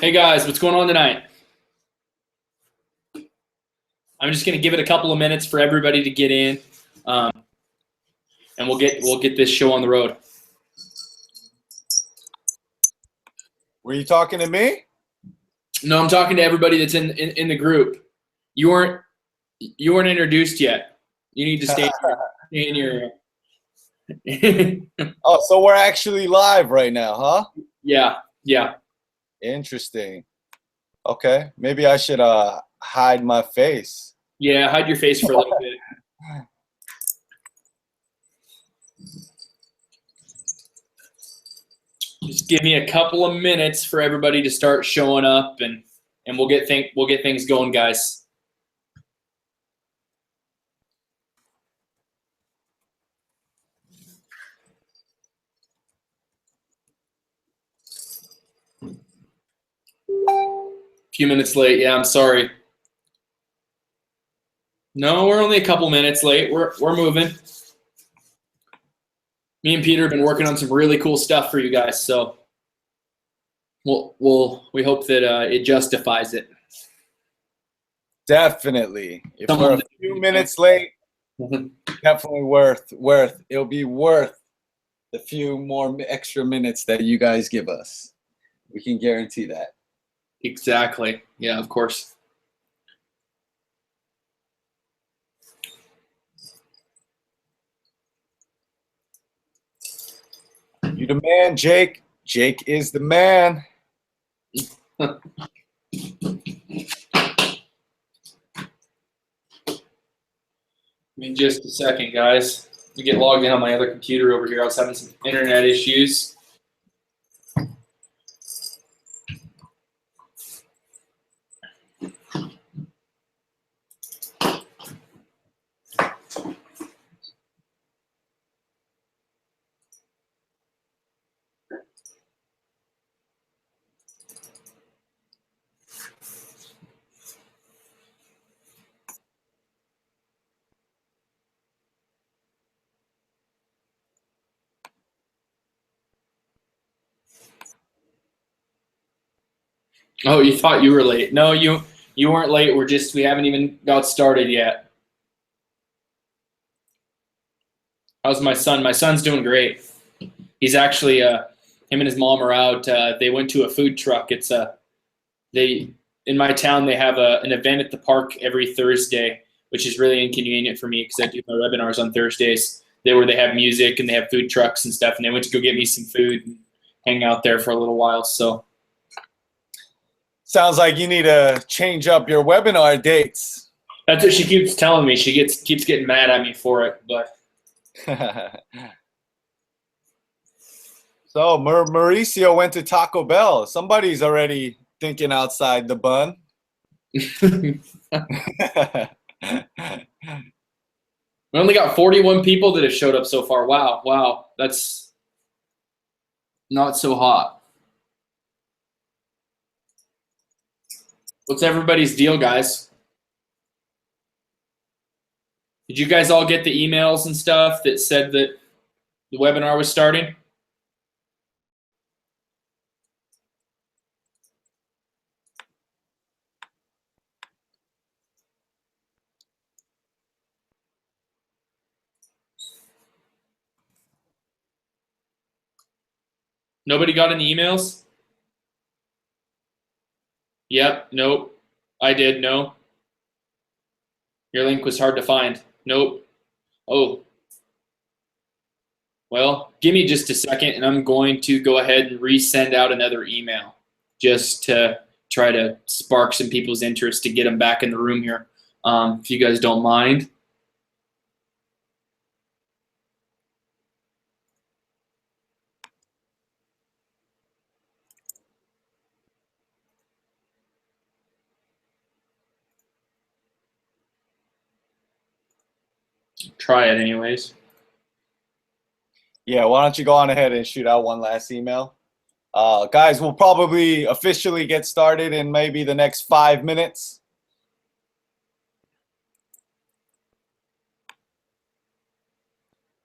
Hey guys, what's going on tonight? I'm just going to give it a couple of minutes for everybody to get in, um, and we'll get this show on the road. Were you talking to me? No, I'm talking to everybody that's in the group. You weren't introduced yet. You need to stay in your. Oh, so we're actually live right now, huh? Yeah. Interesting. Okay, maybe I should hide my face. Yeah, hide your face for a little bit. Just give me a couple of minutes for everybody to start showing up, and we'll get things going, guys. A few minutes late. Yeah, I'm sorry. No, we're only a couple minutes late. We're moving. Me and Peter have been working on some really cool stuff for you guys, so we hope that it justifies it. Definitely. If we're a few minutes late, definitely worth. It'll be worth the few more extra minutes that you guys give us. We can guarantee that. Exactly. Yeah, of course. You the man, Jake. Jake is the man. Give me just a second, guys. Let me get logged in on my other computer over here. I was having some internet issues. Oh, you thought you were late. No, you weren't late. We haven't even got started yet. How's my son? My son's doing great. He's actually him and his mom are out. They went to a food truck. It's in my town they have an event at the park every Thursday, which is really inconvenient for me because I do my webinars on Thursdays. They have music and they have food trucks and stuff, and they went to go get me some food and hang out there for a little while. So sounds like you need to change up your webinar dates. That's what she keeps telling me. She keeps getting mad at me for it, but. So Mauricio went to Taco Bell. Somebody's already thinking outside the bun. We only got 41 people that have showed up so far. Wow, that's not so hot. What's everybody's deal, guys? Did you guys all get the emails and stuff that said that the webinar was starting? Nobody got any emails? Yep, nope. I did, no. Your link was hard to find. Nope. Oh. Well, give me just a second, and I'm going to go ahead and resend out another email just to try to spark some people's interest to get them back in the room here, if you guys don't mind. Try it anyways. Yeah, why don't you go on ahead and shoot out one last email? Guys, we'll probably officially get started in maybe the next 5 minutes.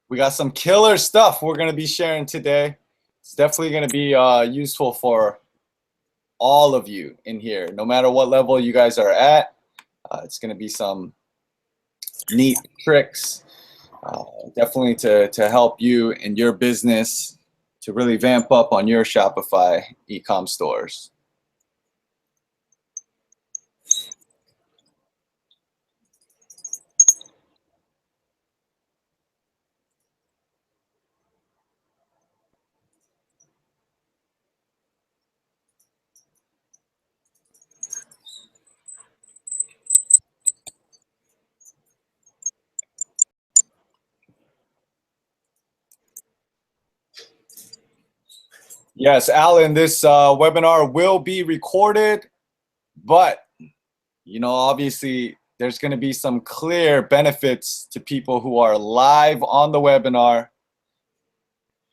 We got some killer stuff we're going to be sharing today. It's definitely going to be useful for all of you in here, no matter what level you guys are at. It's going to be some neat tricks, definitely to help you and your business to really vamp up on your Shopify e-com stores. Yes, Alan, this webinar will be recorded, but obviously there's going to be some clear benefits to people who are live on the webinar,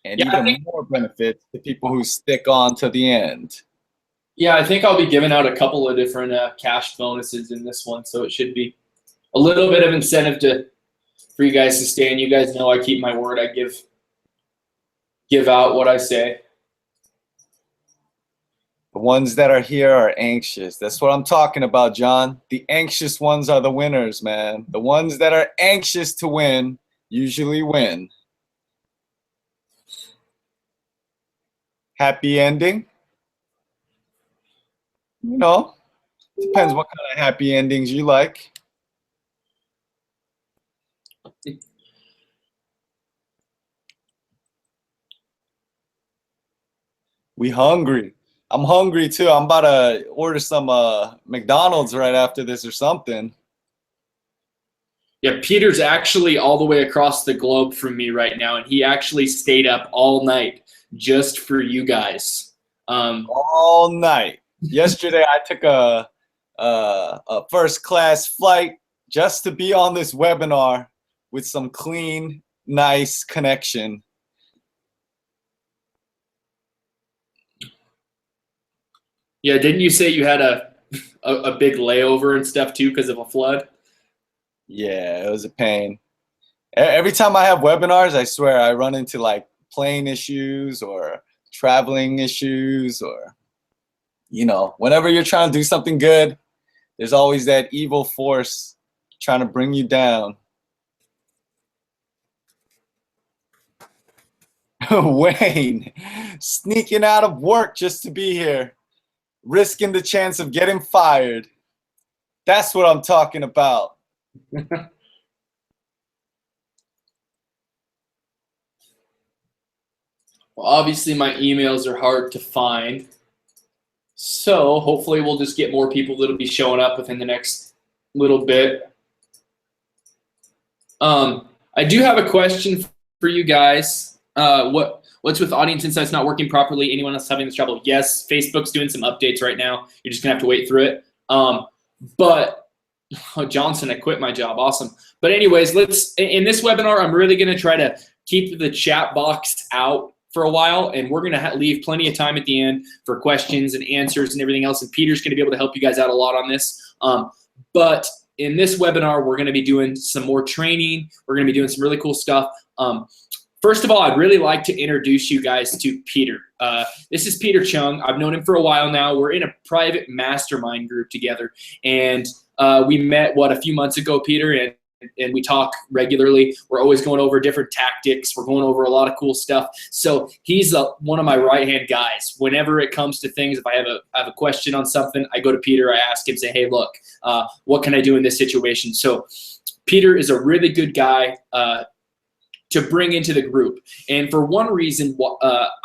and even more benefits to people who stick on to the end. Yeah, I think I'll be giving out a couple of different cash bonuses in this one, so it should be a little bit of incentive for you guys to stay. And you guys know I keep my word. I give out what I say. The ones that are here are anxious. That's what I'm talking about, John. The anxious ones are the winners, man. The ones that are anxious to win usually win. Happy ending? Depends what kind of happy endings you like. We hungry. I'm hungry too. I'm about to order some McDonald's right after this or something. Yeah, Peter's actually all the way across the globe from me right now, and he actually stayed up all night just for you guys. All night. Yesterday, I took a first-class flight just to be on this webinar with some clean, nice connection. Yeah, didn't you say you had a big layover and stuff too because of a flood? Yeah, it was a pain. Every time I have webinars, I swear I run into like plane issues or traveling issues, or whenever you're trying to do something good, there's always that evil force trying to bring you down. Wayne, sneaking out of work just to be here, risking the chance of getting fired. That's what I'm talking about. Well, obviously my emails are hard to find, so hopefully we'll just get more people that'll be showing up within the next little bit. I do have a question for you guys. What's with audience insights not working properly? Anyone else having this trouble? Yes, Facebook's doing some updates right now. You're just gonna have to wait through it. But Johnson, I quit my job. Awesome. But anyways, in this webinar, I'm really gonna try to keep the chat box out for a while, and we're gonna leave plenty of time at the end for questions and answers and everything else. And Peter's gonna be able to help you guys out a lot on this. But in this webinar, we're gonna be doing some more training. We're gonna be doing some really cool stuff. First of all, I'd really like to introduce you guys to Peter. This is Peter Chung. I've known him for a while now. We're in a private mastermind group together, and we met a few months ago, Peter, and we talk regularly. We're always going over different tactics. We're going over a lot of cool stuff. So he's one of my right-hand guys. Whenever it comes to things, if I have a question on something, I go to Peter. I ask him, say, hey, look, what can I do in this situation? So Peter is a really good guy to bring into the group. And for one reason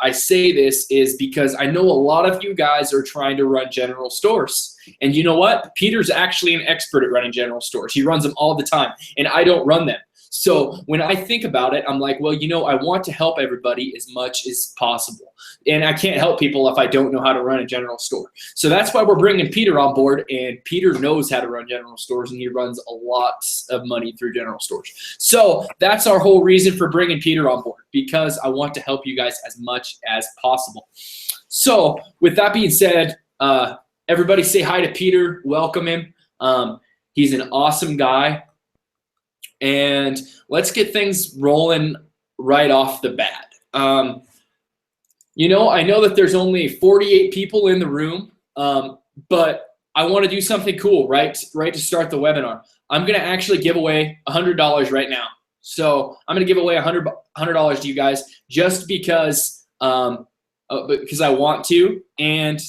I say this is because I know a lot of you guys are trying to run general stores. And you know what? Peter's actually an expert at running general stores. He runs them all the time, and I don't run them. So when I think about it, I'm like, well, I want to help everybody as much as possible. And I can't help people if I don't know how to run a general store. So that's why we're bringing Peter on board, and Peter knows how to run general stores, and he runs a lot of money through general stores. So that's our whole reason for bringing Peter on board, because I want to help you guys as much as possible. So with that being said, everybody say hi to Peter, welcome him. He's an awesome guy. And let's get things rolling right off the bat. I know that there's only 48 people in the room. But I want to do something cool, right to start the webinar. I'm going to actually give away $100 right now. So I'm going to give away $100 to you guys just because I want to, and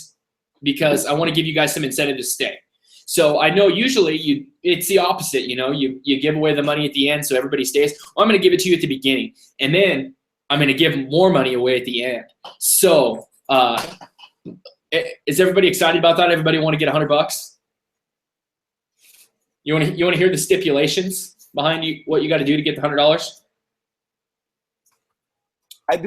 because I want to give you guys some incentive to stay. So I know usually it's the opposite, you give away the money at the end so everybody stays. Well, I'm going to give it to you at the beginning, and then I'm going to give more money away at the end. So is everybody excited about that? Everybody want to get $100? You want to hear the stipulations behind what you got to do to get the $100? I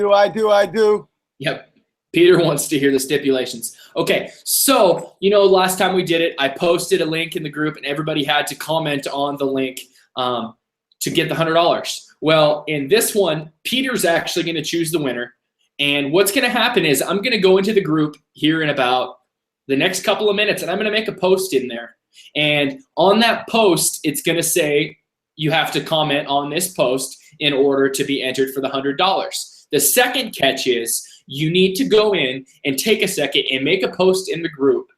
do. Yep. Peter wants to hear the stipulations. Okay, so last time we did it, I posted a link in the group, and everybody had to comment on the link to get the $100. Well, in this one, Peter's actually going to choose the winner. And what's going to happen is I'm going to go into the group here in about the next couple of minutes, and I'm going to make a post in there. And on that post, it's going to say you have to comment on this post in order to be entered for the $100. The second catch is you need to go in and take a second and make a post in the group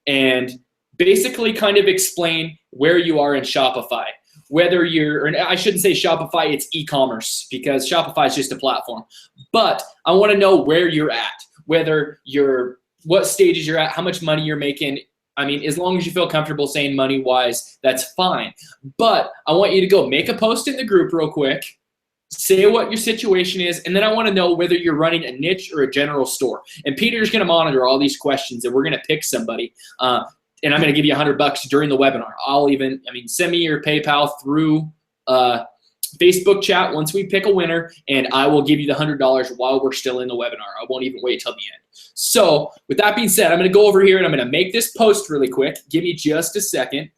and basically kind of explain where you are in Shopify. Whether I shouldn't say Shopify, it's e-commerce, because Shopify is just a platform. But I want to know where you're at, what stages you're at, how much money you're making. I mean, as long as you feel comfortable saying money-wise, that's fine. But I want you to go make a post in the group real quick, say what your situation is, and then I want to know whether you're running a niche or a general store. And Peter's going to monitor all these questions, and we're going to pick somebody. And I'm going to give you $100 during the webinar. Send me your PayPal through Facebook chat once we pick a winner, and I will give you the $100 while we're still in the webinar. I won't even wait till the end. So with that being said, I'm going to go over here and I'm going to make this post really quick. Give me just a second.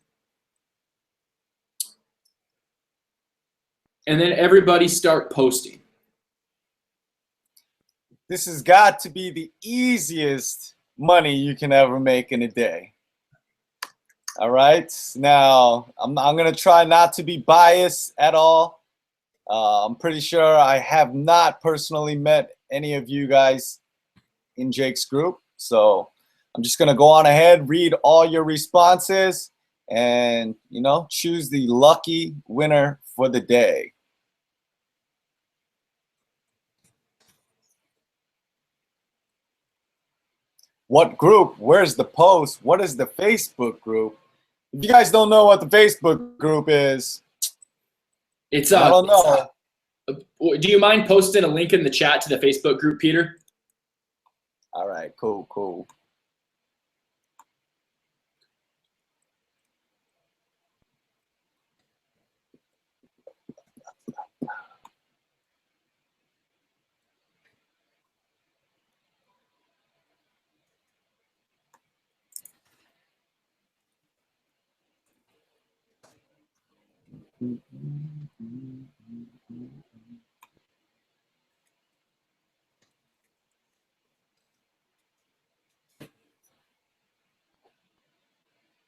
And then everybody start posting. This has got to be the easiest money you can ever make in a day. All right. Now, I'm going to try not to be biased at all. I'm pretty sure I have not personally met any of you guys in Jake's group. So I'm just going to go on ahead, read all your responses, and, choose the lucky winner for the day. What group? Where's the post? What is the Facebook group? If you guys don't know what the Facebook group is, I don't know. Do you mind posting a link in the chat to the Facebook group, Peter? All right, cool.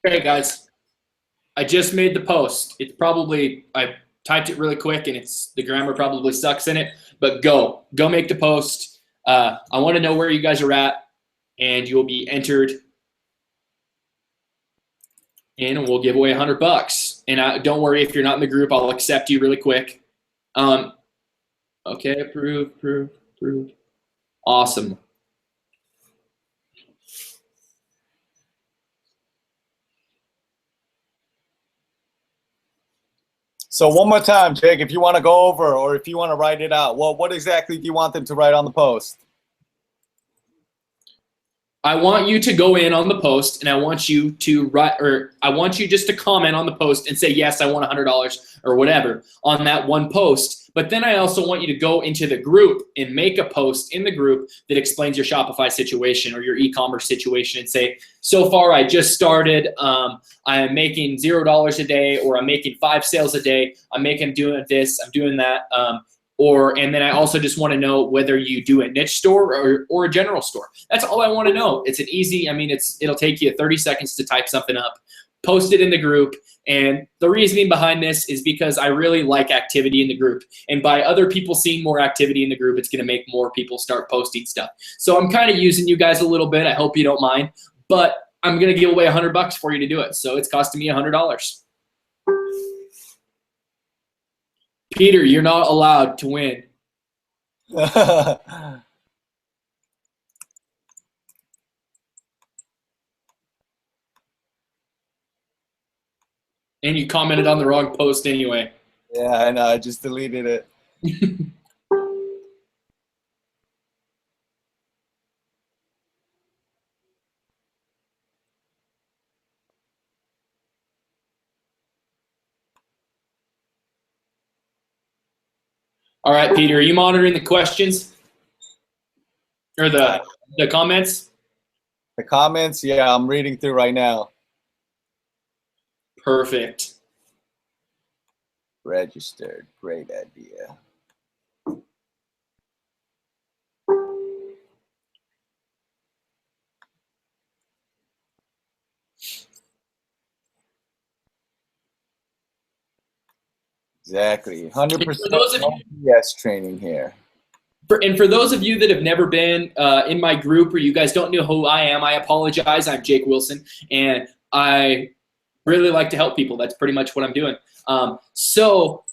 Okay, guys, I just made the post. I typed it really quick, and the grammar probably sucks in it, but go make the post. I want to know where you guys are at, and you'll be entered, and we'll give away $100. And don't worry if you're not in the group, I'll accept you really quick. Okay, approve. Awesome. So one more time, Jake, if you want to go over or if you want to write it out, what exactly do you want them to write on the post? I want you to go in on the post, and I want you to I want you just to comment on the post and say, yes, I want $100 or whatever on that one post. But then I also want you to go into the group and make a post in the group that explains your Shopify situation or your e-commerce situation and say, so far I just started, I am making $0 a day, or I'm making 5 sales a day. I'm doing this, I'm doing that. And then I also just want to know whether you do a niche store or a general store. That's all I want to know. It's an easy, it'll take you 30 seconds to type something up, post it in the group. And the reasoning behind this is because I really like activity in the group. And by other people seeing more activity in the group, it's going to make more people start posting stuff. So I'm kind of using you guys a little bit. I hope you don't mind. But I'm going to give away $100 for you to do it. So it's costing me $100. Peter, you're not allowed to win. And you commented on the wrong post anyway. Yeah, I know. I just deleted it. All right, Peter, are you monitoring the questions or the comments? The comments, yeah, I'm reading through right now. Perfect. Registered. Great idea. Exactly. 100% yes training here. And for those of you that have never been in my group or you guys don't know who I am, I apologize. I'm Jake Wilson, and I really like to help people. That's pretty much what I'm doing. So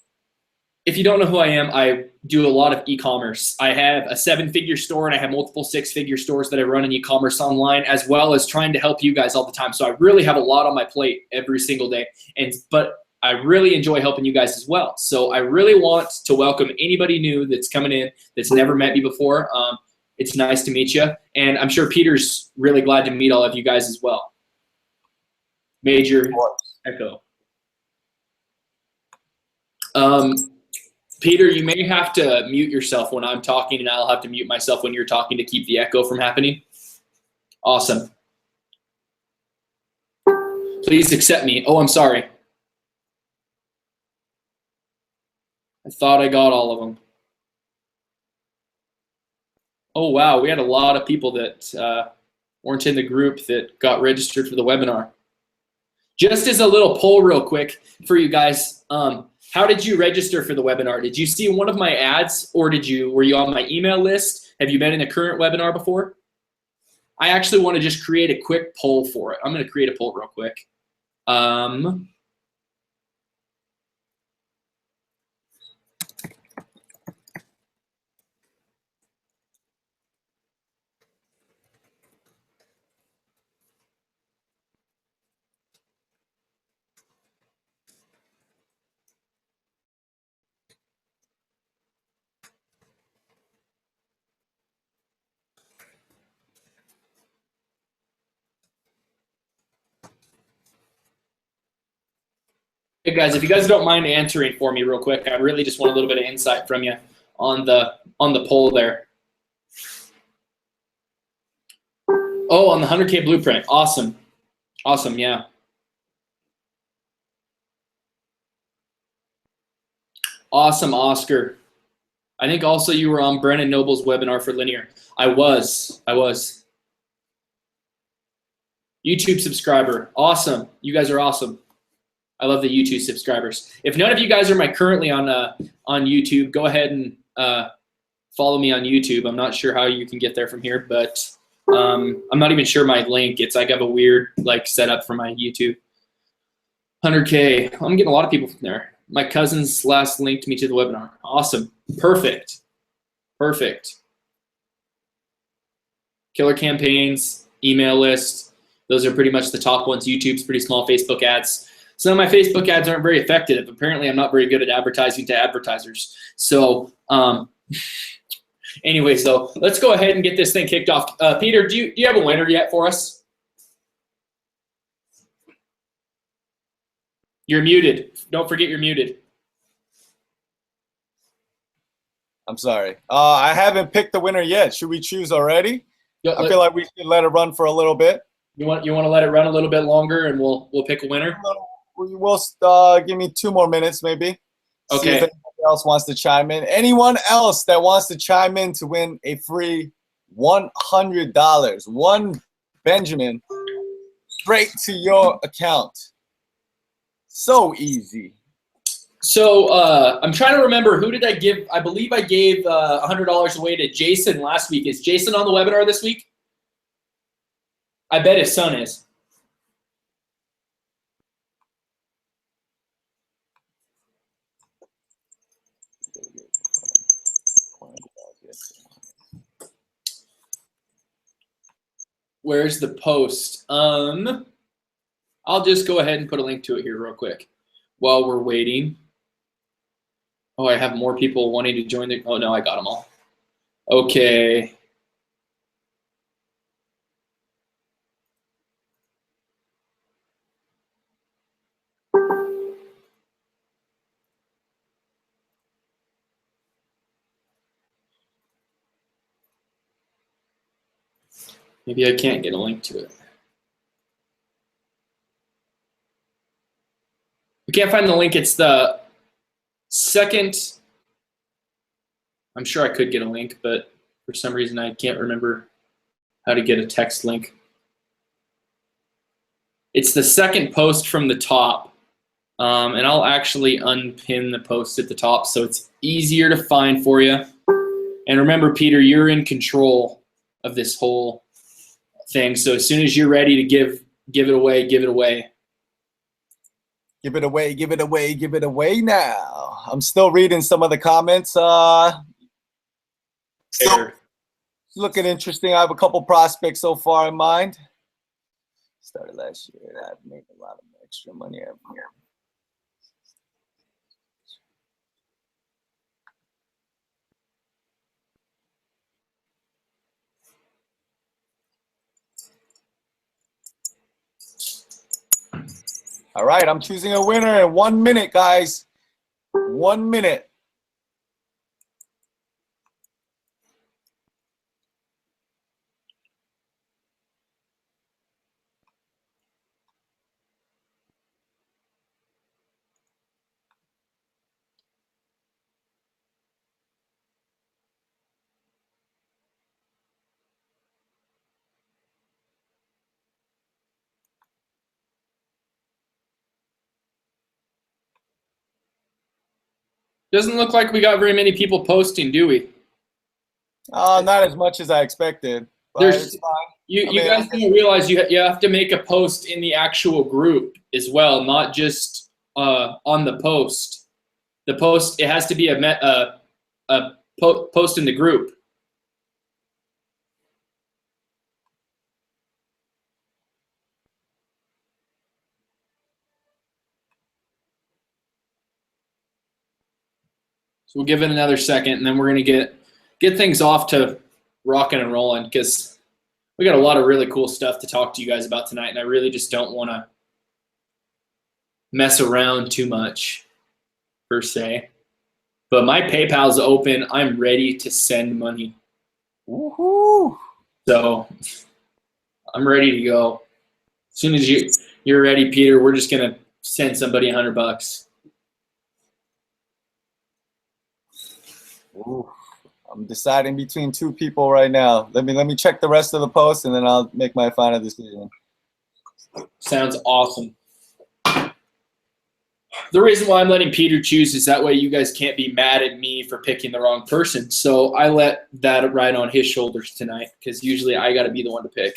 if you don't know who I am, I do a lot of e-commerce. I have a 7-figure store, and I have multiple 6-figure stores that I run in e-commerce online, as well as trying to help you guys all the time. So I really have a lot on my plate every single day. But I really enjoy helping you guys as well. So I really want to welcome anybody new that's coming in that's never met me before. It's nice to meet you. And I'm sure Peter's really glad to meet all of you guys as well. Major echo. Peter, you may have to mute yourself when I'm talking, and I'll have to mute myself when you're talking to keep the echo from happening. Awesome. Please accept me. Oh, I'm sorry. I thought I got all of them. Oh, wow. We had a lot of people that weren't in the group that got registered for the webinar. Just as a little poll real quick for you guys, how did you register for the webinar? Did you see one of my ads, or were you on my email list? Have you been in a current webinar before? I actually want to just create a quick poll for it. I'm going to create a poll real quick. Hey guys, if you guys don't mind answering for me real quick, I really just want a little bit of insight from you on the poll there. Oh, on the 100K blueprint. Awesome. Awesome, yeah. Awesome, Oscar. I think also you were on Brennan Noble's webinar for Linear. I was. YouTube subscriber. Awesome. You guys are awesome. I love the YouTube subscribers. If none of you guys are currently on YouTube, go ahead and follow me on YouTube. I'm not sure how you can get there from here, but I'm not even sure my link. It's like I have a weird setup for my YouTube. 100K. I'm getting a lot of people from there. My cousin's last linked me to the webinar. Awesome. Perfect. Perfect. Killer campaigns, email list. Those are pretty much the top ones. YouTube's pretty small. Facebook ads. Some of my Facebook ads aren't very effective. Apparently, I'm not very good at advertising to advertisers. So anyway, so let's go ahead and get this thing kicked off. Peter, do you have a winner yet for us? You're muted. Don't forget you're muted. I'm sorry. I haven't picked the winner yet. Should we choose already? I feel like we should let it run for a little bit. You want to let it run a little bit longer, and we'll pick a winner? We'll give me 2 more minutes maybe. Okay. See if anyone else wants to chime in. Anyone else that wants to chime in to win a free $100, one Benjamin, straight to your account. So easy. So I'm trying to remember, who did I give? I believe I gave $100 away to Jason last week. Is Jason on the webinar this week? I bet his son is. Where's the post? I'll just go ahead and put a link to it here real quick while we're waiting. Oh, I have more people wanting to join the. Oh no, I got them all. Okay. Maybe I can't get a link to it. We can't find the link. It's the second. I'm sure I could get a link, but for some reason I can't remember how to get a text link. It's the second post from the top, and I'll actually unpin the post at the top so it's easier to find for you. And remember, Peter, you're in control of this whole thing. So as soon as you're ready to give it away, give it away. Give it away, give it away, give it away now. I'm still reading some of the comments. Still looking interesting. I have a couple prospects so far in mind. Started last year. I've made a lot of extra money every year. All right, I'm choosing a winner in 1 minute, guys. 1 minute. Doesn't look like we got very many people posting, do we? Not as much as I expected. But it's fine. You guys don't realize you have to make a post in the actual group as well, not just on the post. The post, it has to be a post in the group. So we'll give it another second, and then we're going to get things off to rocking and rolling because we got a lot of really cool stuff to talk to you guys about tonight, and I really just don't want to mess around too much, per se. But my PayPal's open. I'm ready to send money. Woohoo! So I'm ready to go. As soon as you're ready, Peter, we're just going to send somebody $100. Ooh, I'm deciding between two people right now. Let me check the rest of the post, and then I'll make my final decision. Sounds awesome. The reason why I'm letting Peter choose is that way you guys can't be mad at me for picking the wrong person. So I let that ride on his shoulders tonight because usually I got to be the one to pick.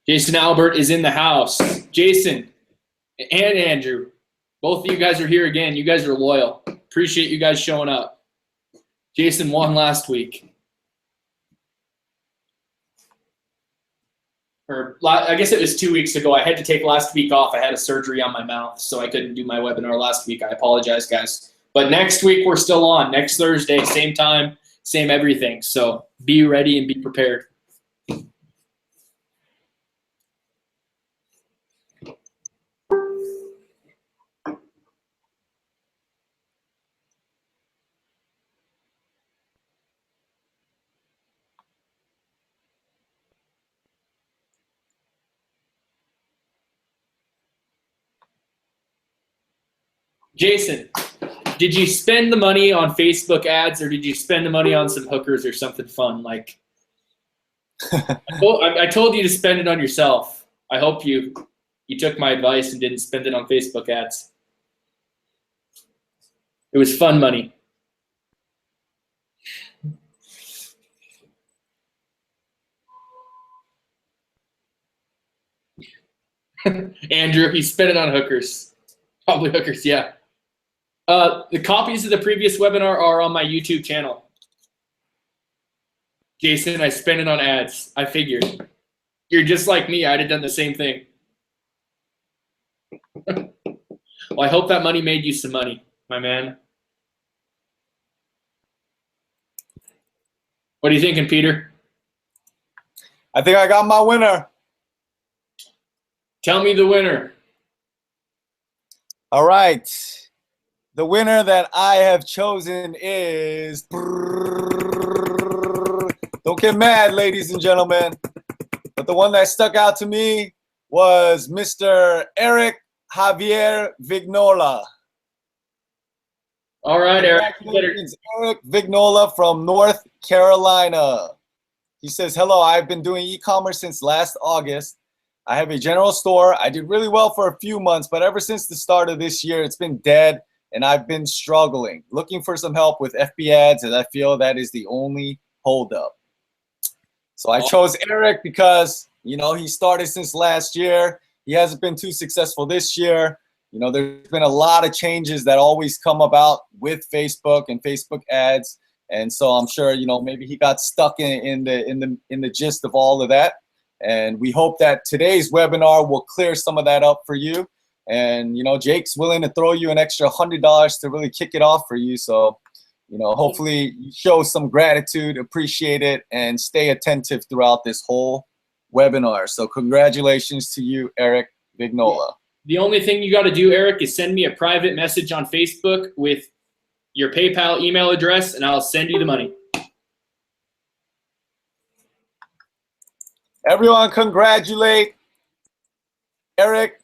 Jason Albert is in the house. Jason and Andrew, both of you guys are here again. You guys are loyal. Appreciate you guys showing up. Jason won last week. Or I guess it was 2 weeks ago. I had to take last week off. I had a surgery on my mouth, so I couldn't do my webinar last week. I apologize, guys. But next week, we're still on. Next Thursday, same time, same everything. So be ready and be prepared. Jason, did you spend the money on Facebook ads or did you spend the money on some hookers or something fun? Like, I told you to spend it on yourself. I hope you took my advice and didn't spend it on Facebook ads. It was fun money. Andrew, he spent it on hookers. Probably hookers, yeah. The copies of the previous webinar are on my YouTube channel. Jason, I spent it on ads. I figured. You're just like me. I'd have done the same thing. Well, I hope that money made you some money, my man. What are you thinking, Peter? I think I got my winner. Tell me the winner. All right. The winner that I have chosen is... Don't get mad, ladies and gentlemen. But the one that stuck out to me was Mr. Eric Javier Vignola. All right, Eric. Eric Vignola from North Carolina. He says, hello, I've been doing e-commerce since last August. I have a general store. I did really well for a few months, but ever since the start of this year, it's been dead, and I've been struggling, looking for some help with FB ads, as I feel that is the only holdup. So I chose Eric because, you know, he started since last year. He hasn't been too successful this year. You know, there's been a lot of changes that always come about with Facebook and Facebook ads. And so I'm sure, you know, maybe he got stuck in the gist of all of that. And we hope that today's webinar will clear some of that up for you. And, you know, Jake's willing to throw you an extra $100 to really kick it off for you. So, you know, hopefully you show some gratitude, appreciate it, and stay attentive throughout this whole webinar. So congratulations to you, Eric Vignola. The only thing you got to do, Eric, is send me a private message on Facebook with your PayPal email address, and I'll send you the money. Everyone congratulate Eric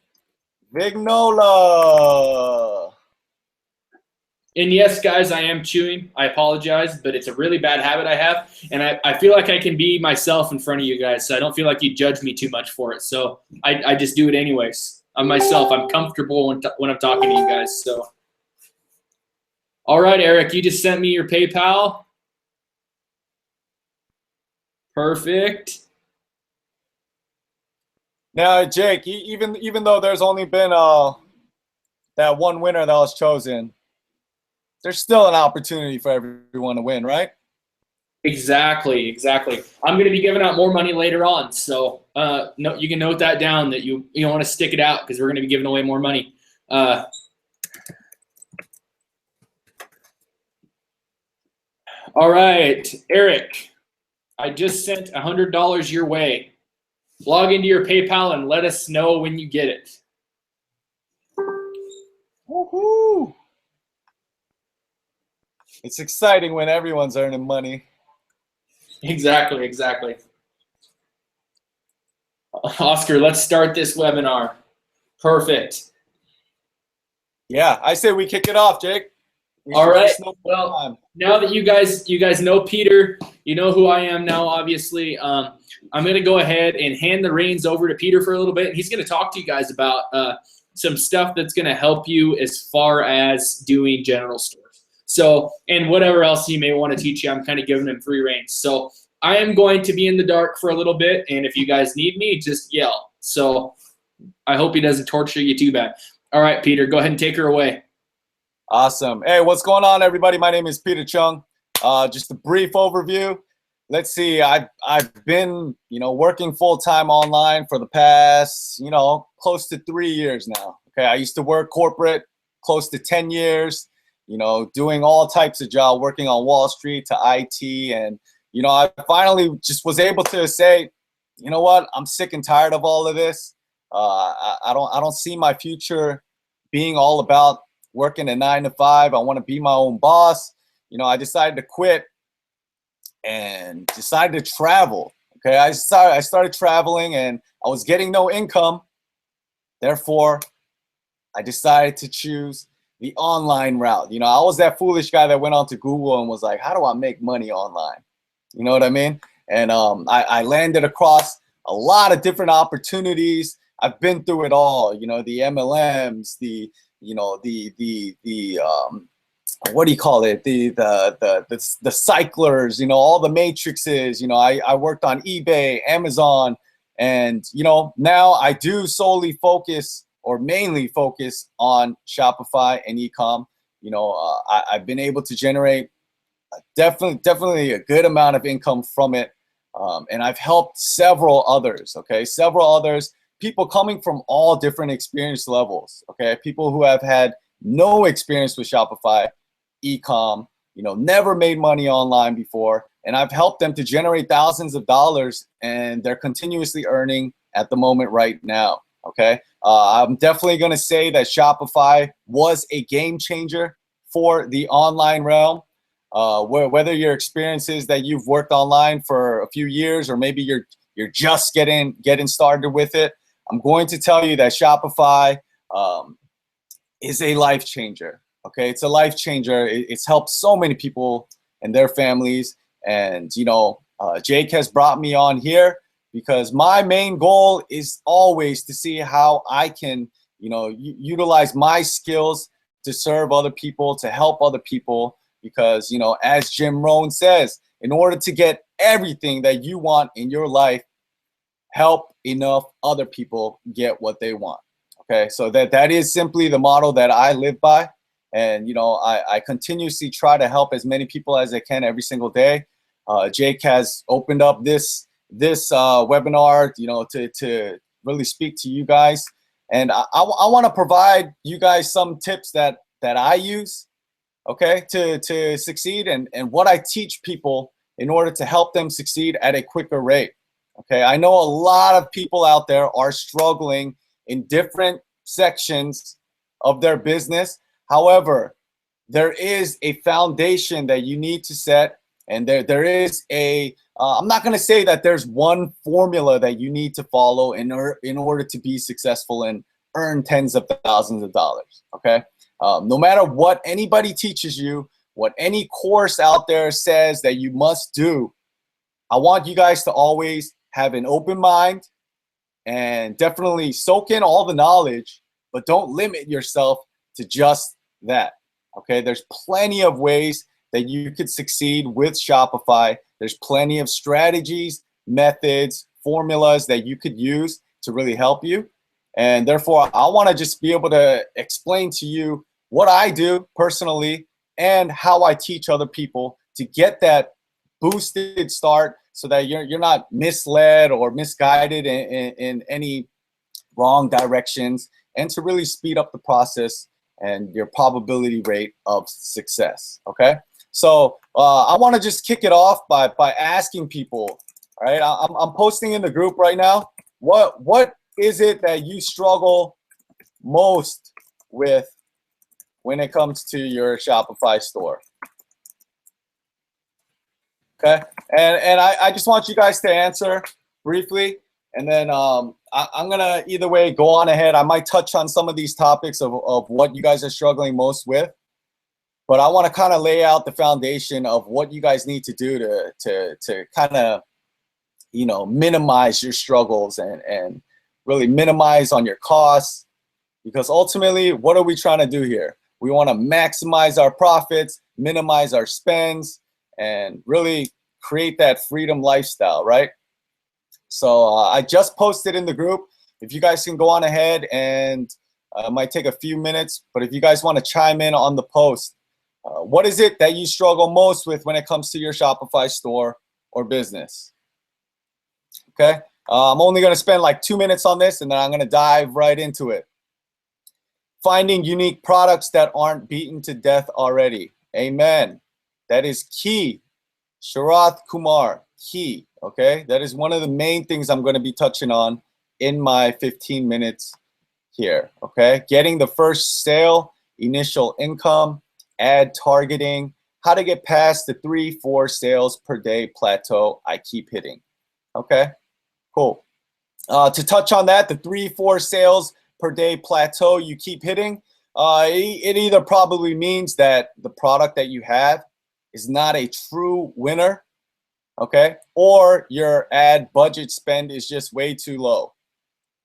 Vignola. And yes, guys, I am chewing. I apologize, but it's a really bad habit I have. And I feel like I can be myself in front of you guys, so I don't feel like you judge me too much for it. So I just do it anyways. I'm myself. I'm comfortable when I'm talking to you guys. So, all right, Eric, you just sent me your PayPal. Perfect. Now, Jake, even though there's only been that one winner that was chosen, there's still an opportunity for everyone to win, right? Exactly. I'm going to be giving out more money later on, so no, you can note that down that you want to stick it out because we're going to be giving away more money. All right, Eric, I just sent $100 your way. Log into your PayPal and let us know when you get it. Woohoo! It's exciting when everyone's earning money. Exactly. Oscar, let's start this webinar. Perfect. Yeah, I say we kick it off, Jake. All right. Well, now that you guys know Peter, you know who I am now, obviously. I'm going to go ahead and hand the reins over to Peter for a little bit. And he's going to talk to you guys about some stuff that's going to help you as far as doing general stores. So, and whatever else he may want to teach you, I'm kind of giving him free reins. So I am going to be in the dark for a little bit. And if you guys need me, just yell. So I hope he doesn't torture you too bad. All right, Peter, go ahead and take her away. Awesome. Hey, what's going on, everybody? My name is Peter Chung. Just a brief overview. Let's see. I've been, working full-time online for the past, close to 3 years now. Okay, I used to work corporate close to 10 years, doing all types of jobs, working on Wall Street to IT. And, I finally just was able to say, you know what? I'm sick and tired of all of this. I don't see my future being all about working a 9 to 5. I want to be my own boss. I decided to quit and decided to travel. Okay, I started traveling and I was getting no income. Therefore, I decided to choose the online route. I was that foolish guy that went onto Google and was like, how do I make money online? You know what I mean? And I landed across a lot of different opportunities. I've been through it all. The MLMs, the what do you call it? The cyclers, all the matrices. I worked on eBay, Amazon, And, you know, now I do solely focus or mainly focus on Shopify and e-com. You know, I've been able to generate definitely a good amount of income from it. And I've helped several others, okay? Several others, people coming from all different experience levels, okay? People who have had no experience with Shopify, e-com, you know, never made money online before. And I've helped them to generate thousands of dollars, and they're continuously earning at the moment right now, okay? I'm definitely gonna say that Shopify was a game changer for the online realm. Whether your experience is that you've worked online for a few years, or maybe you're just getting started with it, I'm going to tell you that Shopify is a life changer. Okay, it's a life changer. It's helped so many people and their families. And you know, Jake has brought me on here because my main goal is always to see how I can, you know, utilize my skills to serve other people, to help other people. Because, you know, as Jim Rohn says, in order to get everything that you want in your life, help enough other people get what they want. Okay, so that is simply the model that I live by. And, you know, I continuously try to help as many people as I can every single day. Jake has opened up this webinar, you know, to really speak to you guys. And I want to provide you guys some tips that I use, okay, to succeed, and what I teach people in order to help them succeed at a quicker rate. Okay, I know a lot of people out there are struggling in different sections of their business. However, there is a foundation that you need to set, and there is a I'm not going to say that there's one formula that you need to follow in order to be successful and earn tens of thousands of dollars. Okay. No matter what anybody teaches you, what any course out there says that you must do, I want you guys to always have an open mind and definitely soak in all the knowledge, but don't limit yourself to just that. Okay, there's plenty of ways that you could succeed with Shopify. There's plenty of strategies, methods, formulas that you could use to really help you. And therefore, I want to just be able to explain to you what I do personally and how I teach other people to get that boosted start, so that you're not misled or misguided in any wrong directions, and to really speed up the process and your probability rate of success. Okay, so I want to just kick it off by asking people. All right, I'm posting in the group right now. What is it that you struggle most with when it comes to your Shopify store? Okay, and I just want you guys to answer briefly, and then I'm gonna either way go on ahead. I might touch on some of these topics of what you guys are struggling most with, but I want to kind of lay out the foundation of what you guys need to do to kind of, you know, minimize your struggles and really minimize on your costs. Because ultimately, what are we trying to do here? We want to maximize our profits, minimize our spends, and really create that freedom lifestyle, right? So I just posted in the group. If you guys can go on ahead, and it might take a few minutes, but if you guys want to chime in on the post, what is it that you struggle most with when it comes to your Shopify store or business? Okay, I'm only going to spend like 2 minutes on this, and then I'm going to dive right into it. Finding unique products that aren't beaten to death already. Amen. That is key. Sharath Kumar, key. Okay, that is one of the main things I'm going to be touching on in my 15 minutes here. Okay, getting the first sale, initial income, ad targeting, how to get past the 3-4 sales per day plateau I keep hitting. Okay, cool. To touch on that, the 3-4 sales per day plateau you keep hitting, it either probably means that the product that you have is not a true winner, okay, or your ad budget spend is just way too low.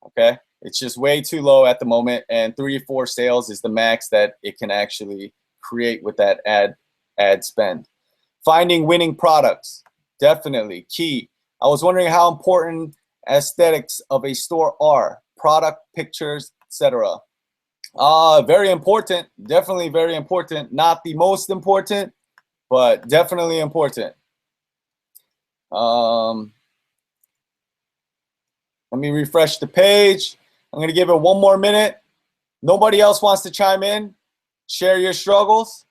Okay, it's just way too low at the moment, and 3-4 sales is the max that it can actually create with that ad spend. Finding winning products, definitely key. I was wondering how important aesthetics of a store are? Product, pictures, etc. Very important. Definitely very important. Not the most important, but definitely important. Let me refresh the page. I'm going to give it one more minute. Nobody else wants to chime in? Share your struggles?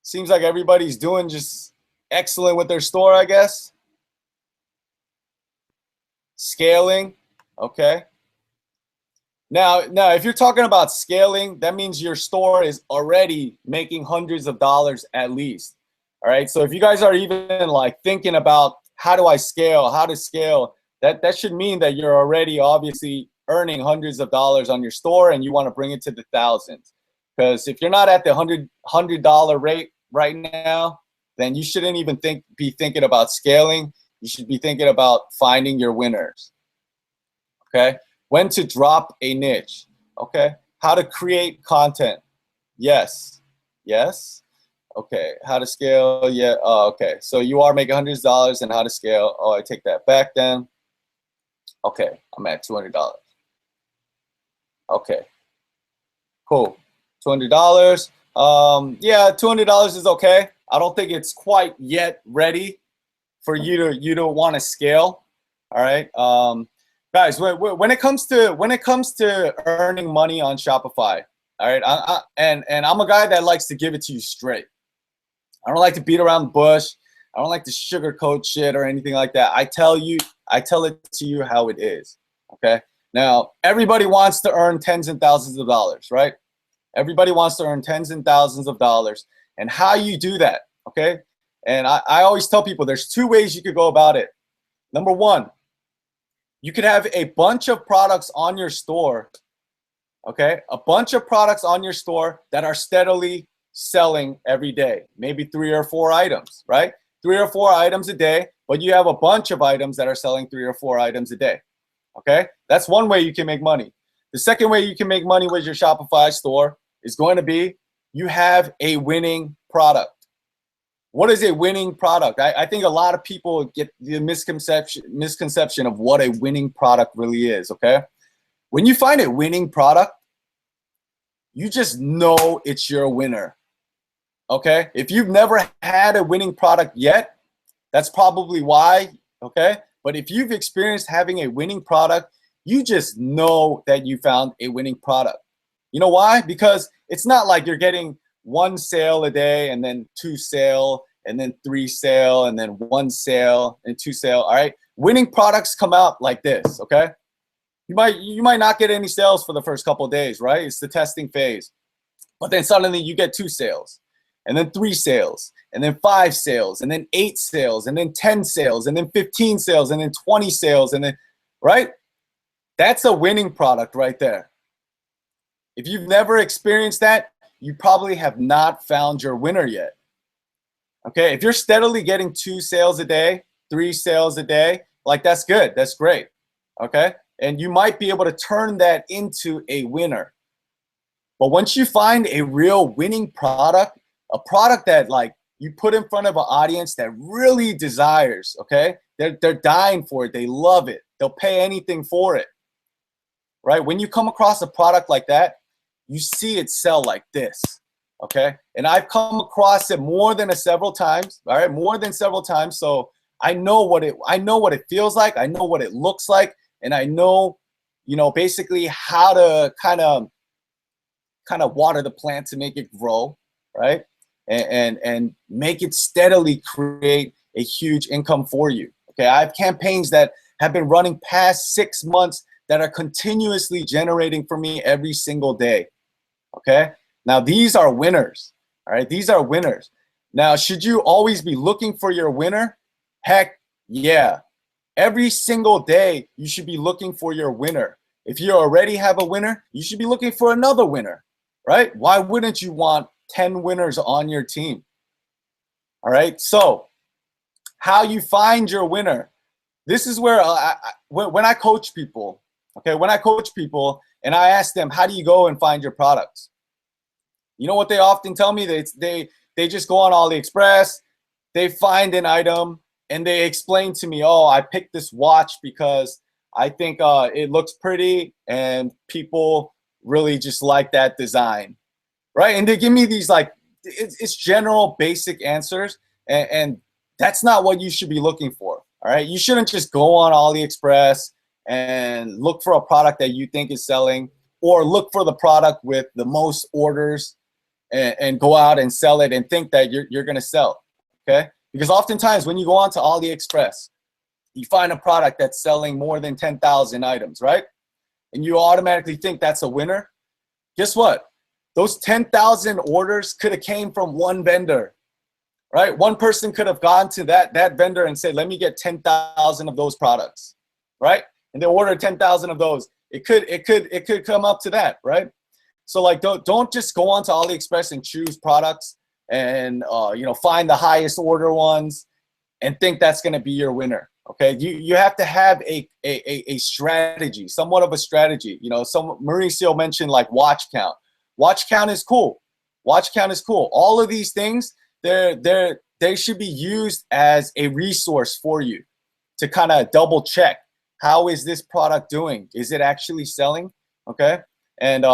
Seems like everybody's doing just excellent with their store, I guess. Scaling. Okay. Now, if you're talking about scaling, that means your store is already making hundreds of dollars at least. All right. So if you guys are even like thinking about how do I scale, how to scale, that should mean that you're already obviously earning hundreds of dollars on your store and you want to bring it to the thousands. Because if you're not at the $100 rate right now, then you shouldn't even be thinking about scaling. You should be thinking about finding your winners. Okay. When to drop a niche. Okay. How to create content. Yes. Yes. Okay. How to scale. Yeah. Oh, okay. So you are making hundreds of dollars and how to scale. Oh, I take that back then. Okay. I'm at $200. Okay. Cool. $200. Yeah, $200 is okay. I don't think it's quite yet ready for you to want to scale. All right. Guys, when it comes to earning money on Shopify, all right, and I'm a guy that likes to give it to you straight. I don't like to beat around the bush. I don't like to sugarcoat shit or anything like that. I tell it to you how it is. Okay. Now, everybody wants to earn tens and thousands of dollars, right? Everybody wants to earn tens and thousands of dollars. And how you do that, okay? And I always tell people there's two ways you could go about it. Number one, you could have a bunch of products on your store, okay? A bunch of products on your store that are steadily selling every day, maybe 3 or 4 items, right? 3 or 4 items a day, but you have a bunch of items that are selling 3 or 4 items a day, okay? That's one way you can make money. The second way you can make money with your Shopify store is going to be you have a winning product. What is a winning product? I think a lot of people get the misconception of what a winning product really is, okay? When you find a winning product, you just know it's your winner, okay? If you've never had a winning product yet, that's probably why, okay? But if you've experienced having a winning product, you just know that you found a winning product. You know why? Because it's not like you're getting 1 sale a day and then 2 sale and then 3 sale and then 1 sale and 2 sale. All right. Winning products come out like this. Okay. You might not get any sales for the first couple of days, right? It's the testing phase. But then suddenly you get 2 sales and then 3 sales and then 5 sales and then 8 sales and then 10 sales and then 15 sales and then 20 sales and then, right? That's a winning product right there. If you've never experienced that, you probably have not found your winner yet. Okay, if you're steadily getting 2 sales a day, 3 sales a day, like that's good, that's great. Okay, and you might be able to turn that into a winner. But once you find a real winning product, a product that like you put in front of an audience that really desires, okay, they're dying for it, they love it, they'll pay anything for it, right? When you come across a product like that, you see it sell like this, okay? And I've come across it more than several times, all right? More than several times. So I know what it feels like. I know what it looks like. And I know, basically how to kind of water the plant to make it grow, right? And make it steadily create a huge income for you, okay? I have campaigns that have been running past 6 months that are continuously generating for me every single day. Okay, now these are winners. All right, these are winners. Now, should you always be looking for your winner? Heck yeah. Every single day, you should be looking for your winner. If you already have a winner, you should be looking for another winner, right? Why wouldn't you want 10 winners on your team? All right, so how you find your winner. This is where when I coach people, okay, when I coach people and I ask them, how do you go and find your products? You know what they often tell me? They just go on AliExpress, they find an item, and they explain to me, oh, I picked this watch because I think it looks pretty, and people really just like that design, right? And they give me these like it's general basic answers, and that's not what you should be looking for. All right, you shouldn't just go on AliExpress and look for a product that you think is selling, or look for the product with the most orders and go out and sell it and think that you're going to sell. Okay, because oftentimes when you go on to AliExpress, you find a product that's selling more than 10,000 items, right? And you automatically think that's a winner. Guess what? Those 10,000 orders could have came from one vendor, right? One person could have gone to that vendor and said, let me get 10,000 of those products, right? And they ordered 10,000 of those. It could come up to that, right? So like, don't just go onto AliExpress and choose products and find the highest order ones and think that's going to be your winner. Okay, you have to have a strategy, somewhat of a strategy. Mauricio mentioned like watch count. Watch count is cool. Watch count is cool. All of these things, they should be used as a resource for you to kind of double check. How is this product doing? Is it actually selling? Okay, and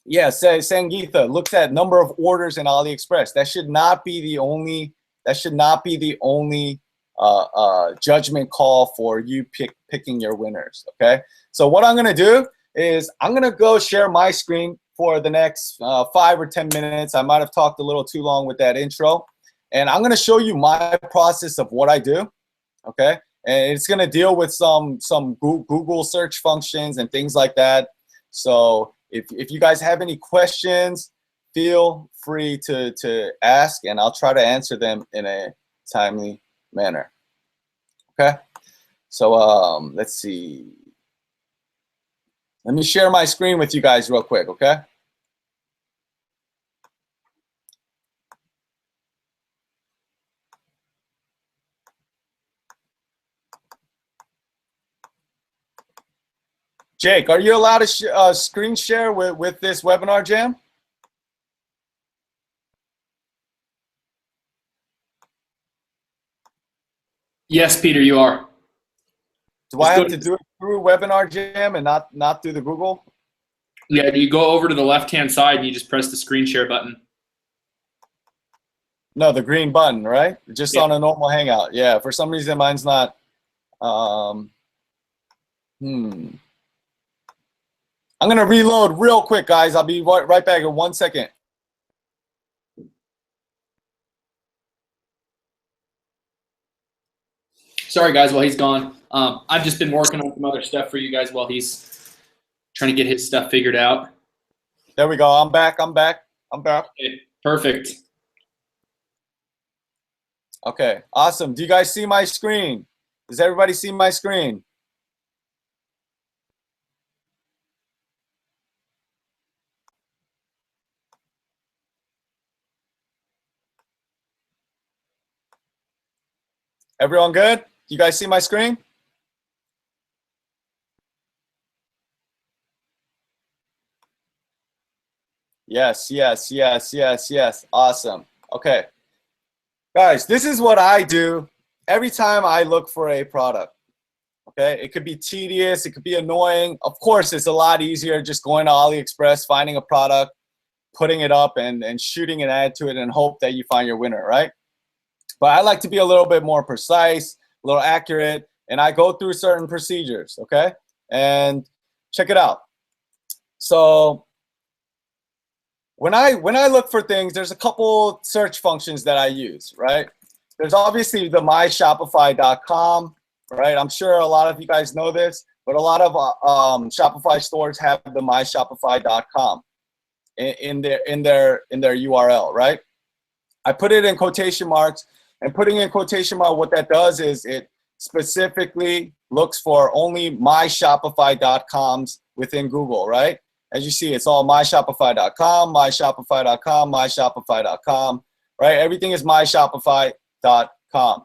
yeah, Sangeetha looks at number of orders in AliExpress. That should not be the only. That should not be the only judgment call for you picking your winners. Okay, so what I'm gonna do is I'm gonna go share my screen for the next 5 or 10 minutes. I might have talked a little too long with that intro, and I'm gonna show you my process of what I do. Okay, and it's gonna deal with some Google search functions and things like that. So if you guys have any questions, feel free to ask, and I'll try to answer them in a timely manner. Okay, so let's see. Let me share my screen with you guys real quick, okay? Jake, are you allowed to screen share with this webinar jam? Yes, Peter, you are. Do I have to do it through Webinar Jam and not through the Google? Yeah, you go over to the left-hand side and you just press the screen share button. No, the green button, right? Just on a normal Hangout. Yeah, for some reason mine's not. I'm gonna reload real quick, guys. I'll be right back in 1 second. Sorry, guys, while he's gone. I've just been working on some other stuff for you guys while he's trying to get his stuff figured out. There we go. I'm back. Okay, perfect. Okay, awesome. Do you guys see my screen? Does everybody see my screen? Everyone good? You guys see my screen? Yes. Awesome. Okay. Guys, this is what I do every time I look for a product. Okay, it could be tedious, it could be annoying. Of course, it's a lot easier just going to AliExpress, finding a product, putting it up, and shooting an ad to it and hope that you find your winner, right? But I like to be a little bit more precise, a little accurate, and I go through certain procedures, okay? And check it out. So when I look for things, there's a couple search functions that I use, right? There's obviously the myshopify.com, right? I'm sure a lot of you guys know this, but a lot of Shopify stores have the myshopify.com in their URL, right? I put it in quotation marks, and putting in quotation mark, what that does is it specifically looks for only myshopify.coms within Google, right? As you see, it's all myshopify.com, myshopify.com, myshopify.com, right? Everything is myshopify.com,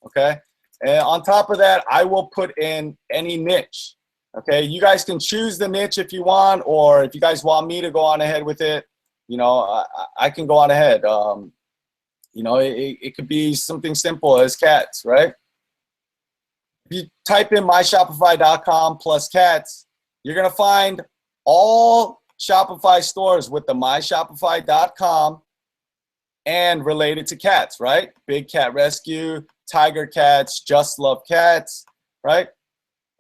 okay? And on top of that, I will put in any niche, okay? You guys can choose the niche if you want, or if you guys want me to go on ahead with it, I can go on ahead. It could be something simple as cats, right? you type in myshopify.com plus cats, you're going to find all Shopify stores with the myshopify.com and related to cats, right? Big Cat Rescue, Tiger Cats, Just Love Cats, right?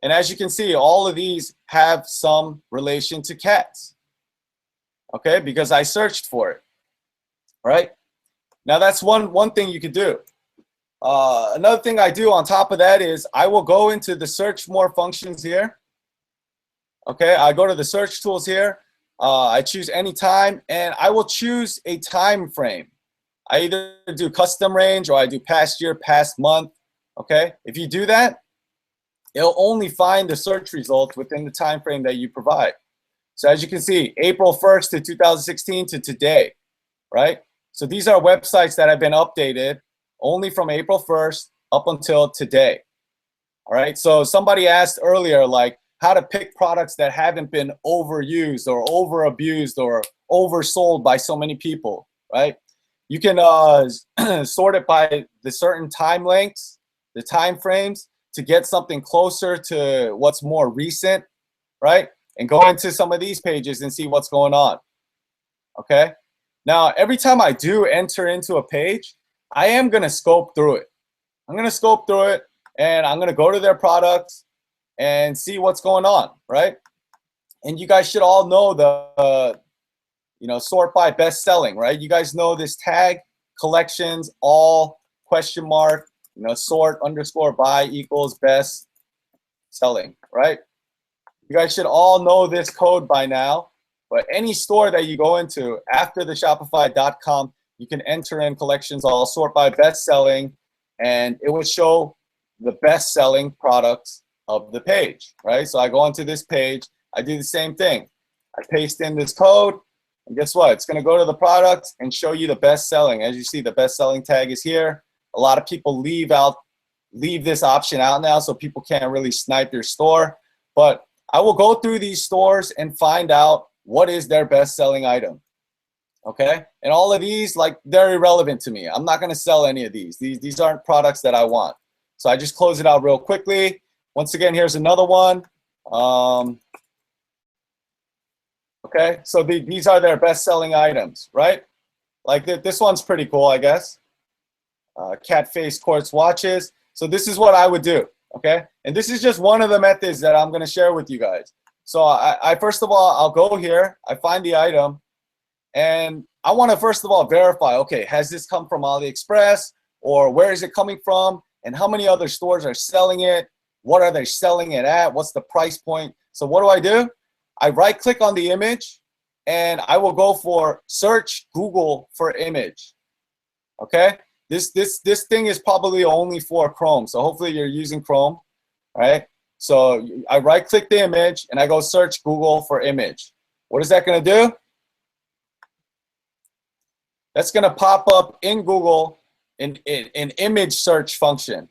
And as you can see, all of these have some relation to cats, okay? Because I searched for it, right? Now that's one thing you could do. Another thing I do on top of that is I will go into the search more functions here. Okay, I go to the search tools here. I choose any time, and I will choose a time frame. I either do custom range or I do past year, past month. Okay, if you do that, it'll only find the search results within the time frame that you provide. So as you can see, April 1st to 2016 to today, right? So these are websites that have been updated only from April 1st up until today. All right, so somebody asked earlier, like, how to pick products that haven't been overused or over-abused or oversold by so many people, right? You can sort it by the certain time lengths, the time frames, to get something closer to what's more recent, right? And go into some of these pages and see what's going on, okay? Now, every time I do enter into a page, I am going to scope through it. I'm going to scope through it, and I'm going to go to their products and see what's going on, right? And you guys should all know the, sort by best selling, right? You guys know this tag, collections, all, question mark, sort underscore by equals best selling, right? You guys should all know this code by now, but any store that you go into after the Shopify.com, you can enter in collections all, sort by best selling, and it will show the best selling products of the page, right? So I go onto this page, I do the same thing. I paste in this code, and guess what? It's gonna go to the products and show you the best selling. As you see, the best selling tag is here. A lot of people leave this option out now, so people can't really snipe your store. But I will go through these stores and find out what is their best selling item, okay? And all of these, like, they're irrelevant to me. I'm not gonna sell any of these. These aren't products that I want. So I just close it out real quickly. Once again, here's another one. Okay, so these are their best-selling items, right? Like this one's pretty cool, I guess. Cat face quartz watches. So this is what I would do, okay? And this is just one of the methods that I'm going to share with you guys. So I first of all, I'll go here, I find the item, and I want to first of all verify, okay, has this come from AliExpress, or where is it coming from, and how many other stores are selling it? What are they selling it at? What's the price point? So what do? I right click on the image and I will go for search Google for image. Okay? This thing is probably only for Chrome. So hopefully you're using Chrome, right? So I right click the image and I go search Google for image. What is that going to do? That's going to pop up in Google an image search function.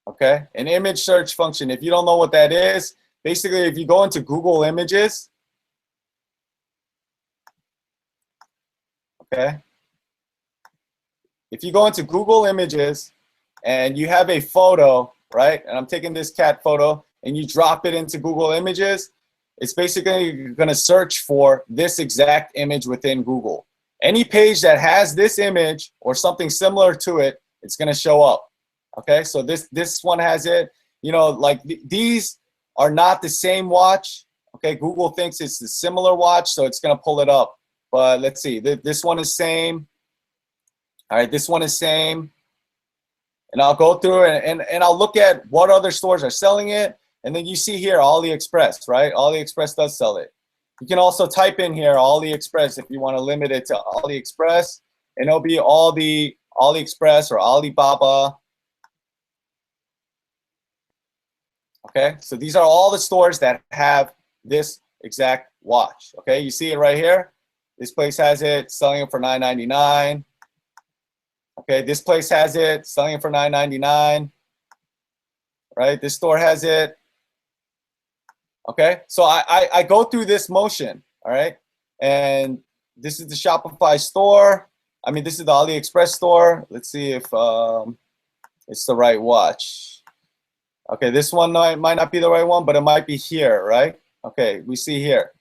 Okay, an image search function. If you don't know what that is, basically if you go into Google Images, okay, if you go into Google Images and you have a photo, right, and I'm taking this cat photo, and you drop it into Google Images, it's basically going to search for this exact image within Google. Any page that has this image or something similar to it, it's going to show up. Okay, so this one has it. Like these are not the same watch. Okay, Google thinks it's a similar watch, so it's gonna pull it up. But let's see, this one is same. All right, this one is same. And I'll go through and I'll look at what other stores are selling it. And then you see here AliExpress, right? AliExpress does sell it. You can also type in here AliExpress if you want to limit it to AliExpress, and it'll be all the AliExpress or Alibaba. Okay, so these are all the stores that have this exact watch. Okay, you see it right here. This place has it, selling it for $9.99. Okay, this place has it, selling it for $9.99. Right, this store has it. Okay, so I go through this motion. All right, and this is the Shopify store. I mean, this is the AliExpress store. Let's see if it's the right watch. Okay, this one might not be the right one, but it might be here, right? Okay, we see here.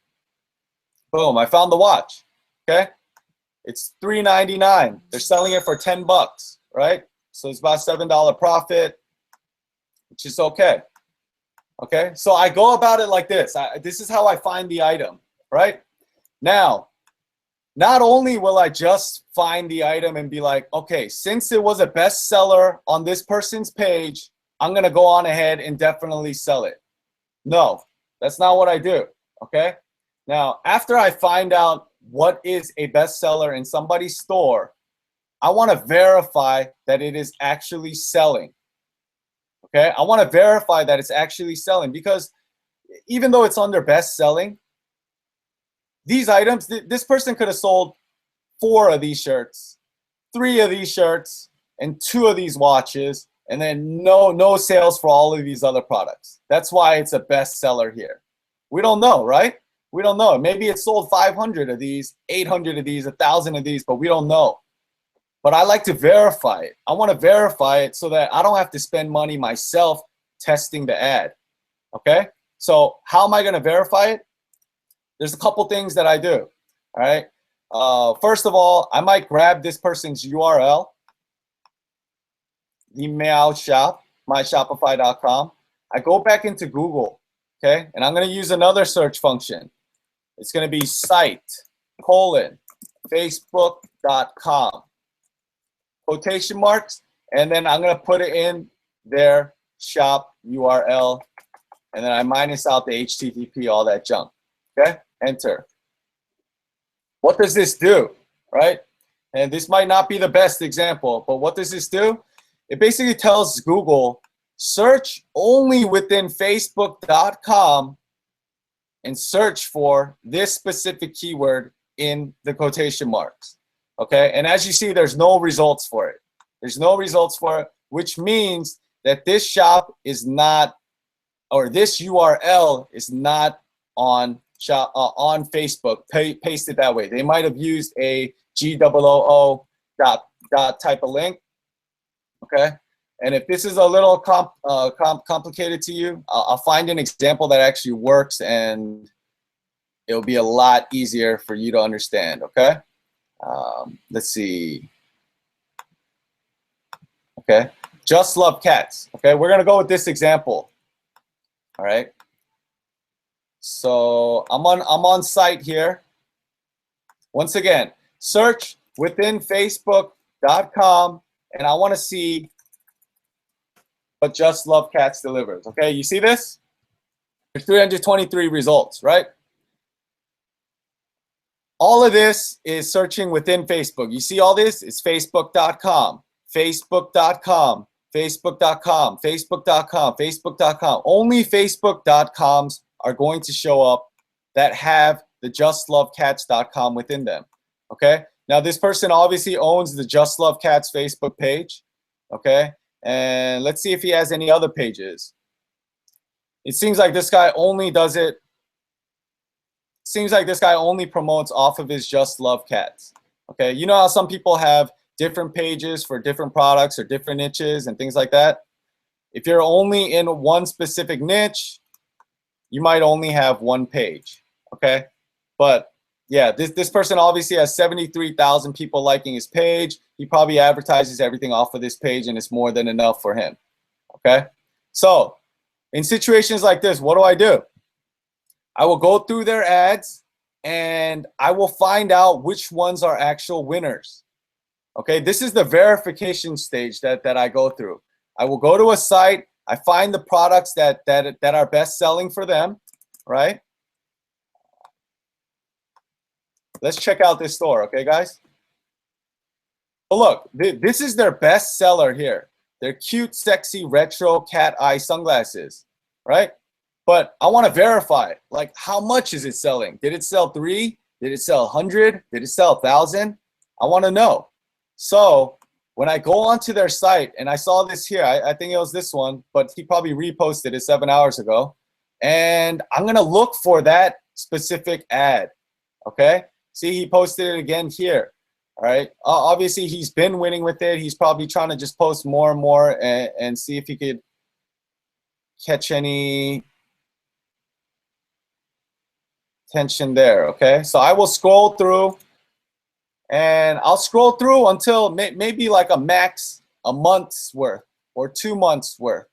Boom, I found the watch. Okay, it's $3.99. They're selling it for 10 bucks, right? So it's about $7 profit, which is okay. Okay, so I go about it like this. This is how I find the item, right? Now, not only will I just find the item and be like, okay, since it was a bestseller on this person's page, I'm gonna go on ahead and definitely sell it. No, that's not what I do, okay? Now, after I find out what is a bestseller in somebody's store, I wanna verify that it is actually selling, okay? I wanna verify that it's actually selling because even though it's under best selling, these items, this person could have sold 4 of these shirts, 3 of these shirts, and 2 of these watches, and then no sales for all of these other products. That's why it's a bestseller here. We don't know, right? We don't know. Maybe it sold 500 of these, 800 of these, 1,000 of these, but we don't know. But I like to verify it. I want to verify it so that I don't have to spend money myself testing the ad. Okay? So how am I going to verify it? There's a couple things that I do. All right. First of all, I might grab this person's URL, email shop, myshopify.com. I go back into Google, okay, and I'm going to use another search function. It's going to be site:facebook.com, quotation marks, and then I'm going to put it in their shop URL, and then I minus out the HTTP, all that junk. Okay, enter. What does this do, right? And this might not be the best example, but what does this do? It basically tells Google, search only within facebook.com and search for this specific keyword in the quotation marks, okay? And as you see, there's no results for it. There's no results for it, which means that this shop is not, or this URL is not on on Facebook, pasted that way. They might have used a GOOO dot type of link, okay? And if this is a little complicated to you, I'll find an example that actually works and it'll be a lot easier for you to understand, okay? Let's see. Okay, just love cats. Okay, we're gonna go with this example. All right. So I'm on site here. Once again, search within facebook.com, and I want to see what Just Love Cats delivers. Okay, you see this? There's 323 results, right? All of this is searching within Facebook. You see all this? It's facebook.com, facebook.com, facebook.com, facebook.com, facebook.com. Only facebook.coms are going to show up that have the justlovecats.com within them, okay? Now, this person obviously owns the Just Love Cats Facebook page, okay? And let's see if he has any other pages. It seems like this guy only does it, seems like this guy only promotes off of his Just Love Cats, okay? You know how some people have different pages for different products or different niches and things like that? If you're only in one specific niche, you might only have one page, okay? But yeah, this person obviously has 73,000 people liking his page. He probably advertises everything off of this page and it's more than enough for him, okay? So in situations like this, what do? I will go through their ads and I will find out which ones are actual winners, okay? This is the verification stage that I go through. I will go to a site, I find the products that are best selling for them, right? Let's check out this store, okay, guys? So look, this is their best seller here. They're cute, sexy, retro cat eye sunglasses, right? But I want to verify, like, how much is it selling? Did it sell 3? Did it sell 100? Did it sell 1,000? I want to know. So when I go onto their site, and I saw this here, I think it was this one, but he probably reposted it 7 hours ago. And I'm going to look for that specific ad, okay? See, he posted it again here, all right? Obviously, he's been winning with it. He's probably trying to just post more and more and see if he could catch any tension there. Okay, so I will scroll through, and I'll scroll through until maybe like a max a month's worth or 2 months worth.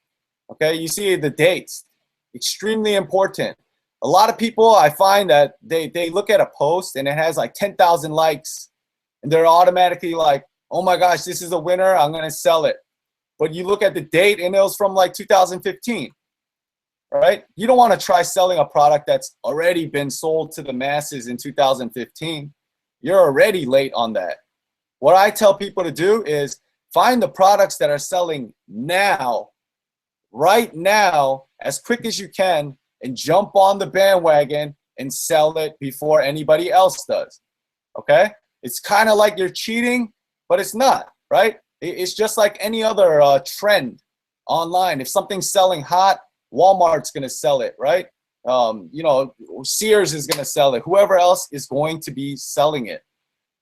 Okay, you see the dates, extremely important. A lot of people, I find that they look at a post and it has like 10,000 likes, and they're automatically like, oh my gosh, this is a winner, I'm gonna sell it. But you look at the date and it was from like 2015, right? You don't want to try selling a product that's already been sold to the masses in 2015. You're already late on that. What I tell people to do is find the products that are selling now, right now, as quick as you can, and jump on the bandwagon and sell it before anybody else does. Okay? It's kind of like you're cheating, but it's not, right? It's just like any other trend online. If something's selling hot, Walmart's going to sell it, right? You know, Sears is going to sell it. Whoever else is going to be selling it.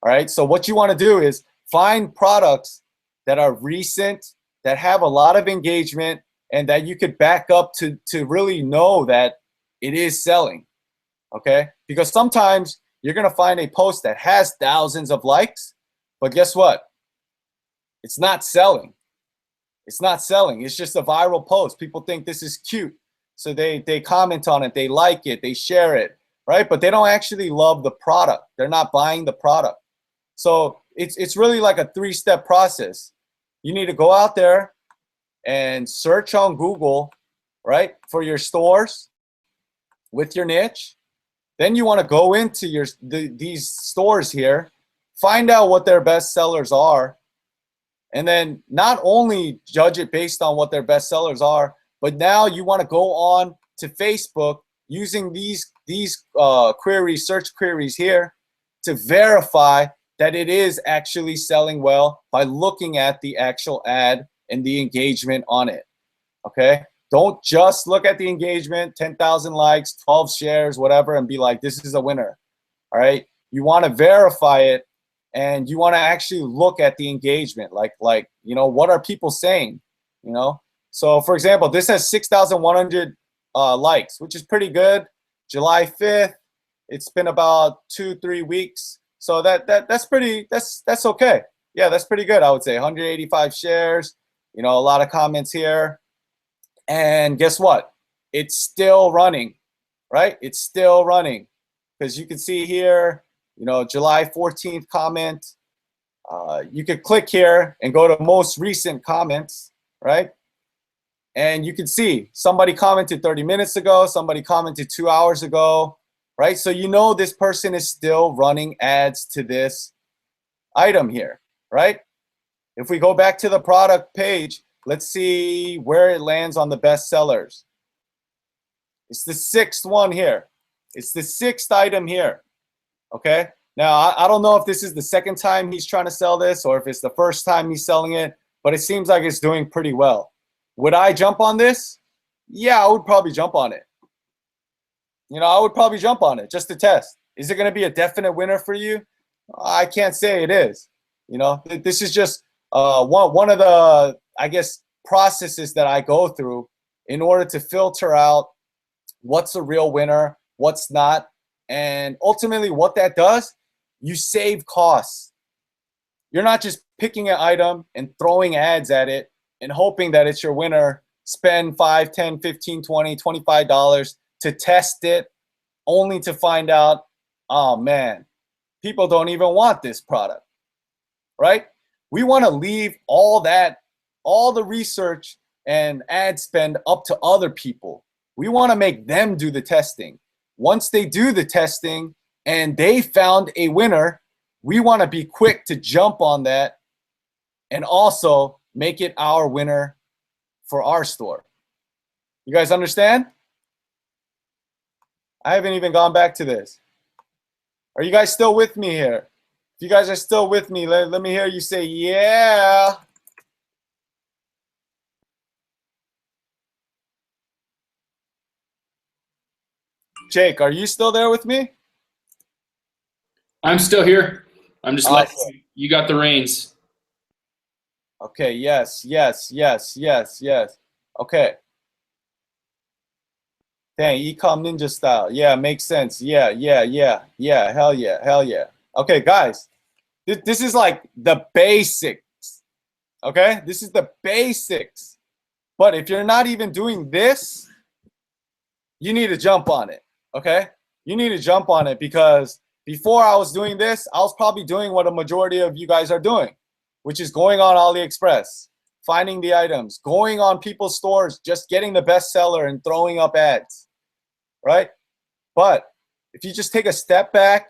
All right. So what you want to do is find products that are recent, that have a lot of engagement, and that you could back up to really know that it is selling. Okay. Because sometimes you're going to find a post that has thousands of likes, but guess what? It's not selling. It's not selling. It's just a viral post. People think this is cute. So they comment on it, they like it, they share it, right? But they don't actually love the product. They're not buying the product. So it's really like a 3-step process. You need to go out there and search on Google, right, for your stores with your niche. Then you want to go into these stores here, find out what their best sellers are, and then not only judge it based on what their best sellers are, but now you want to go on to Facebook using these queries, search queries here, to verify that it is actually selling well by looking at the actual ad and the engagement on it. Okay? Don't just look at the engagement, 10,000 likes, 12 shares, whatever, and be like, this is a winner. All right? You want to verify it, and you want to actually look at the engagement. Like, you know, what are people saying? You know? So, for example, this has 6,100 likes, which is pretty good. July 5th, it's been about 2-3 weeks. So that's okay. Yeah, that's pretty good, I would say. 185 shares, you know, a lot of comments here. And guess what? It's still running, right? It's still running. Because you can see here, you know, July 14th comment. You could click here and go to most recent comments, right? And you can see somebody commented 30 minutes ago, somebody commented 2 hours ago, right? So you know this person is still running ads to this item here, right? If we go back to the product page, let's see where it lands on the best sellers. It's the 6th one here. It's the 6th item here, okay? Now, I don't know if this is the 2nd time he's trying to sell this or if it's the 1st time he's selling it, but it seems like it's doing pretty well. Would I jump on this? Yeah, I would probably jump on it. You know, I would probably jump on it just to test. Is it going to be a definite winner for you? I can't say it is. You know, this is just one of the, I guess, processes that I go through in order to filter out what's a real winner, what's not. And ultimately what that does, you save costs. You're not just picking an item and throwing ads at it and hoping that it's your winner. Spend $5, $10, $15, $20, $25 to test it, only to find out, oh man, people don't even want this product, right? We want to leave all that, all the research and ad spend up to other people. We want to make them do the testing. Once they do the testing and they found a winner, we want to be quick to jump on that and also make it our winner for our store. You guys understand? I haven't even gone back to this. Are you guys still with me here? If you guys are still with me, let me hear you say, yeah. Jake, are you still there with me? I'm still here. I'm just Awesome. letting you got the reins. Okay, yes. Okay. Dang, e-com ninja style. Yeah, makes sense. Yeah, yeah, yeah, yeah. Hell yeah, hell yeah. Okay, guys, this is like the basics. Okay, this is the basics. But if you're not even doing this, you need to jump on it. Okay, you need to jump on it, because before I was doing this, I was probably doing what a majority of you guys are doing, which is going on AliExpress, finding the items, going on people's stores, just getting the bestseller and throwing up ads. Right? But if you just take a step back,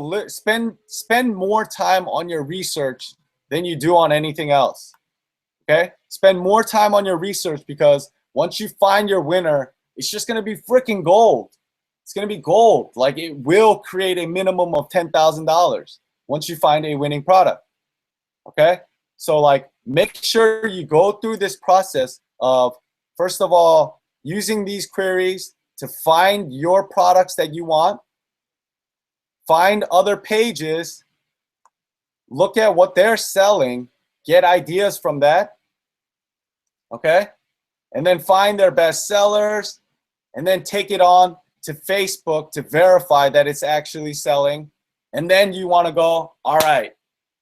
spend more time on your research than you do on anything else. Okay? Spend more time on your research, because once you find your winner, it's just going to be freaking gold. It's going to be gold. Like, it will create a minimum of $10,000 once you find a winning product. Okay? So, like, make sure you go through this process of, first of all, using these queries to find your products that you want, find other pages, look at what they're selling, get ideas from that, okay? And then find their best sellers, and then take it on to Facebook to verify that it's actually selling. And then you want to go, all right,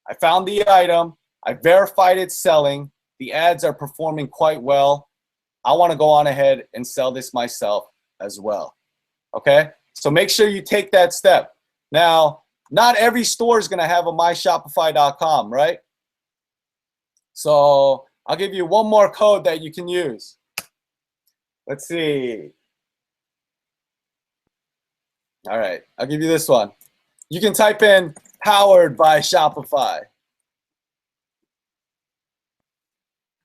I found the item, I verified it's selling, the ads are performing quite well, I want to go on ahead and sell this myself as well. Okay, so make sure you take that step. Now, not every store is going to have a myshopify.com, right? So I'll give you one more code that you can use. Let's see. All right, I'll give you this one. You can type in powered by Shopify.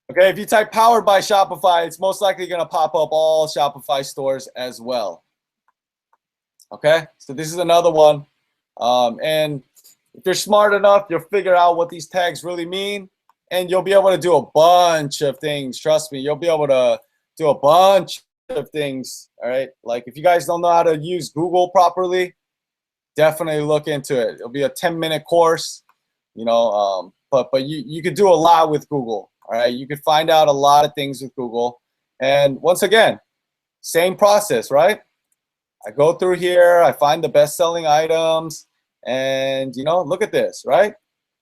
Okay, if you type powered by Shopify, it's most likely going to pop up all Shopify stores as well. Okay, so this is another one. And if you're smart enough, you'll figure out what these tags really mean, and you'll be able to do a bunch of things. Trust me, you'll be able to do a bunch of things. All right, like if you guys don't know how to use Google properly, definitely look into it. It'll be a 10-minute course, you know, but you could do a lot with Google. All right, you could find out a lot of things with Google. And once again, same process, right? I go through here, I find the best-selling items, and you know, look at this, right?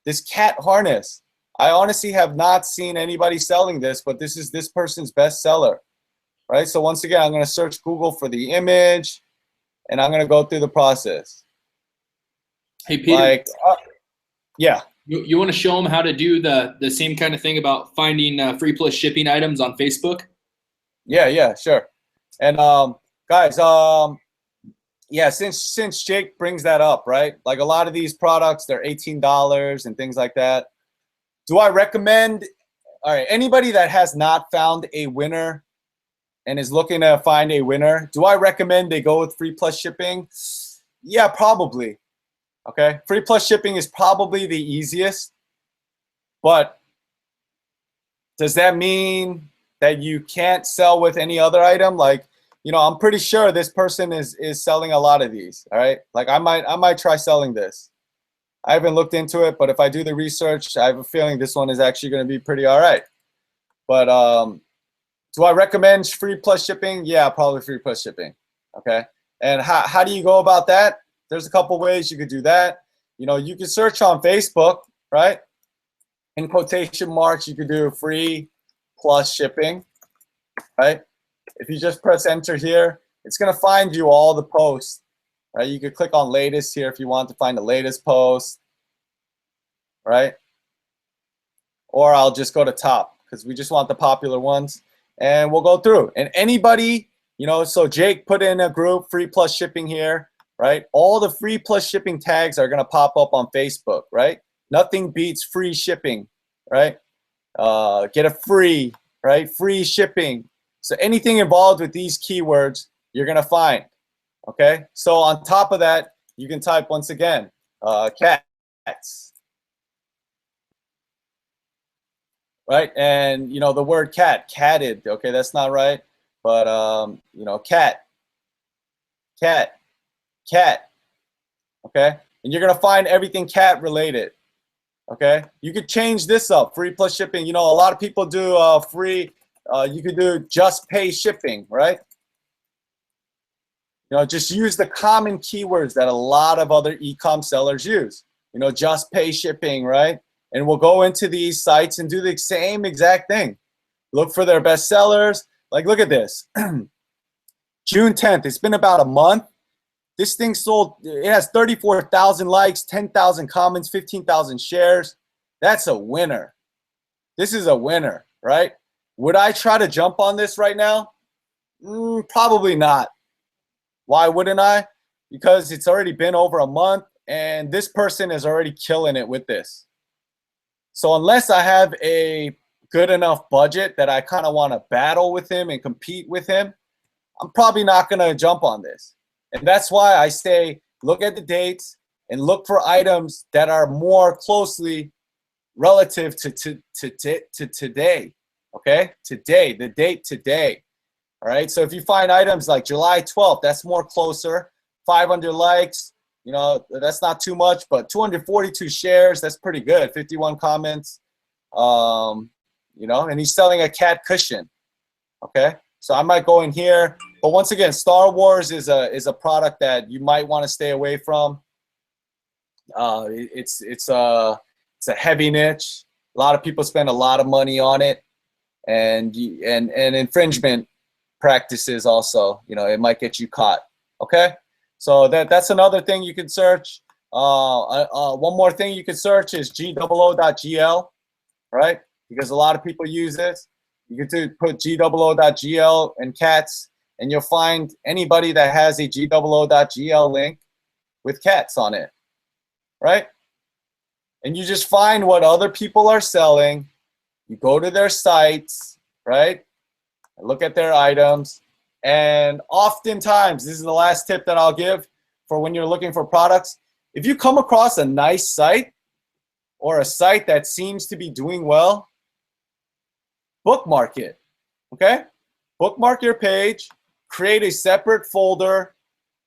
This cat harness. I honestly have not seen anybody selling this, but this is this person's best seller, right? So once again, I'm going to search Google for the image, and I'm going to go through the process. Hey, Peter. Like, yeah. You want to show them how to do the same kind of thing about finding free plus shipping items on Facebook? Yeah, sure. And guys, yeah, since Jake brings that up, right? Like a lot of these products, they're $18 and things like that. Do I recommend, all right, anybody that has not found a winner and is looking to find a winner, do I recommend they go with free plus shipping? Yeah, probably. Okay, free plus shipping is probably the easiest, but does that mean that you can't sell with any other item? Like, you know, I'm pretty sure this person is selling a lot of these. All right, like I might try selling this. I haven't looked into it, but if I do the research, I have a feeling this one is actually going to be pretty all right. But do I recommend free plus shipping? Yeah, probably free plus shipping. Okay, and how do you go about that? There's a couple ways you could do that. You know, you can search on Facebook, right? In quotation marks, you could do free plus shipping, right? If you just press enter here, it's going to find you all the posts, right? You could click on latest here if you want to find the latest post, right? Or I'll just go to top because we just want the popular ones, and we'll go through. And anybody, you know, so Jake put in a group, free plus shipping here, right? All the free plus shipping tags are going to pop up on Facebook, right? Nothing beats free shipping, right? Get a free, right? Free shipping. So anything involved with these keywords, you're going to find, okay? So on top of that, you can type once again, cats, right? And, you know, the word cat, catted, okay, that's not right. But, you know, cat, okay? And you're going to find everything cat related, okay? You could change this up, free plus shipping. You know, a lot of people do free, you could do just pay shipping, right? just use the common keywords that a lot of other e-com sellers use. Just pay shipping, right? And we'll go into these sites and do the same exact thing. Look for their best sellers. Like, look at this. June 10th, it's been about a month. This thing sold, it has 34,000 likes, 10,000 comments, 15,000 shares. That's a winner. This is a winner, right? Would I try to jump on this right now? Probably not. Why wouldn't I? Because it's already been over a month and this person is already killing it with this. So unless I have a good enough budget that I kind of want to battle with him and compete with him, I'm probably not going to jump on this. And that's why I say look at the dates and look for items that are more closely relative to today. Okay? Today, the date today. All right? So if you find items like July 12th, that's more closer. 500 likes, that's not too much, but 242 shares, that's pretty good. 51 comments. And he's selling a cat cushion. Okay? So I might go in here, but once again, Star Wars is a product that you might want to stay away from. It's a heavy niche. A lot of people spend a lot of money on it, and infringement practices also. It might get you caught. Okay, so that's another thing you can search. One more thing you can search is GOO.gl, right? Because a lot of people use this. You can put GOO.gl and cats, and you'll find anybody that has a GOO.gl link with cats on it, right? And you just find what other people are selling. You go to their sites, right? Look at their items. And oftentimes, this is the last tip that I'll give for when you're looking for products. If you come across a nice site or a site that seems to be doing well, bookmark it, okay? Bookmark your page, create a separate folder,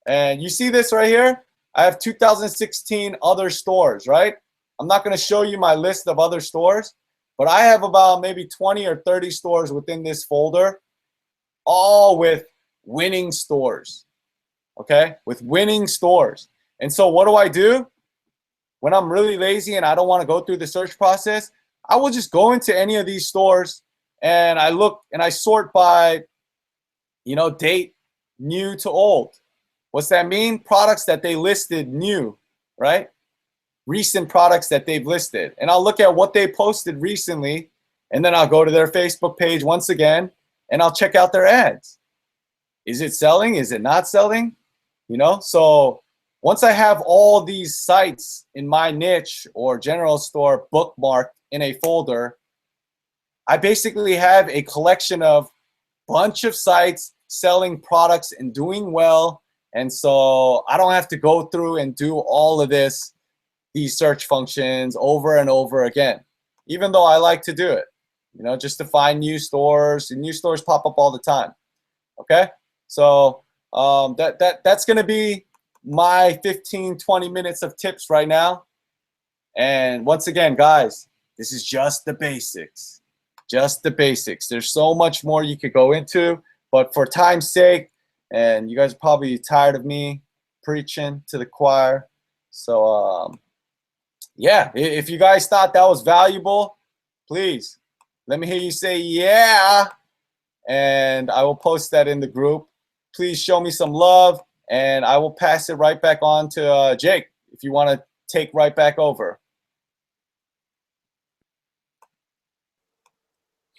and you see this right here? I have 2016 other stores, right? I'm not gonna show you my list of other stores, but I have about maybe 20 or 30 stores within this folder, all with winning stores, okay? With winning stores. And so what do? When I'm really lazy and I don't wanna go through the search process, I will just go into any of these stores and I look and I sort by, date new to old. What's that mean? Products that they listed new, right? Recent products that they've listed. And I'll look at what they posted recently, and then I'll go to their Facebook page once again, and I'll check out their ads. Is it selling? Is it not selling? So once I have all these sites in my niche or general store bookmarked in a folder, I basically have a collection of bunch of sites selling products and doing well. And so I don't have to go through and do all of these search functions over and over again, even though I like to do it, just to find new stores, and new stores pop up all the time. Okay. So that's going to be my 15-20 minutes of tips right now. And once again, guys, this is just the basics. Just the basics. There's so much more you could go into, but for time's sake, and you guys are probably tired of me preaching to the choir. So yeah, if you guys thought that was valuable, please let me hear you say yeah, and I will post that in the group. Please show me some love, and I will pass it right back on to Jake if you want to take right back over.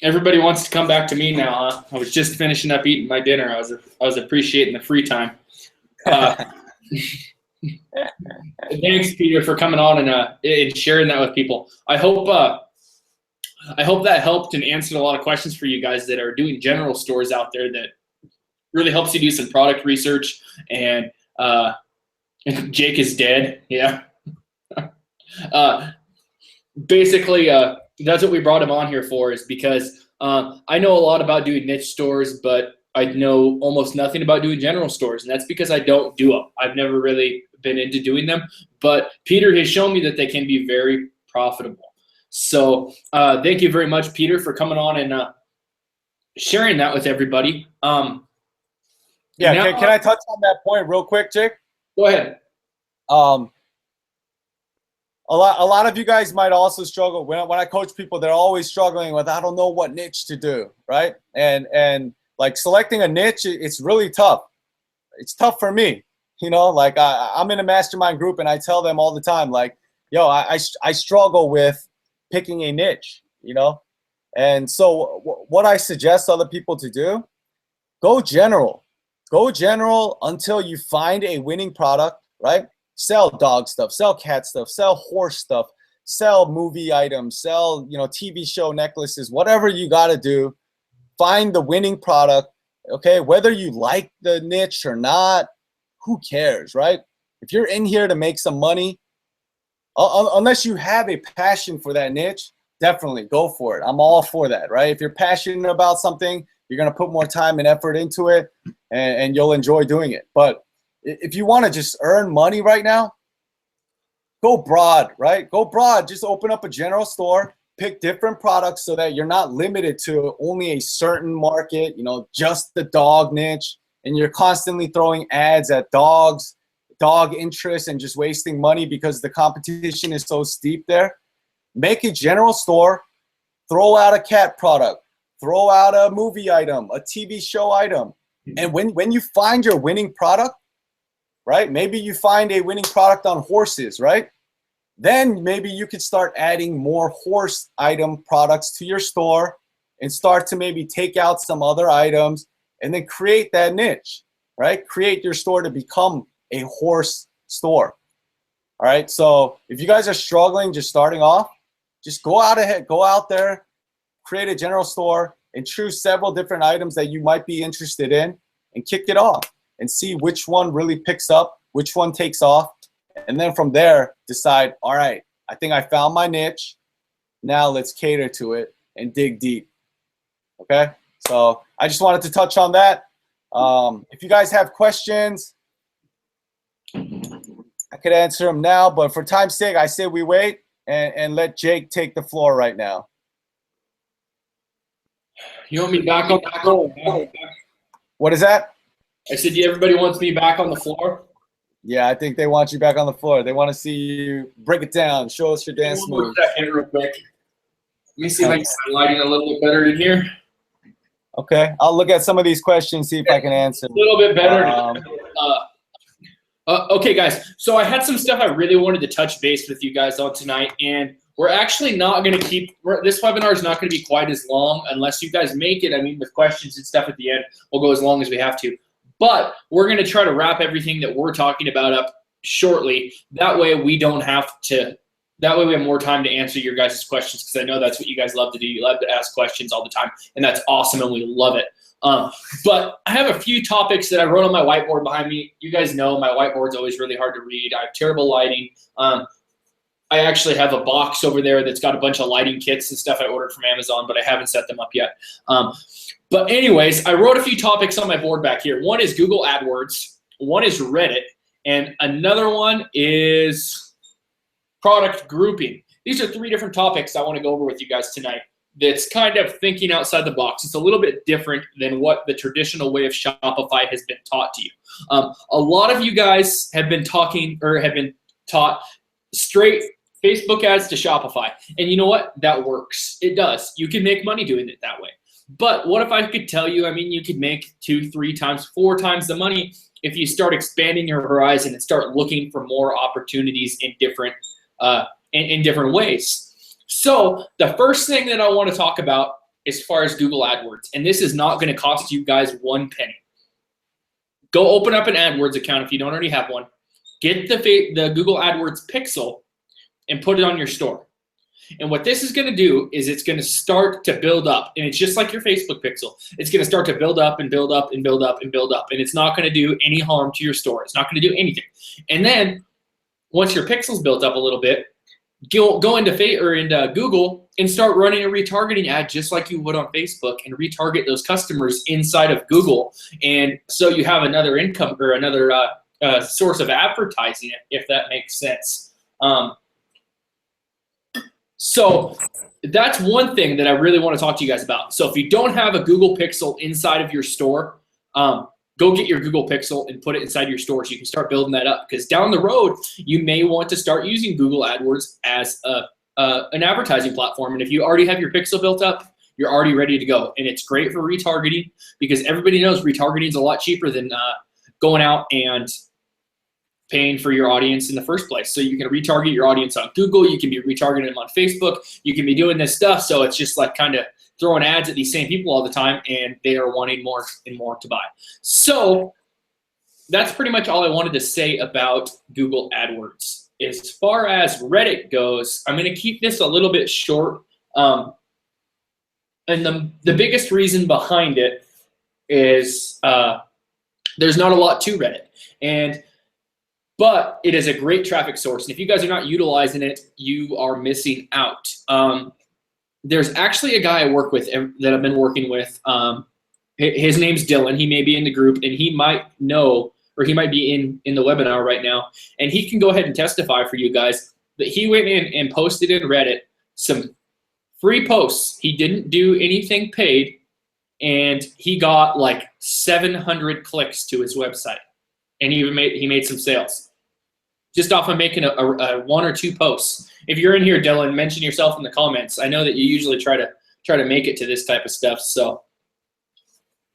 Everybody wants to come back to me now, huh? I was just finishing up eating my dinner. I was appreciating the free time. Thanks, Peter, for coming on and sharing that with people. I hope that helped and answered a lot of questions for you guys that are doing general stores out there. That really helps you do some product research. And Jake is dead. Yeah. Basically, that's what we brought him on here for, is because I know a lot about doing niche stores, but I know almost nothing about doing general stores, and that's because I don't do them. I've never really been into doing them, but Peter has shown me that they can be very profitable. So thank you very much, Peter, for coming on and sharing that with everybody. Yeah, can I touch on that point real quick, Jake? Go ahead. A lot of you guys might also struggle when I coach people. They're always struggling with, I don't know what niche to do, right? And like selecting a niche, it's really tough. It's tough for me, like I'm in a mastermind group and I tell them all the time, like, yo, I struggle with picking a niche, and so what I suggest other people to do, go general until you find a winning product, right? Sell dog stuff, sell cat stuff, sell horse stuff, sell movie items, sell, TV show necklaces, whatever you got to do. Find the winning product, okay? Whether you like the niche or not, who cares, right? If you're in here to make some money, unless you have a passion for that niche, definitely go for it. I'm all for that, right? If you're passionate about something, you're going to put more time and effort into it, and you'll enjoy doing it. But if you want to just earn money right now, go broad, right? Go broad. Just open up a general store, pick different products so that you're not limited to only a certain market, just the dog niche, and you're constantly throwing ads at dog interest and just wasting money because the competition is so steep there. Make a general store, throw out a cat product, throw out a movie item, a TV show item. And when you find your winning product, right? Maybe you find a winning product on horses, right? Then maybe you could start adding more horse item products to your store and start to maybe take out some other items and then create that niche, right? Create your store to become a horse store. All right. So if you guys are struggling, just starting off, just go out there, create a general store and choose several different items that you might be interested in and kick it off and see which one really picks up, which one takes off. And then from there, decide, all right, I think I found my niche. Now let's cater to it and dig deep. Okay? So I just wanted to touch on that. If you guys have questions, I could answer them now, but for time's sake, I say we wait and let Jake take the floor right now. You want me back on the floor? What is that? I said, everybody wants me back on the floor? Yeah, I think they want you back on the floor. They want to see you break it down. Show us your dance moves. 1 second real quick. Let me see if I can get my lighting a little bit better in here. Okay, I'll look at some of these questions, see if I can answer. A little bit better. Okay, guys. So I had some stuff I really wanted to touch base with you guys on tonight, and we're actually not going to keep – this webinar is not going to be quite as long unless you guys make it. I mean, with questions and stuff at the end, we'll go as long as we have to. But we're going to try to wrap everything that we're talking about up shortly. That way we don't have to – that way we have more time to answer your guys' questions, because I know that's what you guys love to do. You love to ask questions all the time, and that's awesome, and we love it. But I have a few topics that I wrote on my whiteboard behind me. You guys know my whiteboard's always really hard to read. I have terrible lighting. I actually have a box over there that's got a bunch of lighting kits and stuff I ordered from Amazon, but I haven't set them up yet. But anyways, I wrote a few topics on my board back here. One is Google AdWords. One is Reddit. And another one is product grouping. These are 3 different topics I want to go over with you guys tonight. That's kind of thinking outside the box. It's a little bit different than what the traditional way of Shopify has been taught to you. A lot of you guys have been talking or have been taught straight Facebook ads to Shopify. And you know what? That works. It does. You can make money doing it that way. But what if I could tell you, I mean, you could make 2, 3 times, 4 times the money if you start expanding your horizon and start looking for more opportunities in different ways. So the first thing that I want to talk about as far as Google AdWords, and this is not going to cost you guys 1 penny. Go open up an AdWords account if you don't already have one. Get the Google AdWords Pixel and put it on your store. And what this is going to do is it's going to start to build up. And it's just like your Facebook pixel. It's going to start to build up and build up and build up and build up. And it's not going to do any harm to your store. It's not going to do anything. And then once your pixel's built up a little bit, go into Google and start running a retargeting ad just like you would on Facebook and retarget those customers inside of Google. And so you have another income or another source of advertising, if that makes sense. So that's one thing that I really want to talk to you guys about. So if you don't have a Google Pixel inside of your store, go get your Google Pixel and put it inside your store so you can start building that up. Because down the road, you may want to start using Google AdWords as an advertising platform. And if you already have your Pixel built up, you're already ready to go. And it's great for retargeting because everybody knows retargeting is a lot cheaper than going out and paying for your audience in the first place. So you can retarget your audience on Google. You can be retargeting them on Facebook. You can be doing this stuff. So it's just like kind of throwing ads at these same people all the time, and they are wanting more and more to buy. So that's pretty much all I wanted to say about Google AdWords. As far as Reddit goes, I'm going to keep this a little bit short. And the biggest reason behind it is there's not a lot to Reddit. But it is a great traffic source. And if you guys are not utilizing it, you are missing out. There's actually a guy I work with that I've been working with. His name's Dylan. He may be in the group, and he might know, or he might be in the webinar right now. And he can go ahead and testify for you guys that he went in and posted in Reddit some free posts. He didn't do anything paid, and he got like 700 clicks to his website. And he made some sales just off of making a 1 or 2 posts. If you're in here, Dylan, mention yourself in the comments. I know that you usually try to make it to this type of stuff. So,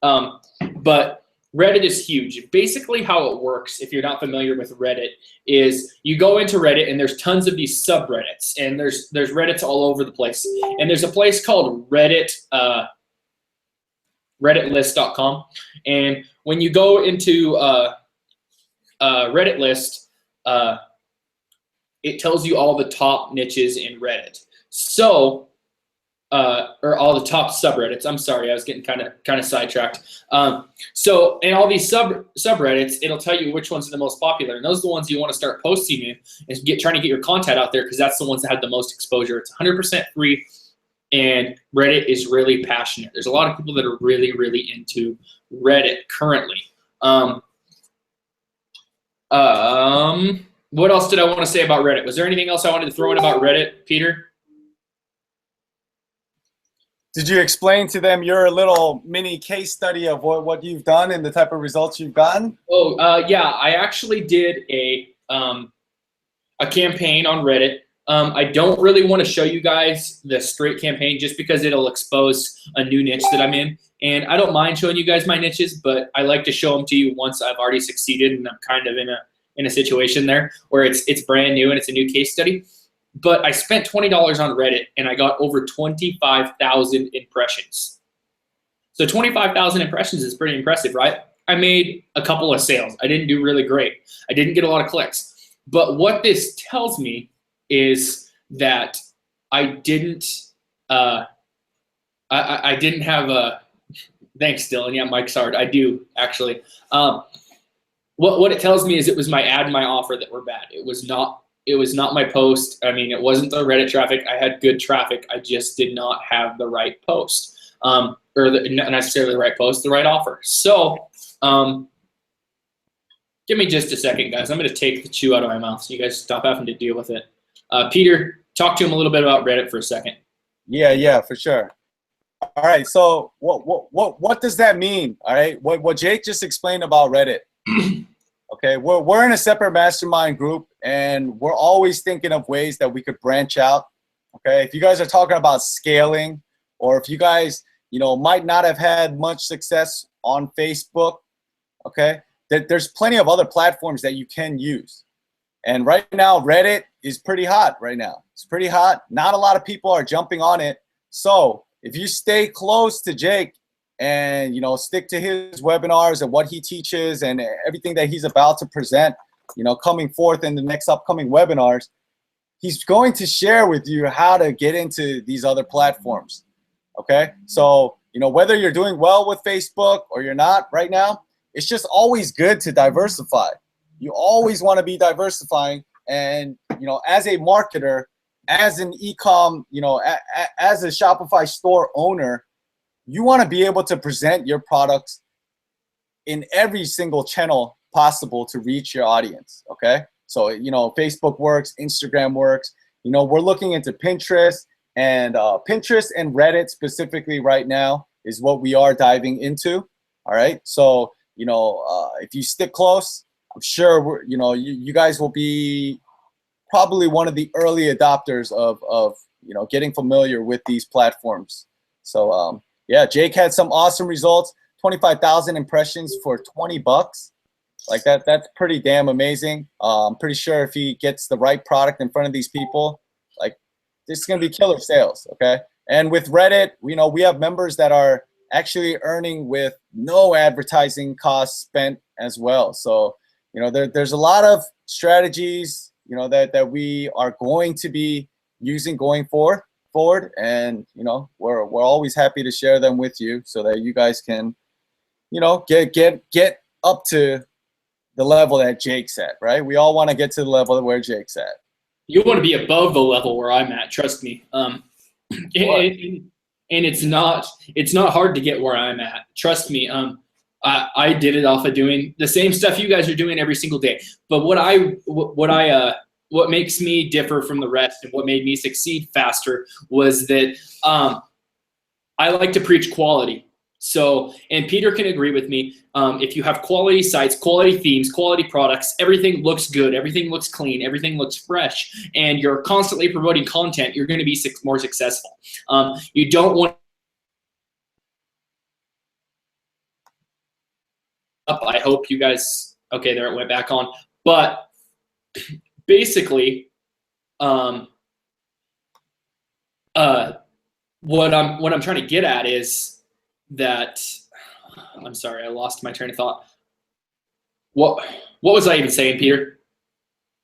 but Reddit is huge. Basically, how it works, if you're not familiar with Reddit, is you go into Reddit and there's tons of these subreddits, and there's Reddits all over the place. And there's a place called Reddit. Redditlist.com, and when you go into Reddit list, it tells you all the top niches in Reddit. So, or all the top subreddits. I'm sorry, I was getting kind of sidetracked. So, in all these subreddits, it'll tell you which ones are the most popular, and those are the ones you want to start posting in and trying to get your content out there because that's the ones that have the most exposure. It's 100% free, and Reddit is really passionate. There's a lot of people that are really, really into Reddit currently. What else did I want to say about Reddit? Was there anything else I wanted to throw in about Reddit, Peter? Did you explain to them your little mini case study of what you've done and the type of results you've gotten? Oh, yeah, I actually did a campaign on Reddit. I don't really want to show you guys the straight campaign just because it'll expose a new niche that I'm in. And I don't mind showing you guys my niches, but I like to show them to you once I've already succeeded and I'm kind of in a situation there where it's brand new and it's a new case study. But I spent $20 on Reddit and I got over 25,000 impressions. So 25,000 impressions is pretty impressive, right? I made a couple of sales. I didn't do really great. I didn't get a lot of clicks. But what this tells me is that I didn't I didn't have a thanks, Dylan. Yeah, Mike's hard. I do actually. What it tells me is it was my ad and my offer that were bad. It was not my post. I mean, it wasn't the Reddit traffic. I had good traffic. I just did not have the right post, or not necessarily the right post, the right offer. So, give me just a second, guys. I'm going to take the chew out of my mouth so you guys stop having to deal with it. Peter, talk to him a little bit about Reddit for a second. Yeah, for sure. All right, so what does that mean? All right, what Jake just explained about Reddit. Okay, we're in a separate mastermind group, and we're always thinking of ways that we could branch out. Okay, if you guys are talking about scaling, or if you guys might not have had much success on Facebook, okay, there's plenty of other platforms that you can use. And right now, Reddit is pretty hot right now. It's pretty hot. Not a lot of people are jumping on it. So if you stay close to Jake and stick to his webinars and what he teaches and everything that he's about to present, coming forth in the next upcoming webinars, he's going to share with you how to get into these other platforms. Okay, so whether you're doing well with Facebook or you're not right now, it's just always good to diversify. You always want to be diversifying, and as a marketer, as an e-com, as a Shopify store owner, you want to be able to present your products in every single channel possible to reach your audience. Okay, so Facebook works, Instagram works. We're looking into Pinterest, and Pinterest and Reddit specifically right now is what we are diving into. All right, so if you stick close, I'm sure you guys will be probably one of the early adopters of getting familiar with these platforms. So yeah, Jake had some awesome results. 25,000 impressions for $20. Like that's pretty damn amazing. I'm pretty sure if he gets the right product in front of these people, like this is gonna be killer sales. Okay. And with Reddit, we have members that are actually earning with no advertising costs spent as well. So, there's a lot of strategies, that we are going to be using going forward. And, we're always happy to share them with you so that you guys can, get up to the level that Jake's at, right? We all want to get to the level where Jake's at. You want to be above the level where I'm at, trust me. And it's not hard to get where I'm at. Trust me. I did it off of doing the same stuff you guys are doing every single day. But what makes me differ from the rest and what made me succeed faster was that I like to preach quality. So, and Peter can agree with me. If you have quality sites, quality themes, quality products, everything looks good, everything looks clean, everything looks fresh, and you're constantly promoting content, you're going to be more successful. You don't want I hope you guys, okay, there it went back on. But basically, what I'm trying to get at is that I'm sorry, I lost my train of thought. What was I even saying, Peter?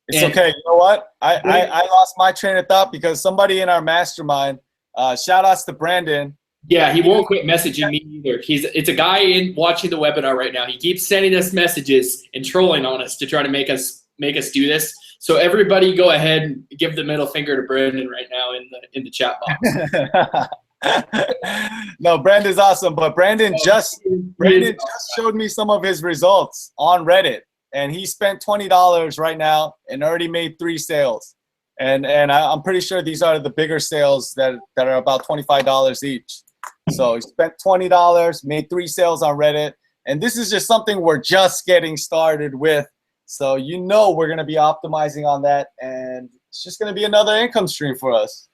It's okay. You know what? I lost my train of thought because somebody in our mastermind, shout outs to Brandon. Yeah, he won't quit messaging me either. It's a guy watching the webinar right now. He keeps sending us messages and trolling on us to try to make us do this. So everybody go ahead and give the middle finger to Brandon right now in the chat box. No, Brandon's awesome, but Brandon just showed me some of his results on Reddit, and he spent $20 right now and already made 3 sales. And I'm pretty sure these are the bigger sales that are about $25 each. So he spent $20, made 3 sales on Reddit, and this is just something we're just getting started with. So we're going to be optimizing on that, and it's just going to be another income stream for us.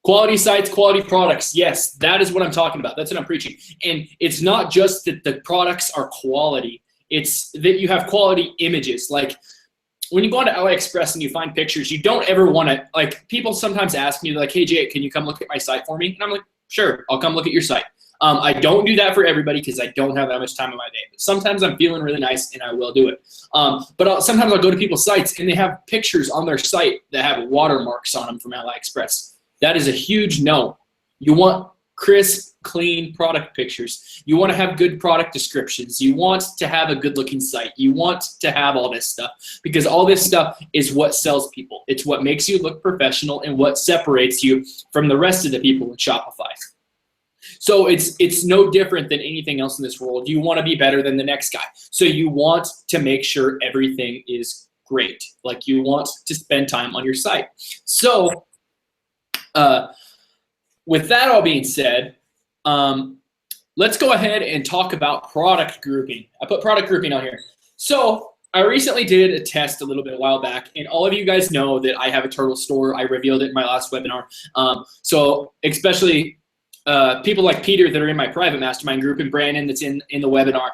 Quality sites, quality products. Yes, that is what I'm talking about. That's what I'm preaching. And it's not just that the products are quality. It's that you have quality images. Like when you go onto AliExpress and you find pictures, you don't ever want to, like, people sometimes ask me, like, hey, Jake, can you come look at my site for me? And I'm like, sure, I'll come look at your site. I don't do that for everybody because I don't have that much time in my day. But sometimes I'm feeling really nice and I will do it. But sometimes I'll go to people's sites and they have pictures on their site that have watermarks on them from AliExpress. That is a huge no. You want crisp, clean product pictures. You want to have good product descriptions. You want to have a good-looking site. You want to have all this stuff because all this stuff is what sells people. It's what makes you look professional and what separates you from the rest of the people in Shopify. So it's no different than anything else in this world. You want to be better than the next guy. So you want to make sure everything is great. Like you want to spend time on your site. So with that all being said, let's go ahead and talk about product grouping. I put product grouping on here. So I recently did a test a while back, and all of you guys know that I have a turtle store. I revealed it in my last webinar. So especially people like Peter that are in my private mastermind group and Brandon that's in the webinar,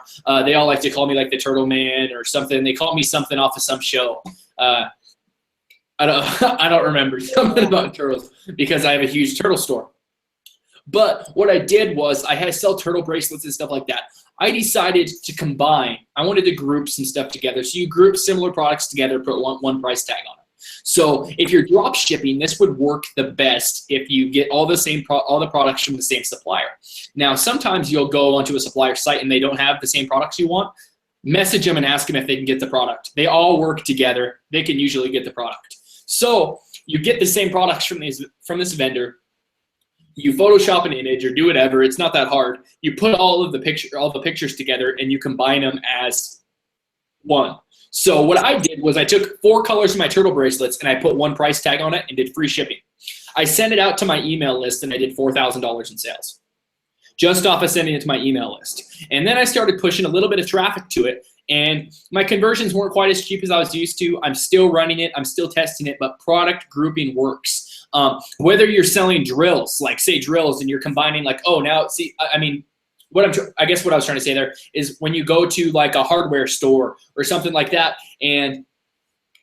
they all like to call me like the Turtle Man or something. They call me something off of some show. I don't remember something about turtles because I have a huge turtle store. But what I did was I sell turtle bracelets and stuff like that. I decided to combine. I wanted to group some stuff together. So you group similar products together, put one price tag on it. So if you're drop shipping, this would work the best if you get all the products from the same supplier. Now, sometimes you'll go onto a supplier site and they don't have the same products you want. Message them and ask them if they can get the product. They all work together. They can usually get the product. So you get the same products from this vendor. You Photoshop an image or do whatever. It's not that hard. You put all the pictures together and you combine them as one. So what I did was I took 4 colors of my turtle bracelets and I put one price tag on it and did free shipping. I sent it out to my email list and I did $4,000 in sales. just off of sending it to my email list. And then I started pushing a little bit of traffic to it, and my conversions weren't quite as cheap as I was used to. I'm still running it, I'm still testing it, but product grouping works. Whether you're selling drills, like say drills, and you're combining like, oh, now see, I mean, I guess what I was trying to say there is when you go to like a hardware store or something like that, and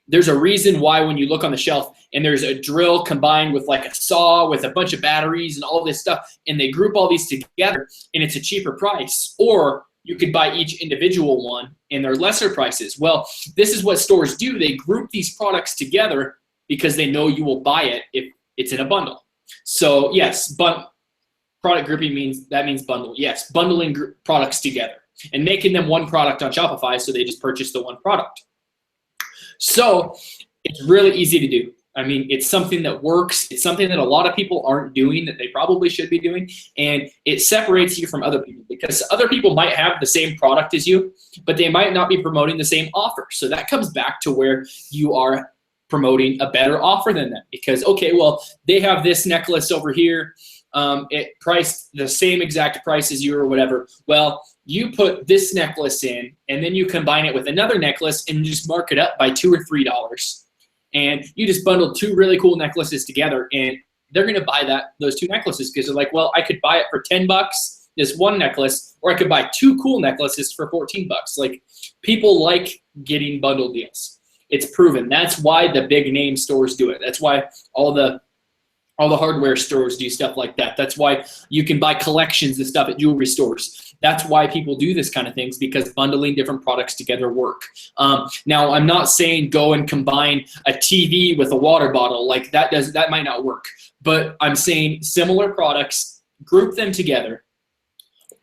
there's a reason why when you look on the shelf and there's a drill combined with like a saw with a bunch of batteries and all this stuff, and they group all these together and it's a cheaper price, or you could buy each individual one and they're lesser prices. Well, this is what stores do. They group these products together because they know you will buy it if it's in a bundle. So yes, product grouping means bundle. Yes, bundling products together and making them one product on Shopify, so they just purchase the one product. So it's really easy to do. I mean, it's something that works. It's something that a lot of people aren't doing that they probably should be doing. And it separates you from other people, because other people might have the same product as you, but they might not be promoting the same offer. So that comes back to where you are promoting a better offer than them, because, okay, well, they have this necklace over here. It priced the same exact price as you or whatever. Well, you put this necklace in, and then you combine it with another necklace and just mark it up by $2 or $3. And you just bundled two really cool necklaces together, and they're gonna buy those two necklaces because they're like, well, I could buy it for $10, this one necklace, or I could buy two cool necklaces for $14. Like, people like getting bundle deals. It's proven. That's why the big name stores do it. That's why all the hardware stores do stuff like that. That's why you can buy collections of stuff at jewelry stores. That's why people do this kind of things, because bundling different products together work. Now, I'm not saying go and combine a TV with a water bottle. Like that might not work. But I'm saying similar products, group them together,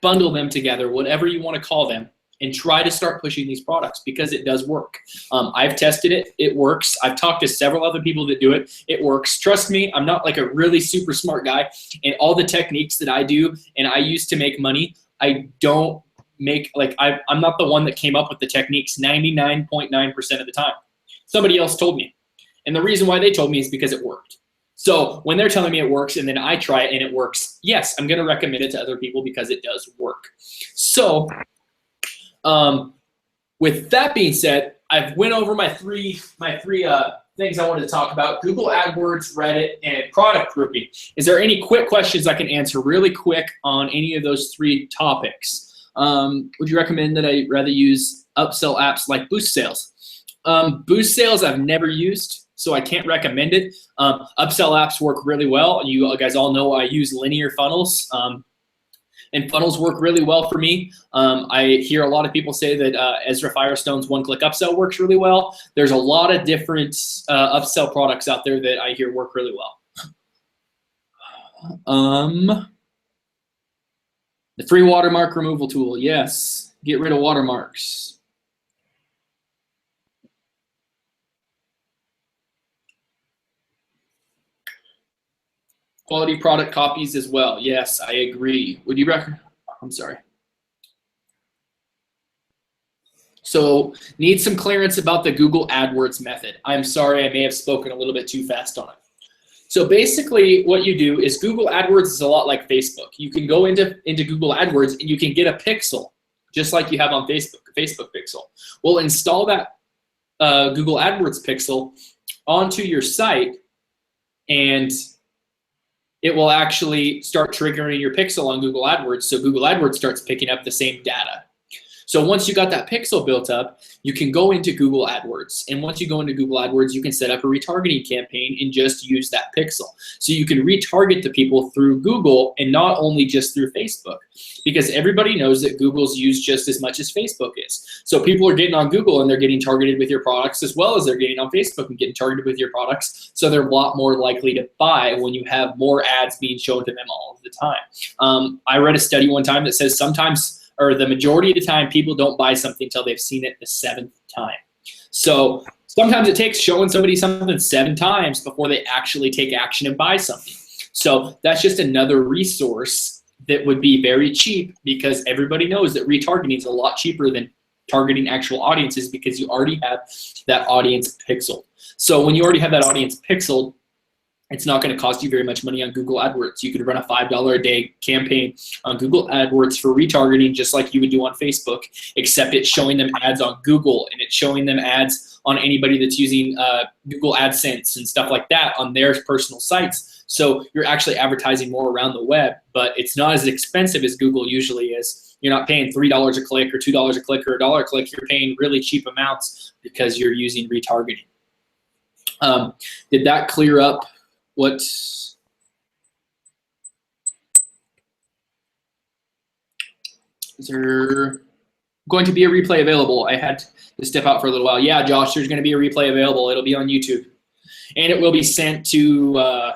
bundle them together, whatever you want to call them, and try to start pushing these products, because it does work. I've tested it. It works. I've talked to several other people that do it. It works. Trust me, I'm not like a really super smart guy, and all the techniques that I do and I use to make money, I don't make, like, I'm not the one that came up with the techniques 99.9% of the time. Somebody else told me. And the reason why they told me is because it worked. So when they're telling me it works and then I try it and it works, yes, I'm going to recommend it to other people because it does work. So with that being said, I've went over my three things I wanted to talk about: Google AdWords, Reddit, and product grouping. Is there any quick questions I can answer really quick on any of those three topics? Would you recommend that I rather use upsell apps like Boost Sales? Boost Sales I've never used, so I can't recommend it. Upsell apps work really well. You guys all know I use linear funnels. And funnels work really well for me. I hear a lot of people say that Ezra Firestone's one-click upsell works really well. There's a lot of different upsell products out there that I hear work really well. The free watermark removal tool, yes. Get rid of watermarks. Quality product copies as well. Yes, I agree. Would you recommend? I'm sorry. So need some clearance about the Google AdWords method. I'm sorry, I may have spoken a little bit too fast on it. So basically what you do is Google AdWords is a lot like Facebook. You can go into Google AdWords and you can get a pixel, just like you have on Facebook, a Facebook pixel. We'll install that Google AdWords pixel onto your site, and it will actually start triggering your pixel on Google AdWords, so Google AdWords starts picking up the same data. So once you got that pixel built up, you can go into Google AdWords. And once you go into Google AdWords, you can set up a retargeting campaign and just use that pixel. So you can retarget the people through Google and not only just through Facebook, because everybody knows that Google's used just as much as Facebook is. So people are getting on Google and they're getting targeted with your products, as well as they're getting on Facebook and getting targeted with your products. So they're a lot more likely to buy when you have more ads being shown to them all of the time. I read a study one time that says sometimes, or the majority of the time, people don't buy something until they've seen it the 7th time. So sometimes it takes showing somebody something 7 times before they actually take action and buy something. So that's just another resource that would be very cheap, because everybody knows that retargeting is a lot cheaper than targeting actual audiences, because you already have that audience pixeled. So when you already have that audience pixeled, It's not going to cost you very much money on Google AdWords. You could run a $5 a day campaign on Google AdWords for retargeting, just like you would do on Facebook, except it's showing them ads on Google, and it's showing them ads on anybody that's using Google AdSense and stuff like that on their personal sites. So you're actually advertising more around the web, but it's not as expensive as Google usually is. You're not paying $3 a click or $2 a click or $1 a click. You're paying really cheap amounts because you're using retargeting. Did that clear up what? Is there going to be a replay available? I had to step out for a little while. Yeah, Josh, there's going to be a replay available. It'll be on YouTube, and it will be sent to.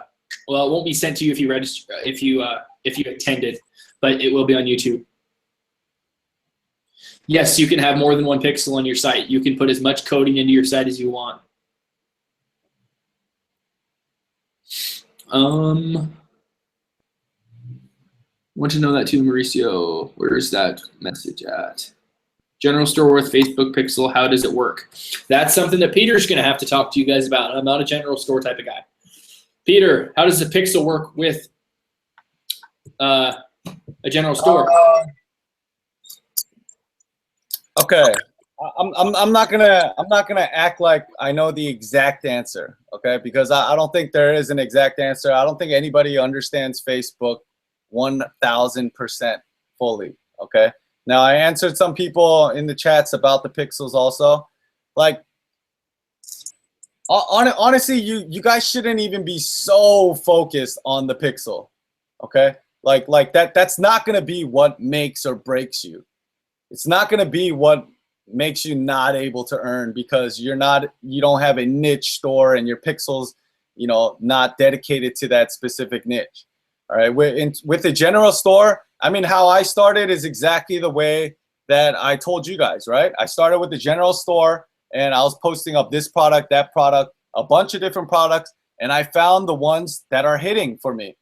Well, it won't be sent to you if you register, if you attended, but it will be on YouTube. Yes, you can have more than one pixel on your site. You can put as much coding into your site as you want. Want to know that too, Mauricio. Where's that message at? General store worth Facebook pixel, how does it work? That's something that Peter's going to have to talk to you guys about. I'm not a general store type of guy. Peter, how does the pixel work with a general store? Okay, I'm not gonna act like I know the exact answer, okay? Because I don't think there is an exact answer. I don't think anybody understands Facebook 1,000% fully, okay? Now, I answered some people in the chats about the pixels also. Like, honestly, you guys shouldn't even be so focused on the pixel, okay? Like that's not gonna be what makes or breaks you. It's not gonna be what makes you not able to earn because you don't have a niche store and your pixels, not dedicated to that specific niche. All right, with the general store, I mean, how I started is exactly the way that I told you guys, right? I started with the general store and I was posting up this product, that product, a bunch of different products, and I found the ones that are hitting for me,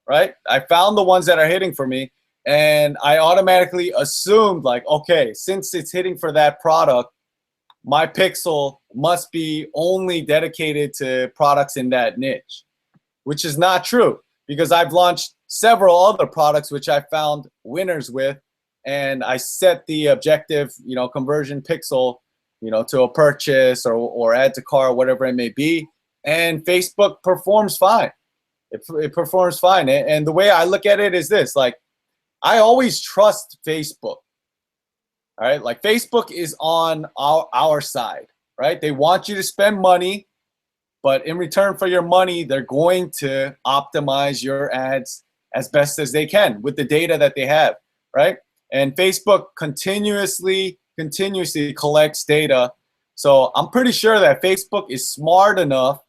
right? I found the ones that are hitting for me, and I automatically assumed, like, okay, since it's hitting for that product, my pixel must be only dedicated to products in that niche, which is not true because I've launched several other products which I found winners with, and I set the objective, conversion pixel, to a purchase or add to cart, whatever it may be, and Facebook performs fine. It performs fine, and the way I look at it is this: like, I always trust Facebook. All right, like Facebook is on our side, right? They want you to spend money, but in return for your money, they're going to optimize your ads as best as they can with the data that they have, right? And Facebook continuously collects data. So I'm pretty sure that Facebook is smart enough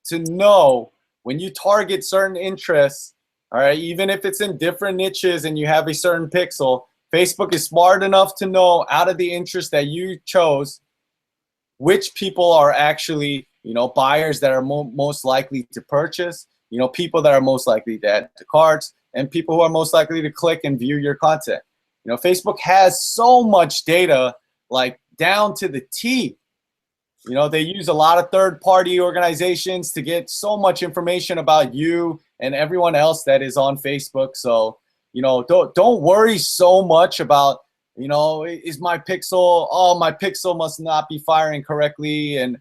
to know when you target certain interests, all right, even if it's in different niches and you have a certain pixel, Facebook is smart enough to know out of the interest that you chose, which people are actually, buyers that are most likely to purchase, people that are most likely to add to carts, and people who are most likely to click and view your content. Facebook has so much data, like down to the T. They use a lot of third-party organizations to get so much information about you and everyone else that is on Facebook. So, don't worry so much about, is my pixel, oh, my pixel must not be firing correctly. And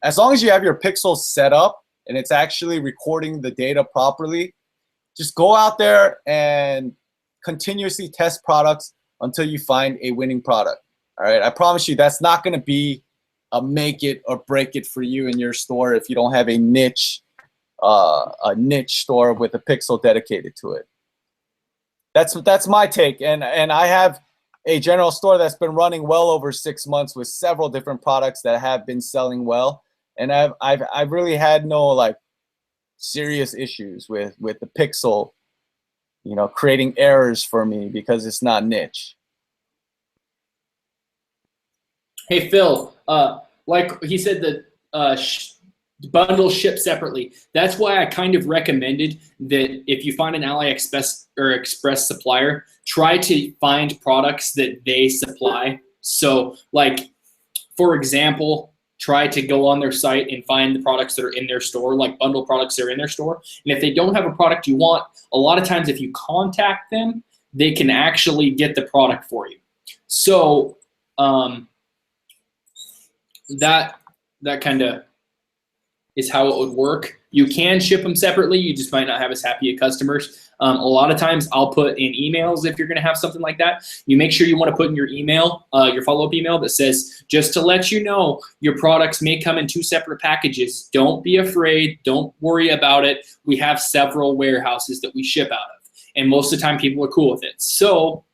as long as you have your pixel set up and it's actually recording the data properly, just go out there and continuously test products until you find a winning product. All right, I promise you that's not going to be a make it or break it for you in your store if you don't have a niche store with a pixel dedicated to it. That's my take, and I have a general store that's been running well over 6 months with several different products that have been selling well, and I've really had no like serious issues with the pixel, creating errors for me because it's not niche. Hey Phil, like he said that bundles ship separately. That's why I kind of recommended that if you find an AliExpress or Express supplier, try to find products that they supply. So, like, for example, try to go on their site and find the products that are in their store, like bundle products that are in their store. And if they don't have a product you want, a lot of times if you contact them, they can actually get the product for you. So that kind of is how it would work. You can ship them separately. You just might not have as happy customers. A lot of times I'll put in emails if you're going to have something like that. You make sure you want to put in your email, your follow-up email that says, just to let you know, your products may come in 2 separate packages. Don't be afraid. Don't worry about it. We have several warehouses that we ship out of. And most of the time people are cool with it. So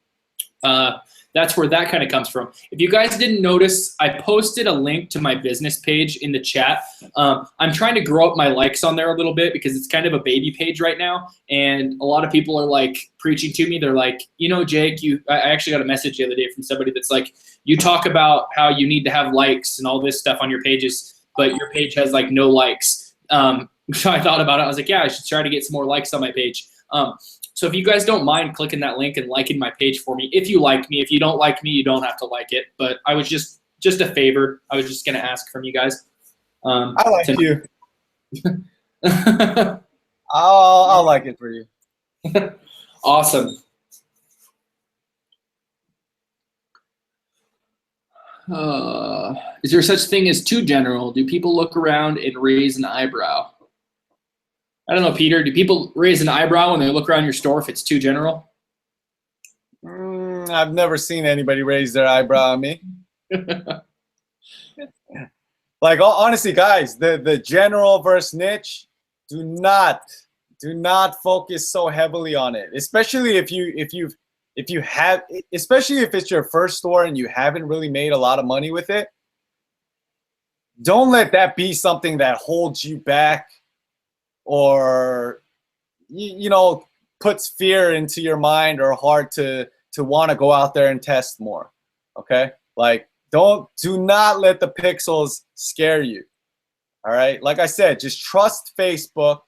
that's where that kind of comes from. If you guys didn't notice, I posted a link to my business page in the chat. I'm trying to grow up my likes on there a little bit because it's kind of a baby page right now. And a lot of people are like preaching to me. They're like, you know, Jake, I actually got a message the other day from somebody that's like, you talk about how you need to have likes and all this stuff on your pages, but your page has like no likes. So I thought about it. I was like, yeah, I should try to get some more likes on my page. So if you guys don't mind clicking that link and liking my page for me, if you like me. If you don't like me, you don't have to like it. But I was just a favor. I was just going to ask from you guys. I like you. I'll like it for you. Awesome. Is there such thing as too general? Do people look around and raise an eyebrow? I don't know, Peter. Do people raise an eyebrow when they look around your store if it's too general? I've never seen anybody raise their eyebrow at me. Like, honestly, guys, the general versus niche, do not focus so heavily on it, especially if it's your first store and you haven't really made a lot of money with it. Don't let that be something that holds you back, or you know, puts fear into your mind or heart to want to go out there and test more. Okay, like do not let the pixels scare you. All right, like I said, just trust Facebook,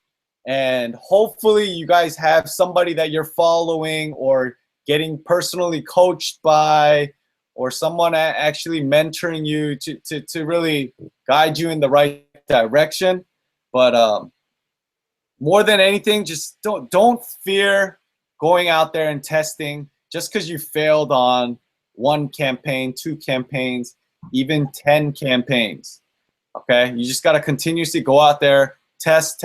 and hopefully you guys have somebody that you're following or getting personally coached by, or someone actually mentoring you to really guide you in the right direction. But more than anything, just don't fear going out there and testing. Just because you failed on 1 campaign, 2 campaigns, even 10 campaigns. Okay, you just got to continuously go out there, test,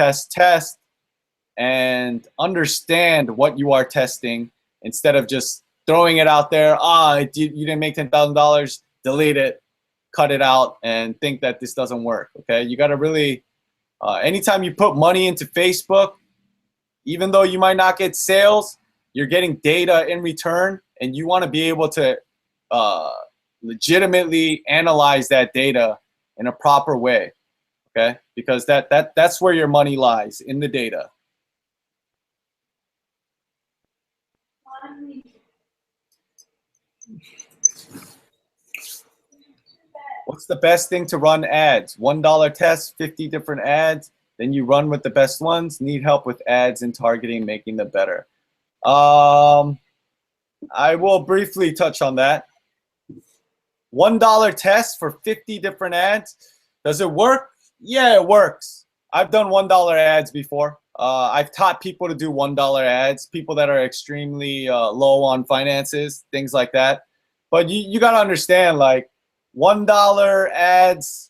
and understand what you are testing instead of just throwing it out there. You didn't make $10,000, delete it, cut it out, and think that this doesn't work. Okay, you got to really. Anytime you put money into Facebook, even though you might not get sales, you're getting data in return, and you want to be able to legitimately analyze that data in a proper way, okay? Because that's where your money lies, in the data. What's the best thing to run ads? $1 test, 50 different ads. Then you run with the best ones. Need help with ads and targeting, making them better. I will briefly touch on that. $1 test for 50 different ads. Does it work? Yeah, it works. I've done $1 ads before. I've taught people to do $1 ads, people that are extremely low on finances, things like that. But you got to understand, like, $1 ads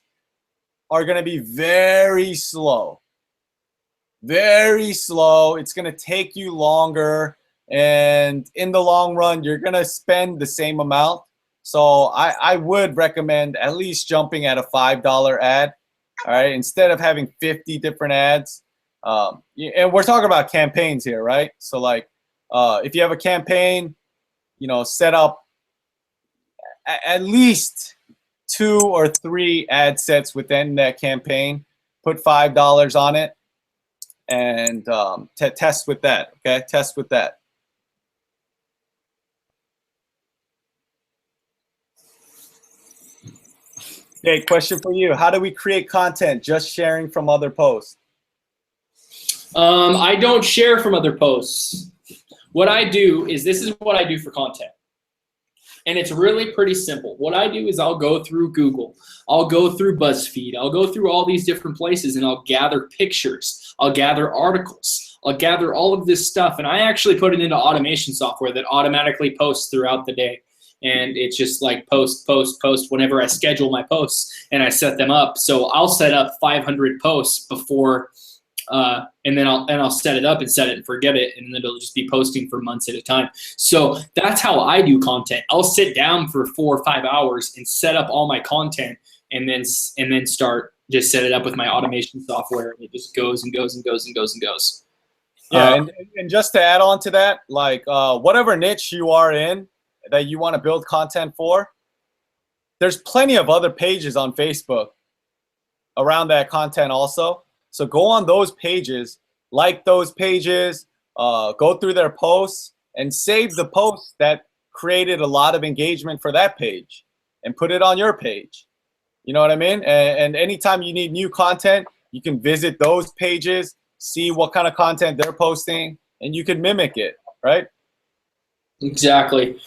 are going to be very slow. Very slow. It's going to take you longer. And in the long run, you're going to spend the same amount. So I would recommend at least jumping at a $5 ad. All right, instead of having 50 different ads. And we're talking about campaigns here, right? So like if you have a campaign, you know, set up at least 2 or 3 ad sets within that campaign, put $5 on it, and test with that. Okay, test with that. Okay, question for you. How do we create content? Just sharing from other posts? I don't share from other posts. What I do is, this is what I do for content. And it's really pretty simple. What I do is I'll go through Google, I'll go through BuzzFeed, I'll go through all these different places, and I'll gather pictures, I'll gather articles, I'll gather all of this stuff, and I actually put it into automation software that automatically posts throughout the day. And it's just like post, post, post whenever I schedule my posts and I set them up. So I'll set up 500 posts before, and then I'll set it up and set it and forget it, and then it'll just be posting for months at a time. So that's how I do content. I'll sit down for 4 or 5 hours and set up all my content, and then start just set it up with my automation software. And it just goes and goes and goes and goes and goes. Yeah, and just to add on to that, like whatever niche you are in that you want to build content for, there's plenty of other pages on Facebook around that content also. So go on those pages, like those pages, go through their posts, and save the posts that created a lot of engagement for that page and put it on your page. You know what I mean? And anytime you need new content, you can visit those pages, see what kind of content they're posting, and you can mimic it, right? Exactly.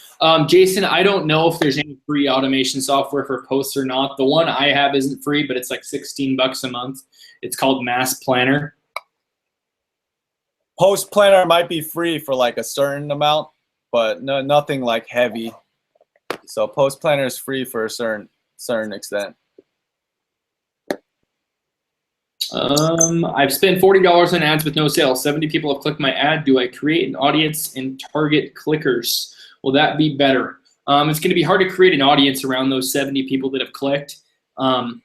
Jason, I don't know if there's any free automation software for posts or not. The one I have isn't free, but it's like $16 a month. It's called Mass Planner. Post Planner might be free for like a certain amount, but nothing like heavy. So Post Planner is free for a certain extent. I've spent $40 on ads with no sales. 70 people have clicked my ad. Do I create an audience and target clickers? Will that be better? It's going to be hard to create an audience around those 70 people that have clicked. But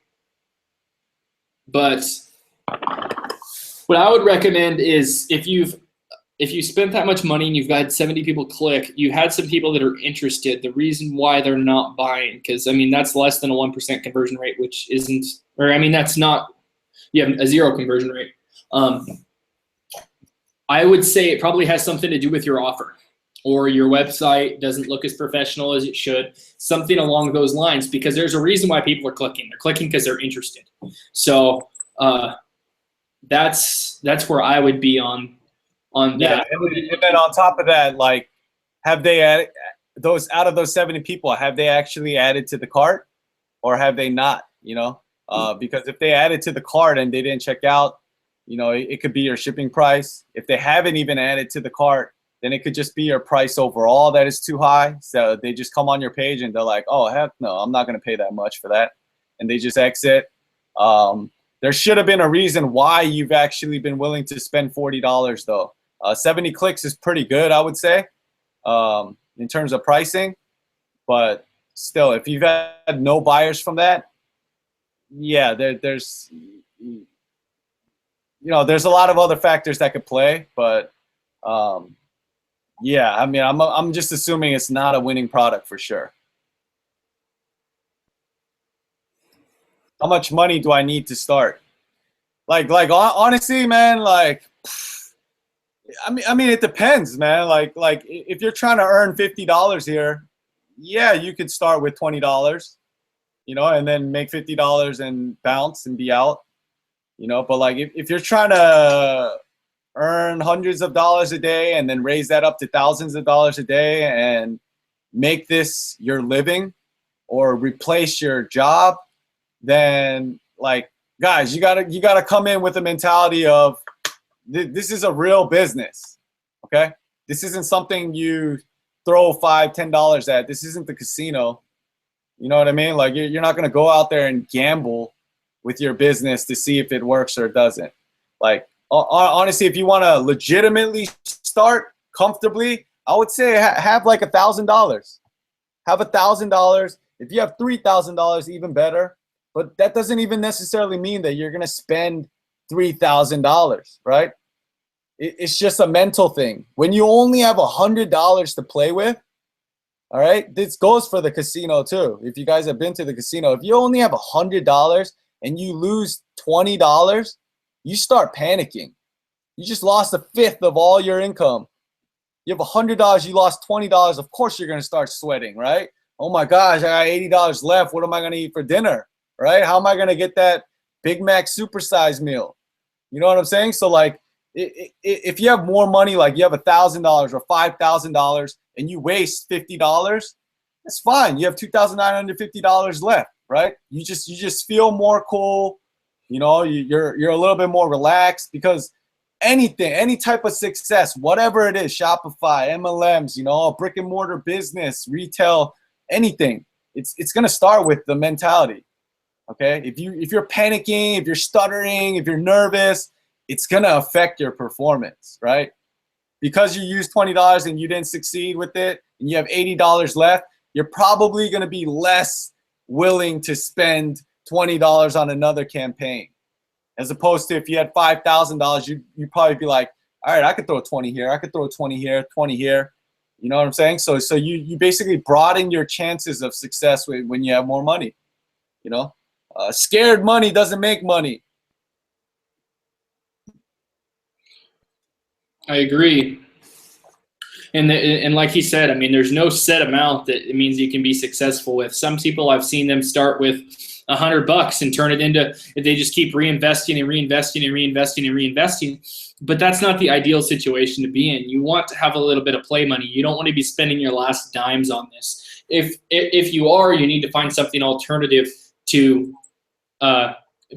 what I would recommend is if you spent that much money and you've got 70 people click, you had some people that are interested. The reason why they're not buying, because I mean that's less than a 1% conversion rate, which isn't, or I mean that's not. You have a 0 conversion rate. I would say it probably has something to do with your offer, or your website doesn't look as professional as it should, something along those lines, because there's a reason why people are clicking. They're clicking because they're interested. So that's where I would be on that. Yeah, and then on top of that, like, have they added those out of those 70 people? Have they actually added to the cart, or have they not? You know. Because if they added to the cart and they didn't check out, you know, it could be your shipping price. If they haven't even added to the cart, then it could just be your price overall that is too high. So they just come on your page and they're like, oh, heck no, I'm not going to pay that much for that. And they just exit. There should have been a reason why you've actually been willing to spend $40 though. 70 clicks is pretty good, I would say, in terms of pricing. But still, if you've had no buyers from that, yeah, there's there's a lot of other factors that could play, but yeah, I mean, I'm just assuming it's not a winning product for sure. How much money do I need to start? Like honestly, man, like I mean it depends, man. Like if you're trying to earn $50 here, yeah, you could start with $20. You know, and then make $50 and bounce and be out, you know. But like if you're trying to earn hundreds of dollars a day and then raise that up to thousands of dollars a day and make this your living or replace your job, then like, guys, you gotta come in with a mentality of this is a real business, okay? This isn't something you throw $5, $10 at. This isn't the casino. You know what I mean? Like you're not going to go out there and gamble with your business to see if it works or it doesn't. Like honestly, if you want to legitimately start comfortably, I would say have like $1,000. Have $1,000. If you have $3,000, even better. But that doesn't even necessarily mean that you're going to spend $3,000, right? It's just a mental thing. When you only have $100 to play with, all right, this goes for the casino too. If you guys have been to the casino, if you only have $100 and you lose $20, you start panicking. You just lost a fifth of all your income. You have $100, you lost $20. Of course, you're gonna start sweating, right? Oh my gosh, I got $80 left. What am I gonna eat for dinner, right? How am I gonna get that Big Mac supersize meal? You know what I'm saying? So like, if you have more money, like you have $1,000 or $5,000, and you waste $50, It's fine. You have $2,950 left, right? You just feel more cool. You know, you're a little bit more relaxed because anything, any type of success, whatever it is, Shopify, MLMs, you know, a brick and mortar business, retail, anything, it's gonna start with the mentality. Okay, if you're panicking, if you're stuttering, if you're nervous, it's gonna affect your performance, right? Because you used $20 and you didn't succeed with it, and you have $80 left, you're probably gonna be less willing to spend $20 on another campaign, as opposed to if you had $5,000, you'd probably be like, all right, I could throw 20 here, I could throw 20 here, 20 here. You know what I'm saying? So you basically broaden your chances of success when you have more money. You know, scared money doesn't make money. I agree. And like he said, I mean, there's no set amount that it means you can be successful with. Some people, I've seen them start with $100 and turn it into, they just keep reinvesting and reinvesting and reinvesting and reinvesting. But that's not the ideal situation to be in. You want to have a little bit of play money. You don't want to be spending your last dimes on this. If you are, you need to find something alternative to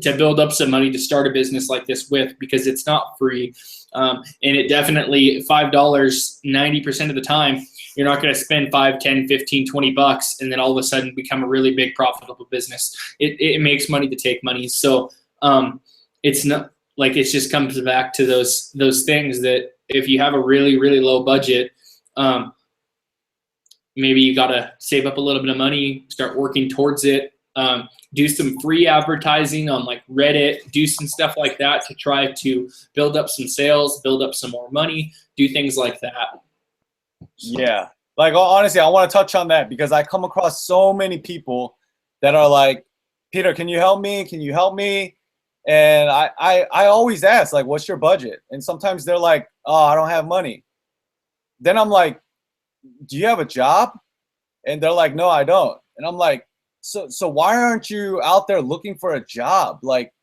build up some money to start a business like this with, because it's not free. And it definitely, $5 90% of the time, you're not going to spend 5, 10, 15, 20 bucks and then all of a sudden become a really big profitable business. It makes money to take money. So it's not like, it just comes back to those things that if you have a really, really low budget, maybe you got to save up a little bit of money, start working towards it. Do some free advertising on like Reddit, do some stuff like that to try to build up some sales, build up some more money, do things like that. Yeah. Like, honestly, I want to touch on that because I come across so many people that are like, Peter, can you help me? Can you help me? And I always ask, like, what's your budget? And sometimes they're like, oh, I don't have money. Then I'm like, do you have a job? And they're like, no, I don't. And I'm like, so why aren't you out there looking for a job? Like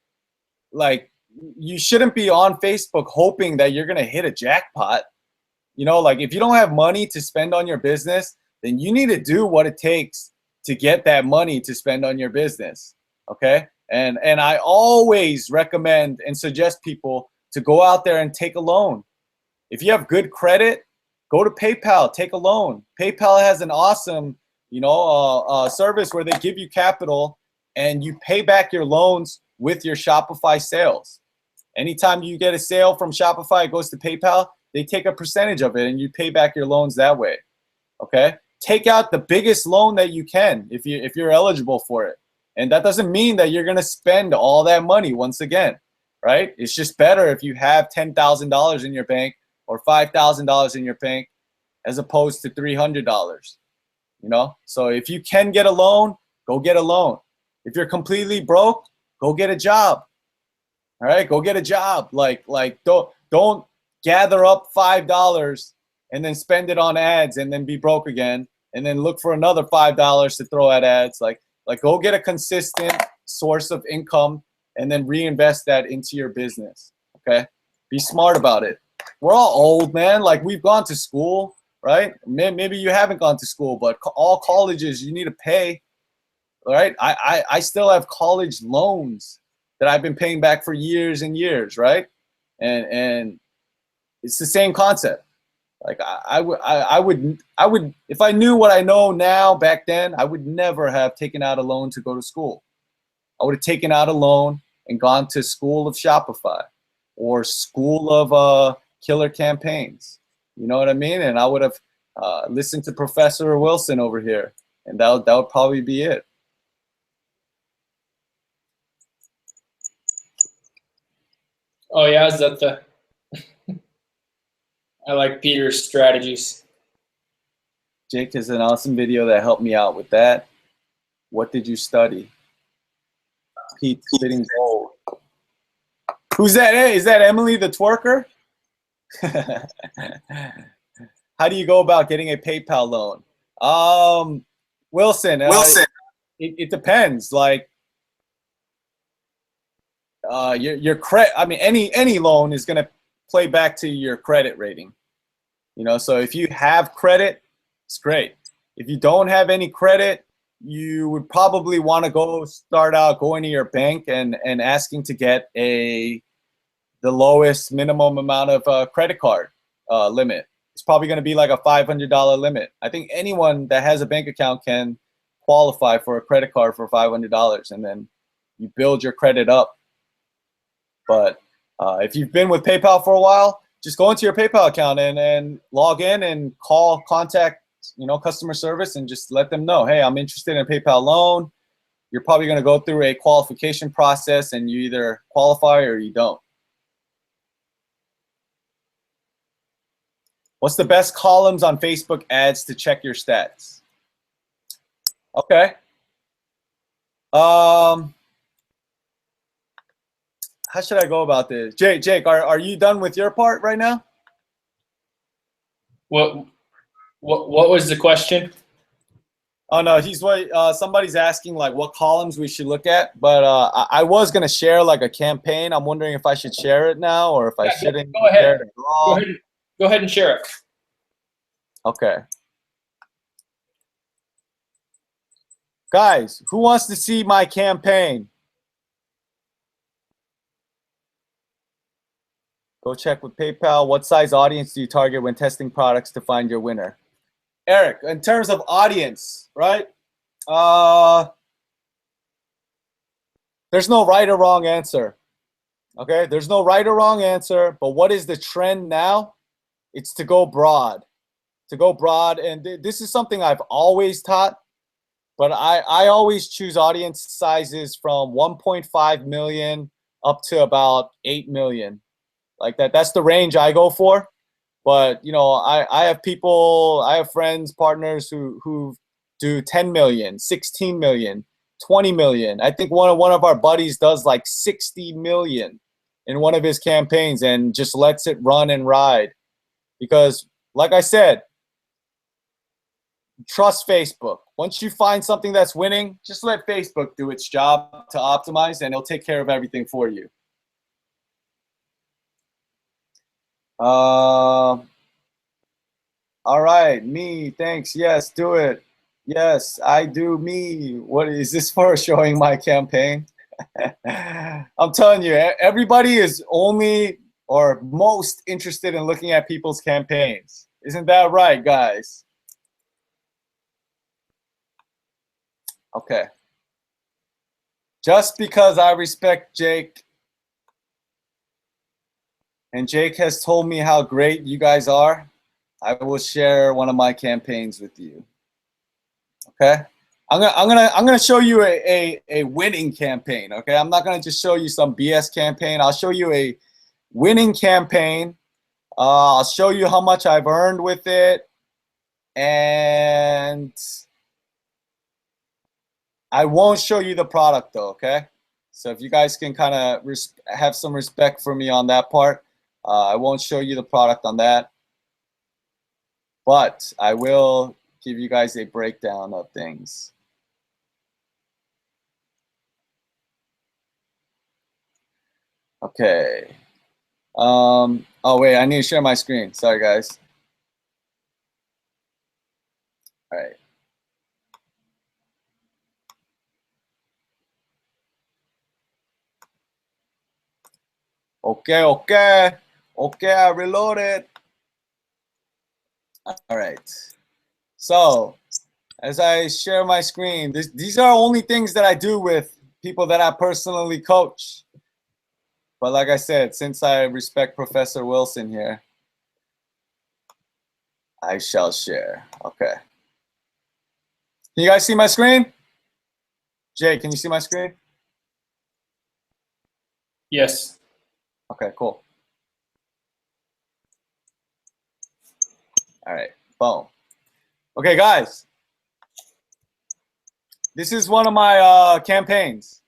you shouldn't be on Facebook hoping that you're gonna hit a jackpot. You know, like if you don't have money to spend on your business, then you need to do what it takes to get that money to spend on your business. Okay? And I always recommend and suggest people to go out there and take a loan. If you have good credit, go to PayPal, take a loan. PayPal has an awesome service where they give you capital and you pay back your loans with your Shopify sales. Anytime you get a sale from Shopify, it goes to PayPal, they take a percentage of it and you pay back your loans that way. Okay? Take out the biggest loan that you can if you're eligible for it. And that doesn't mean that you're gonna spend all that money once again, right? It's just better if you have $10,000 in your bank or $5,000 in your bank as opposed to $300. You know, so if you can get a loan, go get a loan. If you're completely broke, go get a job. All right, go get a job. Like don't gather up $5 and then spend it on ads and then be broke again and then look for another $5 to throw at ads. Like go get a consistent source of income and then reinvest that into your business. Okay, be smart about it. We're all old, man. Like we've gone to school. Right? Maybe you haven't gone to school, but all colleges you need to pay. All right? I still have college loans that I've been paying back for years and years, right? And it's the same concept. Like I would if I knew what I know now back then, I would never have taken out a loan to go to school. I would have taken out a loan and gone to School of Shopify or School of Killer Campaigns. You know what I mean? And I would have listened to Professor Wilson over here, and that would probably be it. Oh yeah, is that the? I like Peter's strategies. Jake has an awesome video that helped me out with that. What did you study? Pete spitting gold. Who's that? Hey, is that Emily the twerker? How do you go about getting a PayPal loan? Wilson. It depends. Like your credit. I mean, any loan is gonna play back to your credit rating. You know, so if you have credit, it's great. If you don't have any credit, you would probably want to start out going to your bank and asking to get the lowest minimum amount of credit card limit. It's probably going to be like a $500 limit. I think anyone that has a bank account can qualify for a credit card for $500, and then you build your credit up. But if you've been with PayPal for a while, just go into your PayPal account and log in and contact customer service and just let them know, hey, I'm interested in a PayPal loan. You're probably going to go through a qualification process, and you either qualify or you don't. What's the best columns on Facebook ads to check your stats? Okay. How should I go about this? Jake, are you done with your part right now? What was the question? Oh no, somebody's asking like what columns we should look at, but I was gonna share like a campaign. I'm wondering if I should share it now or if I shouldn't. Go ahead. Share it at all. Go ahead and share it. Okay. Guys, who wants to see my campaign? Go check with PayPal. What size audience do you target when testing products to find your winner? Eric, in terms of audience, right? There's no right or wrong answer. Okay, there's no right or wrong answer, but what is the trend now? It's to go broad. To go broad, and this is something I've always taught, but I always choose audience sizes from 1.5 million up to about 8 million. Like that's the range I go for. But I have friends, partners who do 10 million, 16 million, 20 million. I think one of our buddies does like 60 million in one of his campaigns and just lets it run and ride. Because like I said, trust Facebook. Once you find something that's winning, just let Facebook do its job to optimize, and it'll take care of everything for you. All right, me, thanks. Yes, do it. Yes, I do me. What is this for? Showing my campaign? I'm telling you, everybody is only or most interested in looking at people's campaigns. Isn't that right, guys? Okay. Just because I respect Jake, and Jake has told me how great you guys are, I will share one of my campaigns with you. Okay? I'm gonna show you a winning campaign. Okay? I'm not gonna just show you some BS campaign. I'll show you a winning campaign. I'll show you how much I've earned with it, and I won't show you the product though. Okay? So if you guys can kind of have some respect for me on that part, I won't show you the product on that. But I will give you guys a breakdown of things. Okay. Oh, wait, I need to share my screen. Sorry, guys. All right. Okay, I reloaded. All right. So as I share my screen, these are only things that I do with people that I personally coach. But like I said, since I respect Professor Wilson here, I shall share. Okay. Can you guys see my screen? Jay, can you see my screen? Yes. Okay, cool. All right, boom. Okay, guys. This is one of my campaigns,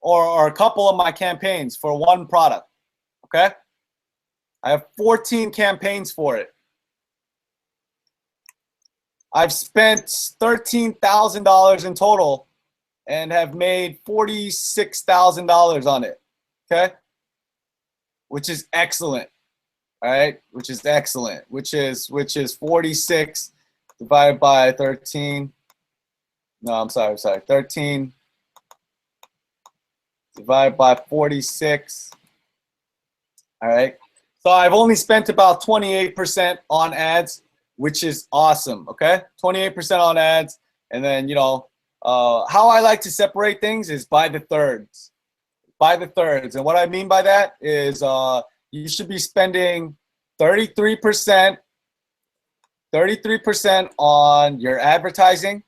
or a couple of my campaigns for one product, okay? I have 14 campaigns for it. I've spent $13,000 in total and have made $46,000 on it, okay? Which is excellent, all right? Which is excellent, which is 46 divided by 13. No, I'm sorry. 13 divided by 46. All right. So I've only spent about 28% on ads, which is awesome. Okay. 28% on ads. And then, you know, how I like to separate things is by the thirds. By the thirds. And what I mean by that is you should be spending 33% on your advertising,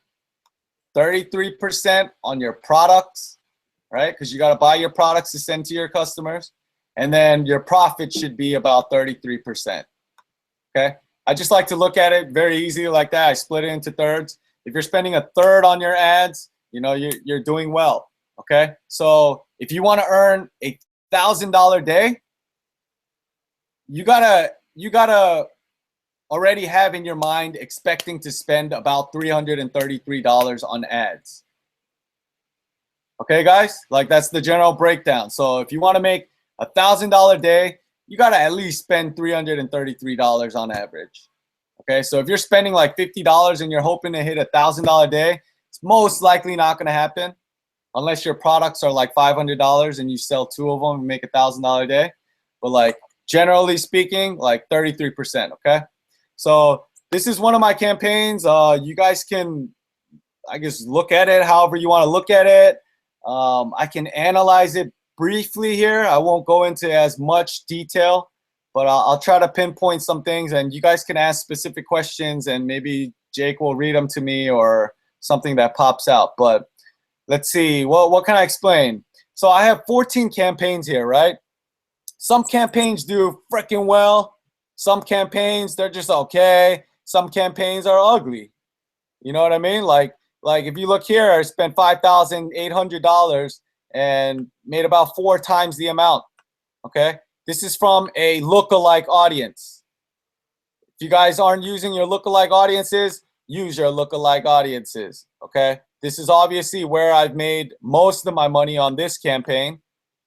33% on your products, right? Because you got to buy your products to send to your customers. And then your profit should be about 33%. Okay. I just like to look at it very easy like that. I split it into thirds. If you're spending a third on your ads, you know, you're doing well. Okay. So if you want to earn $1,000 day, you gotta already have in your mind expecting to spend about $333 on ads. Okay, guys, like that's the general breakdown. So if you want to make $1,000 day, you got to at least spend $333 on average. Okay, so if you're spending like $50 and you're hoping to hit $1,000 day, it's most likely not going to happen unless your products are like $500 and you sell 2 of them and make $1,000 a day. But like generally speaking, like 33%. Okay, so this is one of my campaigns. You guys can, I guess, look at it however you want to look at it. I can analyze it briefly here. I won't go into as much detail, but I'll try to pinpoint some things, and you guys can ask specific questions, and maybe Jake will read them to me or something that pops out. But let's see, what can I explain? So I have 14 campaigns here, right? Some campaigns do freaking well. Some campaigns, they're just okay. Some campaigns are ugly. You know what I mean? Like if you look here, I spent $5,800 and made about 4 times the amount. Okay, this is from a lookalike audience. If you guys aren't using your lookalike audiences, use your lookalike audiences. Okay, this is obviously where I've made most of my money on this campaign.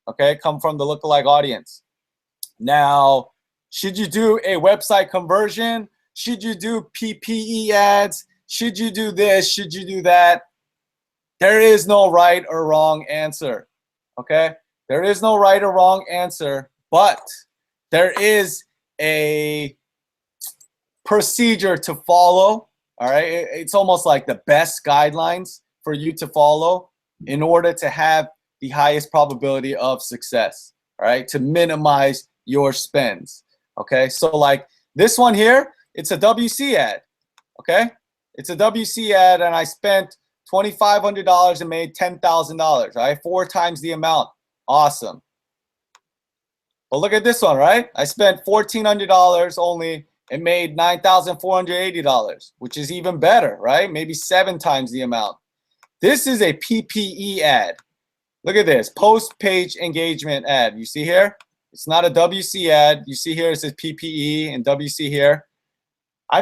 Okay, come from the lookalike audience. Now, should you do a website conversion? Should you do PPE ads? Should you do this? Should you do that? There is no right or wrong answer. Okay? There is no right or wrong answer, but there is a procedure to follow. All right? It's almost like the best guidelines for you to follow in order to have the highest probability of success. All right? To minimize your spends. Okay? So like this one here, it's a WC ad. Okay? It's a WC ad, and I spent $2,500 and made $10,000. Right, 4 times the amount. Awesome. But look at this one, right? I spent $1,400 only and made $9,480, which is even better, right? Maybe 7 times the amount. This is a PPE ad. Look at this, post-page engagement ad. You see here? It's not a WC ad. You see here it says PPE and WC here. I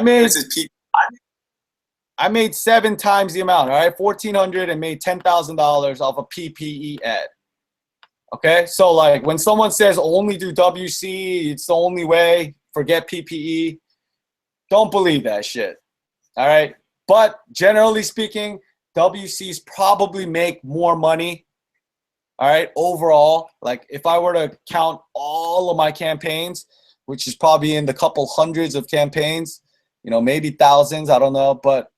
made 7 times the amount, all right? $1,400 and made $10,000 off a PPE ad. Okay, so like when someone says only do WC, it's the only way, forget PPE, don't believe that shit. All right, but generally speaking, WCs probably make more money. All right, overall, like if I were to count all of my campaigns, which is probably in the couple hundreds of campaigns, you know, maybe thousands, I don't know, but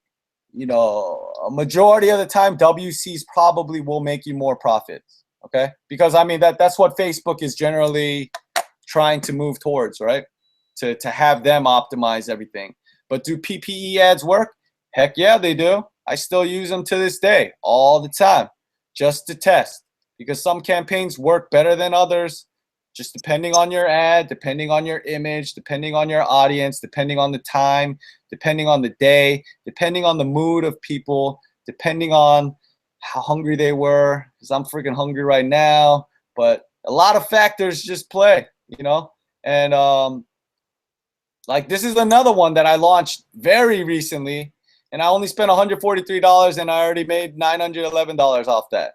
you know, a majority of the time, WCs probably will make you more profits, okay? Because, I mean, that's what Facebook is generally trying to move towards, right? To have them optimize everything. But do PPE ads work? Heck yeah, they do. I still use them to this day, all the time, just to test. Because some campaigns work better than others, just depending on your ad, depending on your image, depending on your audience, depending on the time, depending on the day, depending on the mood of people, depending on how hungry they were, because I'm freaking hungry right now. But a lot of factors just play, you know? And like this is another one that I launched very recently, and I only spent $143 and I already made $911 off that.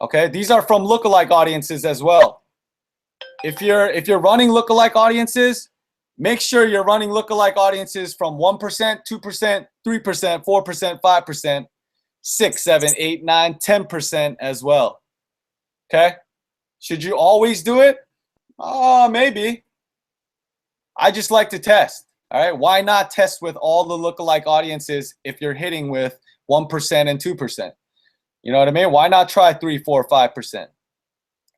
Okay, these are from lookalike audiences as well. If you're running lookalike audiences, make sure you're running lookalike audiences from 1%, 2%, 3%, 4%, 5%, 6, 7, 8, 9, 10% as well. Okay? Should you always do it? Maybe. I just like to test. All right? Why not test with all the lookalike audiences if you're hitting with 1% and 2%? You know what I mean? Why not try 3, 4, 5%?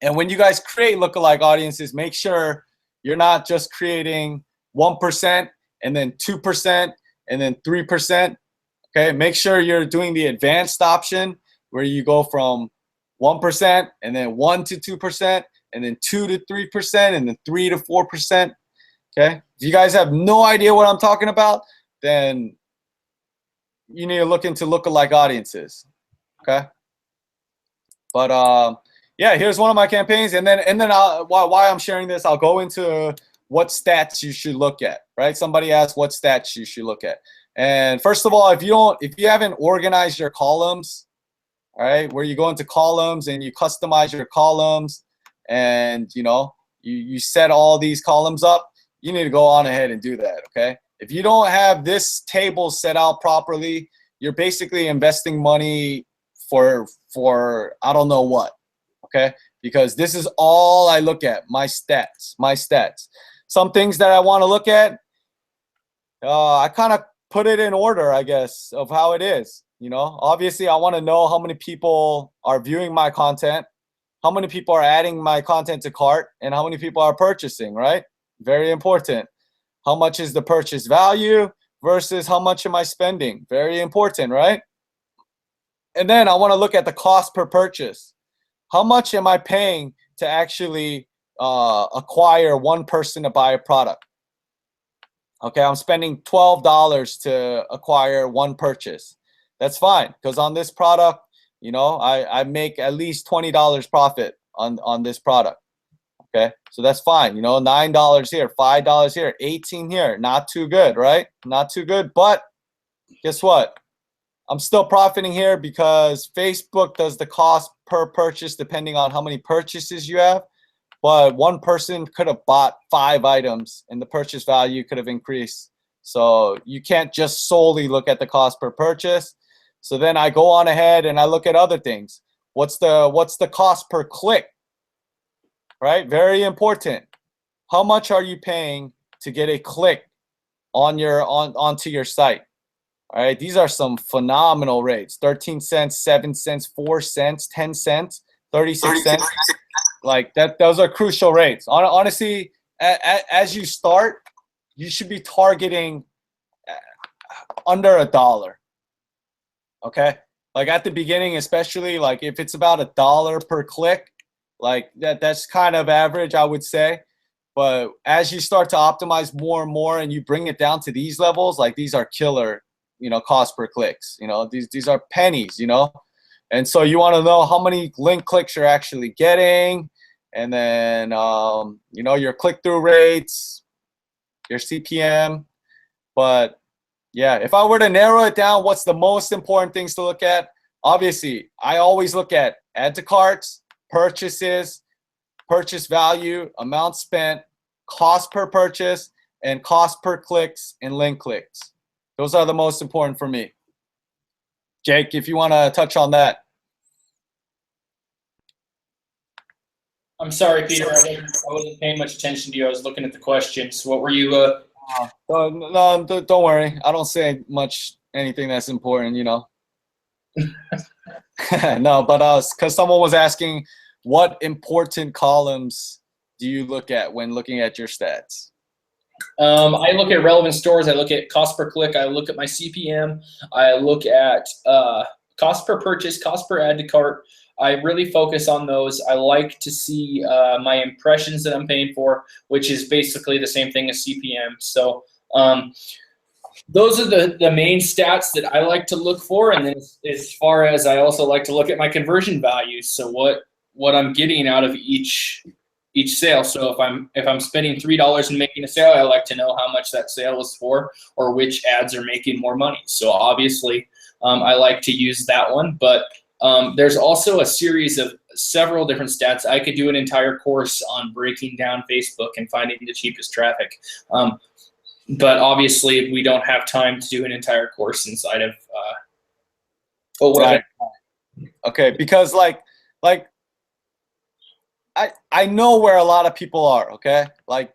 And when you guys create lookalike audiences, make sure you're not just creating 1% and then 2% and then 3%. Okay, make sure you're doing the advanced option where you go from 1% and then 1 to 2% and then 2 to 3% and then 3 to 4%. Okay, if you guys have no idea what I'm talking about, then you need to look into lookalike audiences. Okay, but yeah, here's one of my campaigns, and then why I'm sharing this, I'll go into what stats you should look at. Right? Somebody asked what stats you should look at. And first of all, if you haven't organized your columns, all right, where you go into columns and you customize your columns, and you set all these columns up, you need to go on ahead and do that. Okay, if you don't have this table set out properly, you're basically investing money for I don't know what. Okay, because this is all I look at, my stats. Some things that I want to look at, I kind of put it in order, I guess, of how it is. Obviously I want to know how many people are viewing my content, how many people are adding my content to cart, and how many people are purchasing, right? Very important. How much is the purchase value versus how much am I spending? Very important, right? And then I want to look at the cost per purchase. How much am I paying to actually acquire one person to buy a product? Okay, I'm spending $12 to acquire one purchase. That's fine, because on this product, I make at least $20 profit on this product. Okay, so that's fine. $9 here, $5 here, $18 here. Not too good, right? Not too good, but guess what? I'm still profiting here because Facebook does the cost per purchase depending on how many purchases you have. But one person could have bought 5 items and the purchase value could have increased. So you can't just solely look at the cost per purchase. So then I go on ahead and I look at other things. What's the cost per click? Right? Very important. How much are you paying to get a click onto your site? All right, these are some phenomenal rates. 13 cents, 7 cents, 4 cents, 10 cents, 36 cents. Like that, those are crucial rates. Honestly, as you start, you should be targeting under $1. Okay, like at the beginning, especially like if it's about $1 per click, like that's kind of average, I would say. But as you start to optimize more and more, and you bring it down to these levels, like these are killer, cost per clicks. These are pennies. And so you want to know how many link clicks you're actually getting, and then your click-through rates, your CPM. But yeah, if I were to narrow it down, what's the most important things to look at? Obviously, I always look at add to carts, purchases, purchase value, amount spent, cost per purchase, and cost per clicks and link clicks. Those are the most important for me. Jake, if you want to touch on that. I'm sorry, Peter. I wasn't paying much attention to you. I was looking at the questions. What were you? No, don't worry. I don't say anything that's important. No, but because someone was asking, what important columns do you look at when looking at your stats? I look at relevant stores. I look at cost per click. I look at my CPM. I look at cost per purchase, cost per add to cart. I really focus on those. I like to see my impressions that I'm paying for, which is basically the same thing as CPM. So those are the main stats that I like to look for. And then as far as I also like to look at my conversion values. So what I'm getting out of each sale. So if I'm spending $3 and making a sale, I like to know how much that sale is for, or which ads are making more money. So obviously, I like to use that one. But there's also a series of several different stats. I could do an entire course on breaking down Facebook and finding the cheapest traffic. but obviously we don't have time to do an entire course inside of right. Okay, because like I know where a lot of people are, okay? Like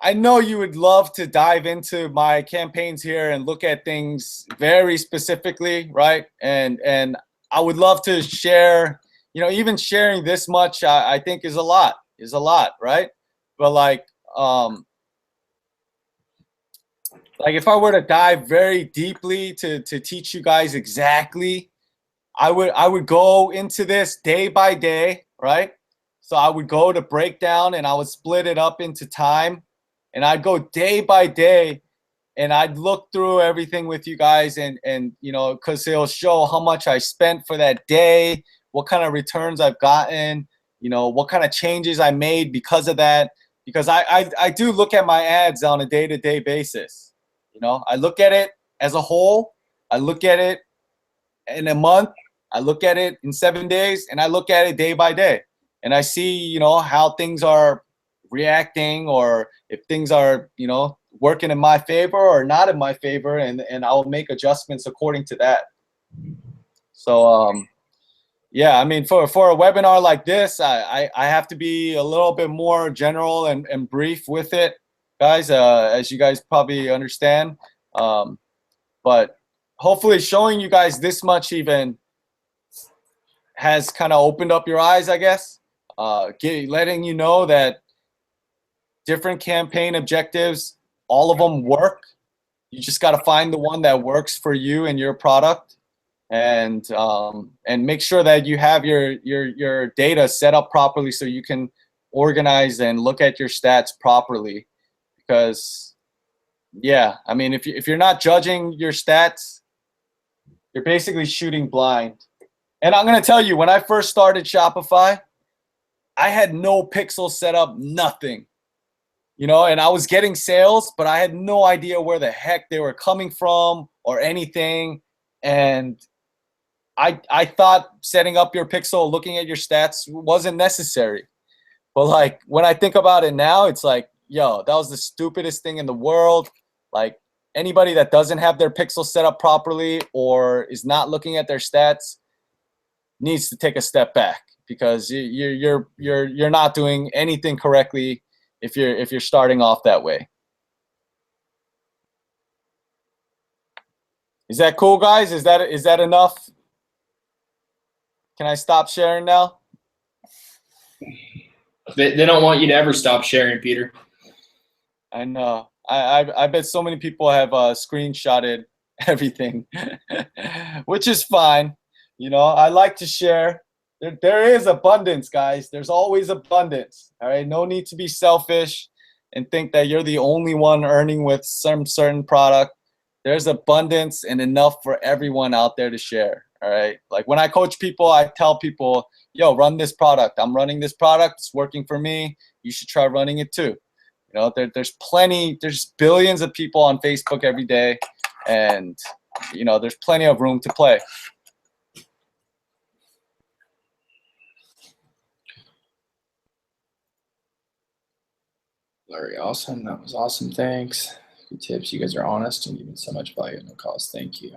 I know you would love to dive into my campaigns here and look at things very specifically, right? And I would love to share, you know, even sharing this much I think is a lot, right? But like if I were to dive very deeply to teach you guys exactly, I would go into this day by day, right? So I would go to breakdown and I would split it up into time, and I'd go day by day and I'd look through everything with you guys and you know, because it'll show how much I spent for that day, what kind of returns I've gotten, you know, what kind of changes I made because of that. Because I do look at my ads on a day-to-day basis. You know, I look at it as a whole. I look at it in a month. I look at it in 7 days, and I look at it day by day. And I see, you know, how things are reacting, or if things are, you know, working in my favor or not in my favor, and I'll make adjustments according to that. So yeah, I mean, for a webinar like this, I have to be a little bit more general and brief with it, guys, as you guys probably understand. But hopefully showing you guys this much even has kind of opened up your eyes, I guess. Letting you know that different campaign objectives, all of them work. You just got to find the one that works for you and your product, and make sure that you have your data set up properly so you can organize and look at your stats properly. Because yeah, I mean, if you're not judging your stats, you're basically shooting blind. And I'm gonna tell you, when I first started Shopify, I had no pixel set up, nothing. You know, and I was getting sales, but I had no idea where the heck they were coming from or anything. And I thought setting up your pixel, looking at your stats wasn't necessary. But like when I think about it now, it's like, yo, that was the stupidest thing in the world. Like anybody that doesn't have their pixel set up properly or is not looking at their stats needs to take a step back, because you're not doing anything correctly if you're starting off that way. Is that cool, guys? Is that enough? Can I stop sharing now? They don't want you to ever stop sharing, Peter. I know. I bet so many people have screenshotted everything, which is fine. You know, I like to share. There is abundance, guys. There's always abundance. All right. No need to be selfish and think that you're the only one earning with some certain product. There's abundance and enough for everyone out there to share. All right. Like when I coach people, I tell people, yo, run this product. I'm running this product. It's working for me. You should try running it too. You know, there's billions of people on Facebook every day, and you know, there's plenty of room to play. Larry, awesome. That was awesome. Thanks. Good tips. You guys are honest and giving so much value at no cost. Thank you.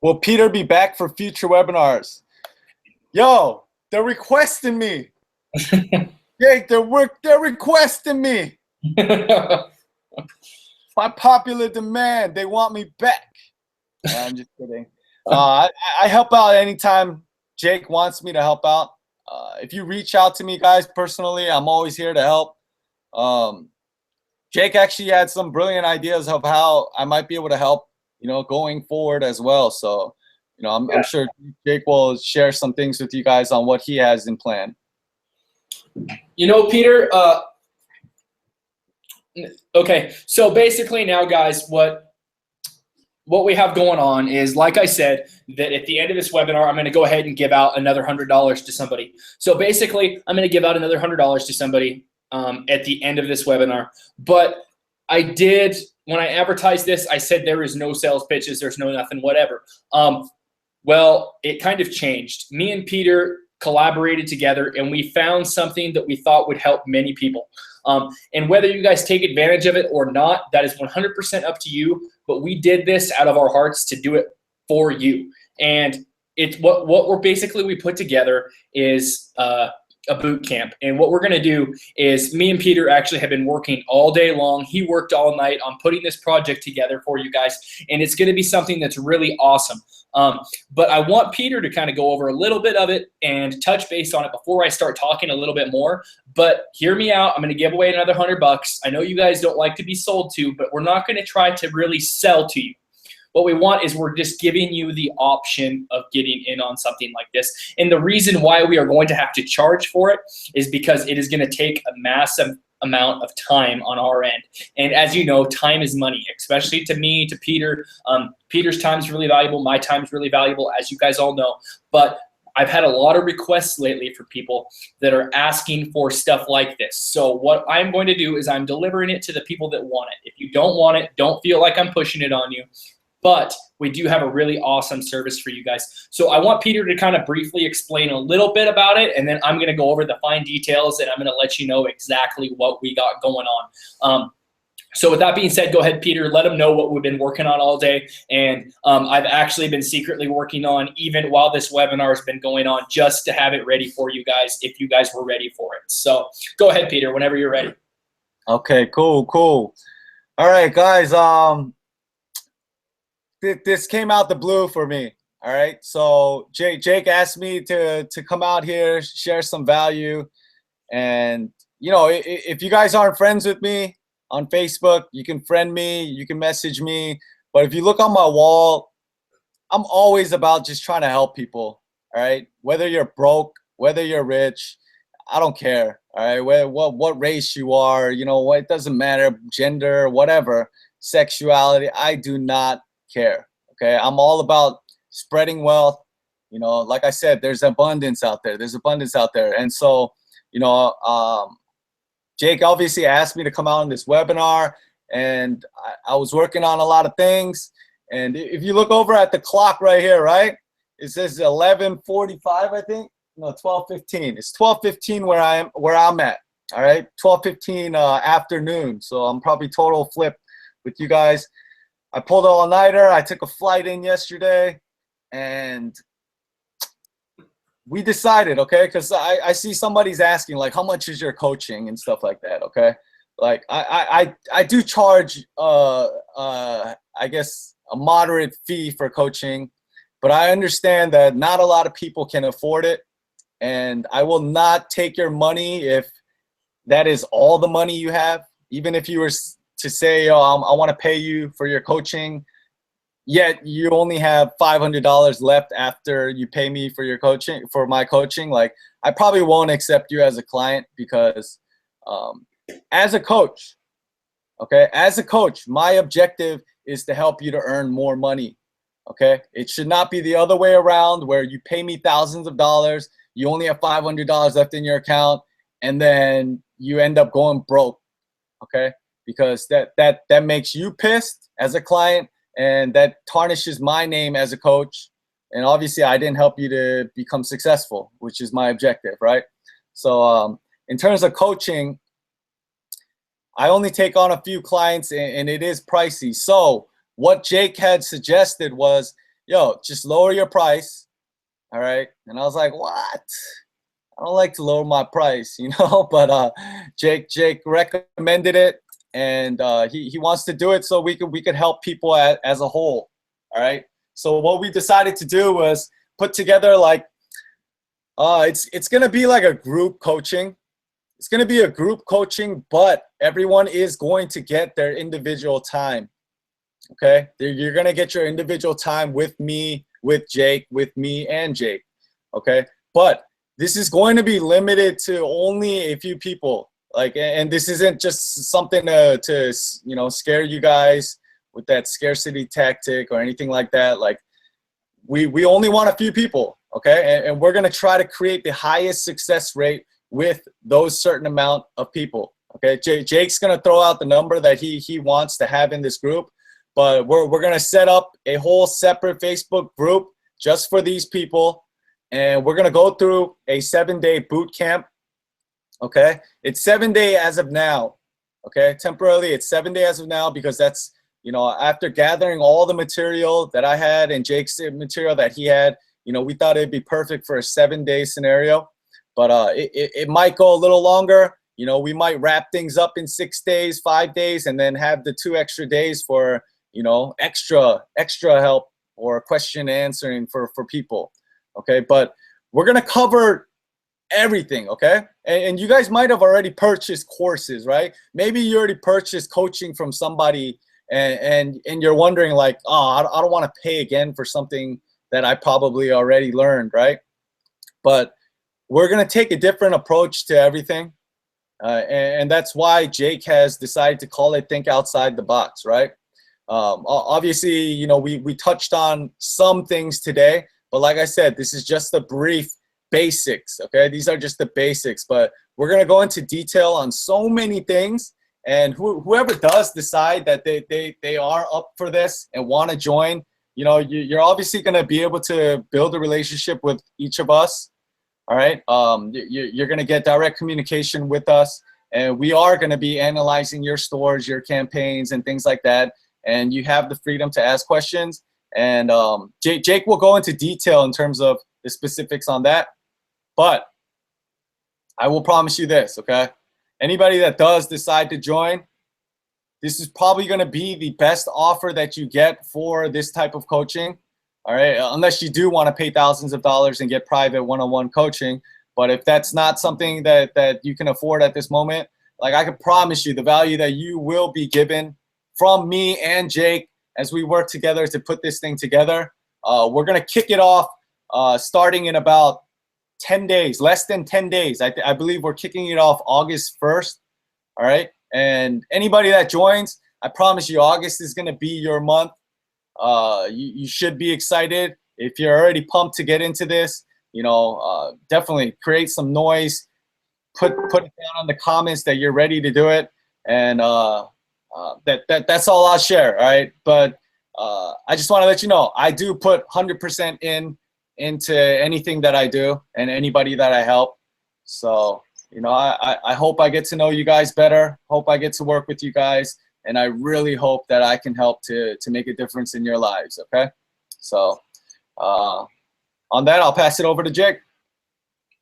Will Peter be back for future webinars? Yo, they're requesting me. Jake, they're requesting me. By popular demand, they want me back. No, I'm just kidding. I help out anytime Jake wants me to help out. If you reach out to me, guys, personally, I'm always here to help. Jake actually had some brilliant ideas of how I might be able to help, you know, going forward as well. So, you know, I'm sure Jake will share some things with you guys on what he has in plan. You know, Peter, okay, so basically now, guys, what we have going on is, like I said, that at the end of this webinar, I'm going to go ahead and give out another $100 to somebody. So basically, I'm going to give out another $100 to somebody at the end of this webinar. But I did, when I advertised this, I said there is no sales pitches, there's no nothing, whatever. Well, it kind of changed. Me and Peter collaborated together, and we found something that we thought would help many people. And whether you guys take advantage of it or not, that is 100% up to you. But we did this out of our hearts to do it for you. And it's what we put together is a boot camp. And what we're going to do is me and Peter actually have been working all day long. He worked all night on putting this project together for you guys. And it's going to be something that's really awesome. But I want Peter to kind of go over a little bit of it and touch base on it before I start talking a little bit more. But hear me out. I'm going to give away another $100. I know you guys don't like to be sold to, but we're not going to try to really sell to you. What we want is we're just giving you the option of getting in on something like this. And the reason why we are going to have to charge for it is because it is going to take a massive amount of time on our end. And as you know, time is money, especially to me, to Peter. Peter's time is really valuable. My time is really valuable, as you guys all know. But I've had a lot of requests lately for people that are asking for stuff like this. So what I'm going to do is I'm delivering it to the people that want it. If you don't want it, don't feel like I'm pushing it on you. But we do have a really awesome service for you guys. So I want Peter to kind of briefly explain a little bit about it, and then I'm going to go over the fine details, and I'm going to let you know exactly what we got going on. So with that being said, go ahead, Peter, let them know what we've been working on all day. And I've actually been secretly working on even while this webinar has been going on, just to have it ready for you guys if you guys were ready for it. So go ahead, Peter, whenever you're ready. Okay, cool. All right, guys. This came out the blue for me. All right. So Jake asked me to come out here, share some value. And, you know, if you guys aren't friends with me on Facebook, you can friend me, you can message me. But if you look on my wall, I'm always about just trying to help people. All right. Whether you're broke, whether you're rich, I don't care. All right. What race you are, you know, it doesn't matter, gender, whatever, sexuality, I do not care. Okay, I'm all about spreading wealth. You know, like I said, there's abundance out there. And so, you know, Jake obviously asked me to come out on this webinar, and I was working on a lot of things. And if you look over at the clock right here, right, it says 11:45, I think. No, 12:15. It's 12:15 where I'm at. All right, 12:15 afternoon. So I'm probably total flip with you guys. I pulled an all-nighter. I took a flight in yesterday, and we decided, okay, because I see somebody's asking, like, how much is your coaching and stuff like that, okay? Like, I do charge, I guess, a moderate fee for coaching, but I understand that not a lot of people can afford it, and I will not take your money if that is all the money you have, even if you were to say, oh, I want to pay you for your coaching, yet you only have $500 left after you pay me for your coaching, for my coaching. Like, I probably won't accept you as a client because as a coach, okay, as a coach, my objective is to help you to earn more money. Okay, it should not be the other way around where you pay me thousands of dollars, you only have $500 left in your account, and then you end up going broke. Okay, because that makes you pissed as a client, and that tarnishes my name as a coach. And obviously I didn't help you to become successful, which is my objective, right? So in terms of coaching, I only take on a few clients, and it is pricey. So what Jake had suggested was, yo, just lower your price. All right. And I was like, what? I don't like to lower my price, you know, but Jake recommended it. And he wants to do it so we could help people as a whole. All right. So what we decided to do was put together, like, it's gonna be like a group coaching. It's gonna be a group coaching, but everyone is going to get their individual time. Okay. You're gonna get your individual time with me, with Jake, with me and Jake. Okay. But this is going to be limited to only a few people. Like, and this isn't just something to you know, scare you guys with that scarcity tactic or anything like that. Like, we only want a few people, okay? And we're gonna try to create the highest success rate with those certain amount of people, okay? Jake's gonna throw out the number that he wants to have in this group, but we're gonna set up a whole separate Facebook group just for these people, and we're gonna go through a 7-day boot camp. Okay, it's 7 day as of now. Okay, temporarily it's 7 day as of now because that's, you know, after gathering all the material that I had and Jake's material that he had, you know, we thought it'd be perfect for a 7 day scenario. But it might go a little longer. You know, we might wrap things up in 6 days, 5 days, and then have the 2 extra days for, you know, extra help or question answering for people. Okay, but we're gonna cover everything. Okay, and you guys might have already purchased courses, right? Maybe you already purchased coaching from somebody, and you're wondering like, oh, I don't want to pay again for something that I probably already learned, right? But we're going to take a different approach to everything. And that's why Jake has decided to call it Think Outside the Box, right? Obviously, you know, we touched on some things today, but like I said, this is just the brief basics, okay? These are just the basics, but we're going to go into detail on so many things. And whoever does decide that they are up for this and want to join, you know, you're obviously going to be able to build a relationship with each of us. All right. You're going to get direct communication with us, and we are going to be analyzing your stores, your campaigns, and things like that. And you have the freedom to ask questions. And Jake will go into detail in terms of the specifics on that. But I will promise you this, okay? Anybody that does decide to join, this is probably going to be the best offer that you get for this type of coaching. All right, unless you do want to pay thousands of dollars and get private one-on-one coaching. But if that's not something that you can afford at this moment, like I can promise you the value that you will be given from me and Jake as we work together to put this thing together. We're going to kick it off starting in about 10 days, less than 10 days. I believe we're kicking it off August 1st. All right, and anybody that joins, I promise you August is going to be your month. You should be excited. If you're already pumped to get into this, you know, definitely create some noise. Put it down on the comments that you're ready to do it, and that's all I'll share. All right, but I just want to let you know I do put 100% into anything that I do and anybody that I help. So you know, I hope I get to know you guys better. Hope I get to work with you guys. And I really hope that I can help to make a difference in your lives, okay? So on that, I'll pass it over to Jake.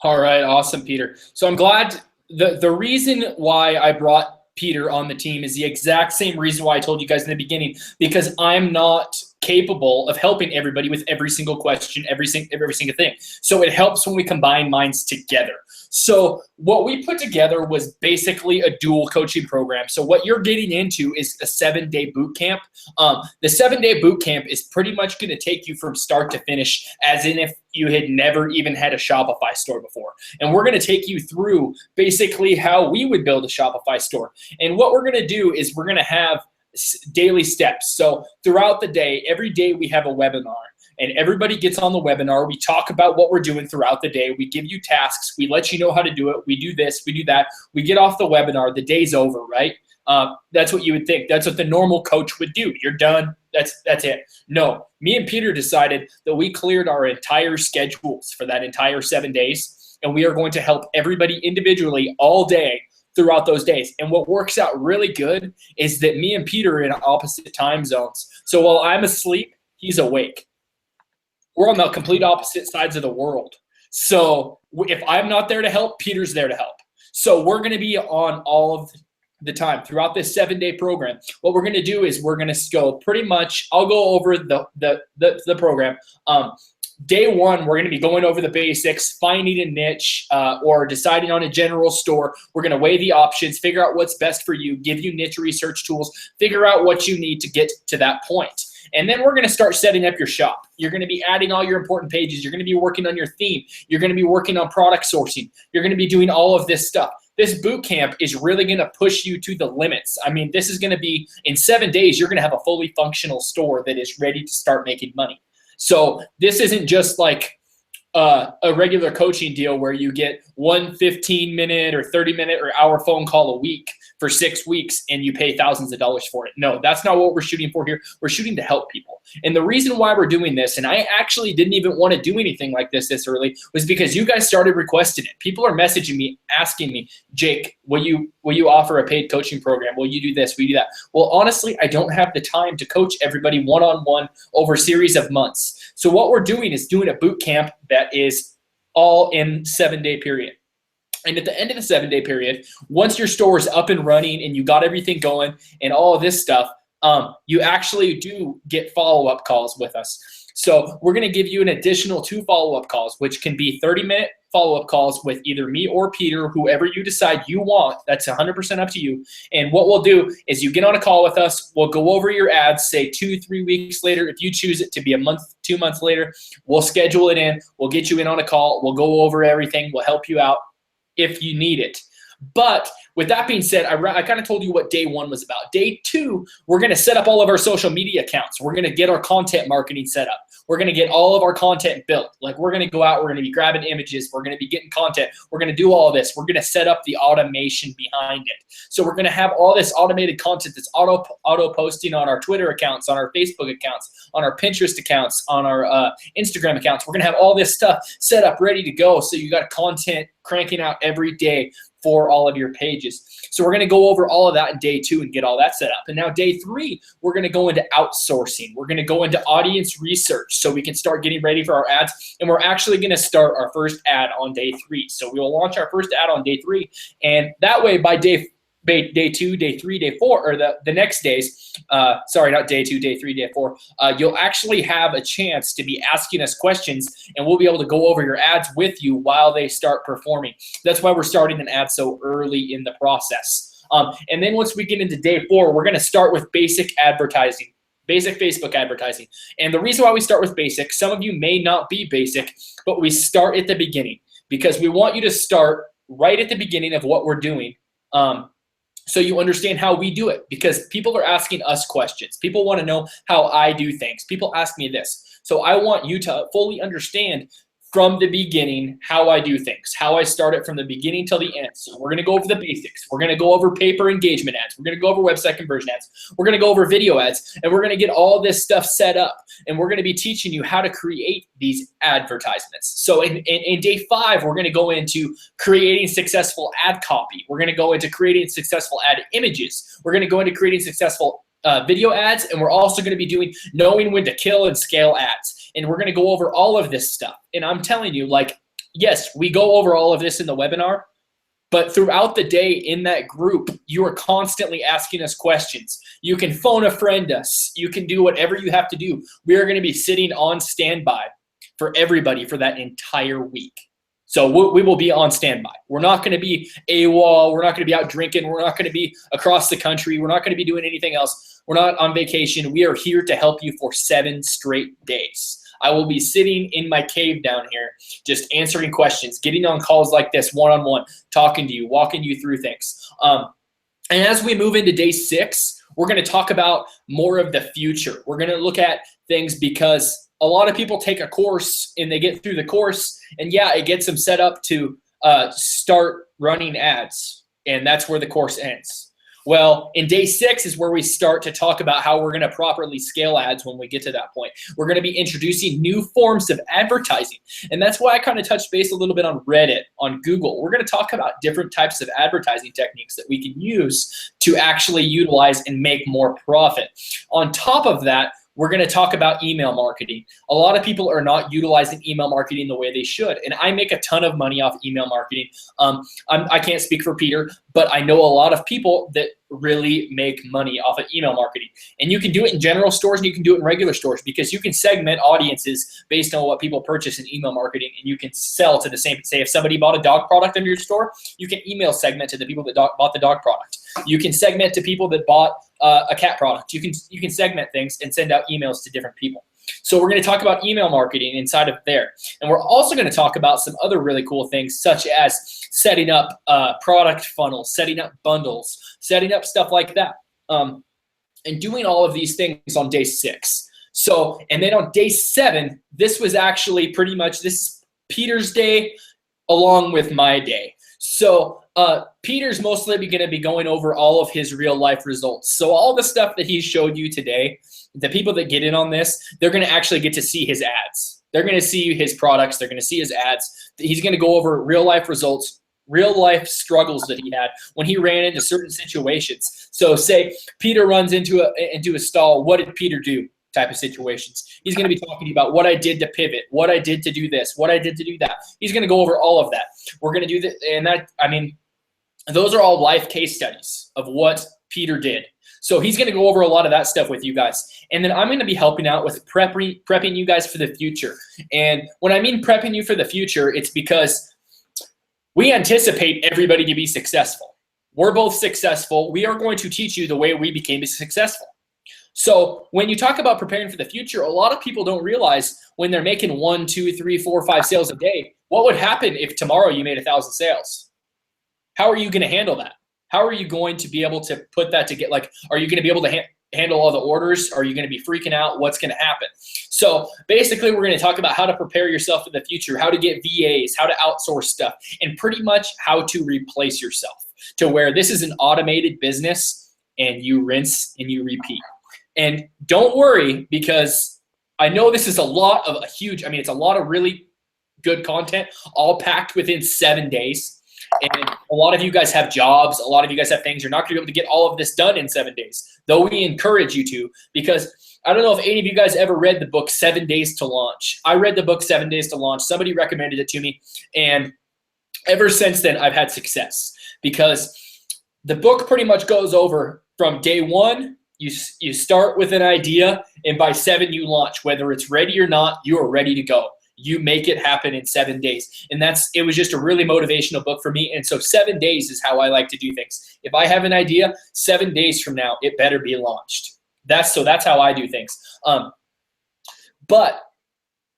All right, awesome, Peter. So I'm glad the reason why I brought Peter on the team is the exact same reason why I told you guys in the beginning, because I'm not capable of helping everybody with every single question, every single thing. So it helps when we combine minds together. So what we put together was basically a dual coaching program. So what you're getting into is a 7-day boot camp. The 7-day boot camp is pretty much going to take you from start to finish, as in if you had never even had a Shopify store before. And we're going to take you through basically how we would build a Shopify store. And what we're going to do is we're going to have daily steps. So throughout the day, every day we have a webinar. And everybody gets on the webinar. We talk about what we're doing throughout the day. We give you tasks. We let you know how to do it. We do this. We do that. We get off the webinar. The day's over, right? That's what you would think. That's what the normal coach would do. You're done. That's it. No, me and Peter decided that we cleared our entire schedules for that entire 7 days. And we are going to help everybody individually all day throughout those days. And what works out really good is that me and Peter are in opposite time zones. So while I'm asleep, he's awake. We're on the complete opposite sides of the world. So if I'm not there to help, Peter's there to help. So we're going to be on all of the time throughout this 7-day program. What we're going to do is we're going to go pretty much, I'll go over the program. Day one, we're going to be going over the basics, finding a niche or deciding on a general store. We're going to weigh the options, figure out what's best for you, give you niche research tools, figure out what you need to get to that point. And then we're going to start setting up your shop. You're going to be adding all your important pages. You're going to be working on your theme. You're going to be working on product sourcing. You're going to be doing all of this stuff. This boot camp is really going to push you to the limits. I mean, this is going to be, in 7 days, you're going to have a fully functional store that is ready to start making money. So this isn't just like a regular coaching deal where you get one 15-minute or 30-minute or hour phone call a week. for 6 weeks and you pay thousands of dollars for it. No, that's not what we're shooting for here. We're shooting to help people. And the reason why we're doing this, and I actually didn't even want to do anything like this early, was because you guys started requesting it. People are messaging me, asking me, Jake, will you offer a paid coaching program? Will you do this? Will you do that? Well, honestly, I don't have the time to coach everybody one-on-one over a series of months. So what we're doing is doing a boot camp that is all in 7-day period. And at the end of the 7-day period, once your store is up and running and you got everything going and all of this stuff, you actually do get follow-up calls with us. So we're going to give you an additional 2 follow-up calls, which can be 30-minute follow-up calls with either me or Peter, whoever you decide you want. That's 100% up to you. And what we'll do is you get on a call with us. We'll go over your ads, say 2-3 weeks later. If you choose it to be a month, 2 months later, we'll schedule it in. We'll get you in on a call. We'll go over everything. We'll help you out if you need it. But with that being said, I kind of told you what day 1 was about. Day 2, we're going to set up all of our social media accounts. We're going to get our content marketing set up. We're going to get all of our content built. Like, we're going to go out, we're going to be grabbing images, we're going to be getting content, we're going to do all of this. We're going to set up the automation behind it. So we're going to have all this automated content that's auto posting on our Twitter accounts, on our Facebook accounts, on our Pinterest accounts, on our Instagram accounts. We're going to have all this stuff set up, ready to go. So you got content cranking out every day for all of your pages. So we're going to go over all of that in day 2 and get all that set up. And now day 3, we're going to go into outsourcing. We're going to go into audience research so we can start getting ready for our ads. And we're actually going to start our first ad on day 3. So we will launch our first ad on day 3. And that way by day 2, day 3, day 4, or the next days, sorry, not day 2, day 3, day 4, you'll actually have a chance to be asking us questions, and we'll be able to go over your ads with you while they start performing. That's why we're starting an ad so early in the process. And then once we get into day 4, we're going to start with basic advertising. Basic Facebook advertising. And the reason why we start with basic, some of you may not be basic, but we start at the beginning because we want you to start right at the beginning of what we're doing. So you understand how we do it, because people are asking us questions. People want to know how I do things. People ask me this. So I want you to fully understand from the beginning how I do things, how I start it from the beginning till the end. So we're going to go over the basics. We're going to go over pay-per engagement ads. We're going to go over website conversion ads. We're going to go over video ads, and we're going to get all this stuff set up, and we're going to be teaching you how to create these advertisements. So in day 5, we're going to go into creating successful ad copy. We're going to go into creating successful ad images. We're going to go into creating successful video ads, and we're also going to be doing knowing when to kill and scale ads. And we're going to go over all of this stuff. And I'm telling you, like, yes, we go over all of this in the webinar, but throughout the day in that group, you are constantly asking us questions. You can phone a friend us. You can do whatever you have to do. We are going to be sitting on standby for everybody for that entire week. So we will be on standby. We're not going to be AWOL. We're not going to be out drinking. We're not going to be across the country. We're not going to be doing anything else. We're not on vacation. We are here to help you for 7 straight days. I will be sitting in my cave down here, just answering questions, getting on calls like this one-on-one, talking to you, walking you through things. And as we move into day 6, we're going to talk about more of the future. We're going to look at things because a lot of people take a course and they get through the course, and yeah, it gets them set up to start running ads, and that's where the course ends. Well, in day 6 is where we start to talk about how we're going to properly scale ads when we get to that point. We're going to be introducing new forms of advertising. And that's why I kind of touched base a little bit on Reddit, on Google. We're going to talk about different types of advertising techniques that we can use to actually utilize and make more profit. On top of that, we're going to talk about email marketing. A lot of people are not utilizing email marketing the way they should. And I make a ton of money off email marketing. I can't speak for Peter, but I know a lot of people that really make money off of email marketing. And you can do it in general stores and you can do it in regular stores because you can segment audiences based on what people purchase in email marketing, and you can sell to the same. Say if somebody bought a dog product in your store, you can email segment to the people that bought the dog product. You can segment to people that bought a cat product. You can segment things and send out emails to different people. So we're going to talk about email marketing inside of there. And we're also going to talk about some other really cool things, such as setting up product funnels, setting up bundles, setting up stuff like that, and doing all of these things on day 6. So, and then on day 7, this was actually pretty much this Peter's day along with my day. So Peter's mostly going to be going over all of his real life results. So all the stuff that he showed you today, the people that get in on this, they're going to actually get to see his ads. They're going to see his products. They're going to see his ads. He's going to go over real life results, real life struggles that he had when he ran into certain situations. So say Peter runs into a stall. What did Peter do? Type of situations. He's going to be talking about what I did to pivot, what I did to do this, what I did to do that. He's going to go over all of that. We're going to do that. And that, I mean, those are all life case studies of what Peter did. So he's going to go over a lot of that stuff with you guys. And then I'm going to be helping out with prepping you guys for the future. And when I mean prepping you for the future, it's because we anticipate everybody to be successful. We're both successful. We are going to teach you the way we became successful. So when you talk about preparing for the future, a lot of people don't realize when they're making 1, 2, 3, 4, 5 sales a day, what would happen if tomorrow you made 1,000 sales? How are you going to handle that? How are you going to be able to put that to get, like, are you going to be able to handle all the orders? Are you going to be freaking out? What's going to happen? So basically, we're going to talk about how to prepare yourself for the future, how to get VAs, how to outsource stuff, and pretty much how to replace yourself to where this is an automated business and you rinse and you repeat. And don't worry, because I know this is a lot of it's a lot of really good content all packed within 7 days. And a lot of you guys have jobs. A lot of you guys have things. You're not going to be able to get all of this done in 7 days, though we encourage you to, because I don't know if any of you guys ever read the book 7 Days to Launch. I read the book 7 Days to Launch. Somebody recommended it to me. And ever since then, I've had success because the book pretty much goes over from day one. You start with an idea, and by 7 you launch. Whether it's ready or not, you are ready to go. You make it happen in 7 days. And it was just a really motivational book for me. And so 7 days is how I like to do things. If I have an idea, 7 days from now, it better be launched. That's how I do things. But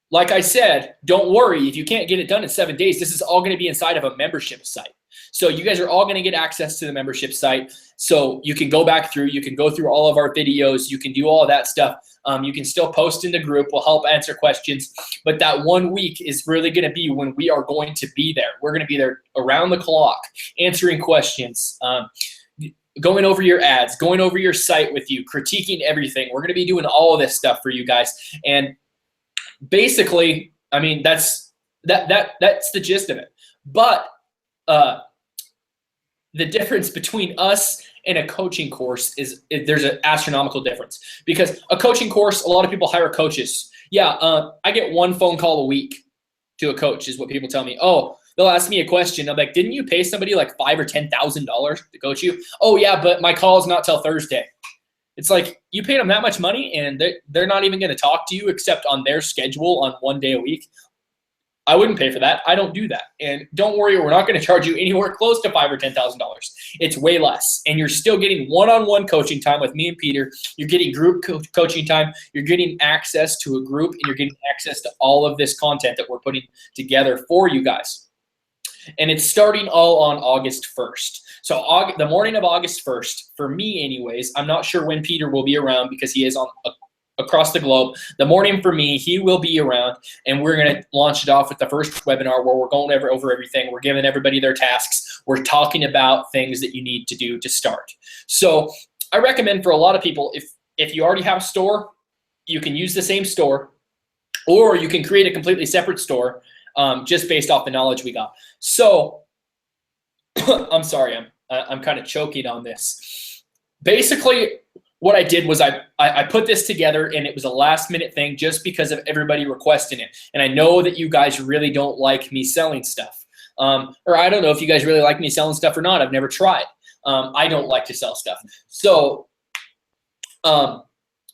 like I said, don't worry if you can't get it done in 7 days. This is all going to be inside of a membership site. So you guys are all going to get access to the membership site. So you can go back through, you can go through all of our videos, you can do all of that stuff. You can still post in the group. We'll help answer questions. But that 1 week is really going to be when we are going to be there. We're going to be there around the clock, answering questions, going over your ads, going over your site with you, critiquing everything. We're going to be doing all of this stuff for you guys. And basically, I mean, that's the gist of it. But the difference between us and a coaching course is there's an astronomical difference, because a coaching course, a lot of people hire coaches. Yeah, I get 1 phone call a week to a coach is what people tell me. Oh, they'll ask me a question. I'm like, didn't you pay somebody like $5,000 or $10,000 to coach you? Oh yeah, but my call is not till Thursday. It's like you paid them that much money and they're not even going to talk to you except on their schedule on 1 day a week. I wouldn't pay for that. I don't do that. And don't worry, we're not going to charge you anywhere close to $5,000 or $10,000. It's way less. And you're still getting one-on-one coaching time with me and Peter. You're getting group coaching time. You're getting access to a group, and you're getting access to all of this content that we're putting together for you guys. And it's starting all on August 1st. So the morning of August 1st, for me anyways, I'm not sure when Peter will be around because he is on across the globe. The morning for me, he will be around, and we're going to launch it off with the first webinar where we're going over everything. We're giving everybody their tasks. We're talking about things that you need to do to start. So I recommend for a lot of people, if you already have a store, you can use the same store, or you can create a completely separate store just based off the knowledge we got. So I'm sorry, I'm kind of choking on this. Basically, what I did was I put this together, and it was a last-minute thing just because of everybody requesting it. And I know that you guys really don't like me selling stuff. Or I don't know if you guys really like me selling stuff or not. I've never tried. I don't like to sell stuff. So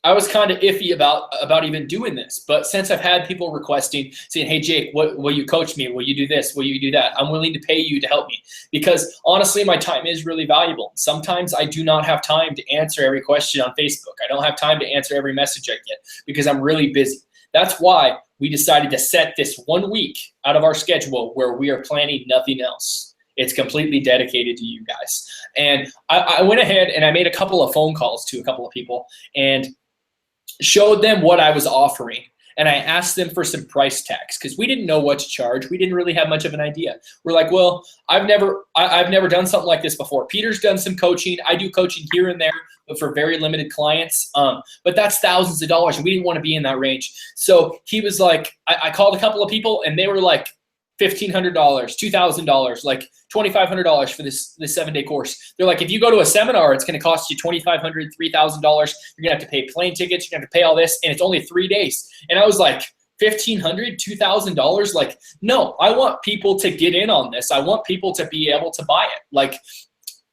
I was kind of iffy about even doing this. But since I've had people requesting, saying, hey, Jake, will you coach me? Will you do this? Will you do that? I'm willing to pay you to help me. Because honestly, my time is really valuable. Sometimes I do not have time to answer every question on Facebook. I don't have time to answer every message I get because I'm really busy. That's why we decided to set this 1 week out of our schedule where we are planning nothing else. It's completely dedicated to you guys. And I went ahead and I made a couple of phone calls to a couple of people and showed them what I was offering. and I asked them for some price tags because we didn't know what to charge. We didn't really have much of an idea. We're like, well, I've never done something like this before. Peter's done some coaching. I do coaching here and there, but for very limited clients. But that's thousands of dollars, and we didn't want to be in that range. So he was like, I called a couple of people, and they were like, $1,500, $2,000, like $2,500 for this 7-day course. They're like, if you go to a seminar, it's going to cost you $2,500, $3,000. You're going to have to pay plane tickets. You're going to have to pay all this, and it's only 3 days. And I was like, $1,500, $2,000? Like, no, I want people to get in on this. I want people to be able to buy it. Like,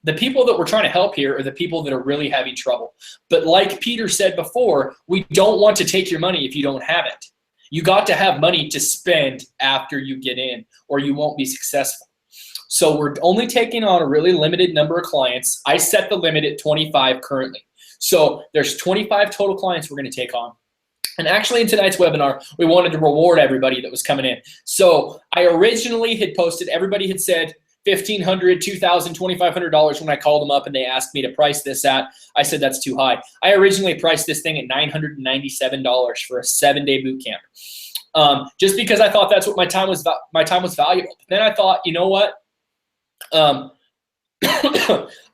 the people that we're trying to help here are the people that are really having trouble. But like Peter said before, we don't want to take your money if you don't have it. You got to have money to spend after you get in, or you won't be successful. So we're only taking on a really limited number of clients. I set the limit at 25 currently. So there's 25 total clients we're going to take on. And actually in tonight's webinar, we wanted to reward everybody that was coming in. So I originally had posted, everybody had said $1,500, $2,000, $2,500 when I called them up and they asked me to price this at. I said that's too high. I originally priced this thing at $997 for a 7-day boot camp, just because I thought that's what my time was valuable. But then I thought, you know what? I'm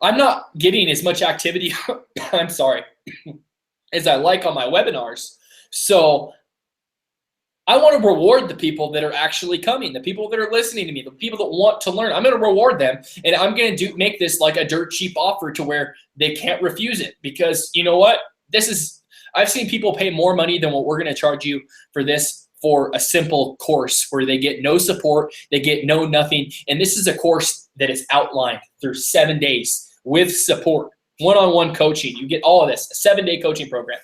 not getting as much activity. I'm sorry, as I like on my webinars. So I want to reward the people that are actually coming, the people that are listening to me, the people that want to learn. I'm going to reward them, and I'm going to make this like a dirt cheap offer to where they can't refuse it. Because you know what? I've seen people pay more money than what we're going to charge you for this, for a simple course where they get no support, they get nothing. And this is a course that is outlined through 7 days with support, one-on-one coaching. You get all of this, a 7-day coaching program.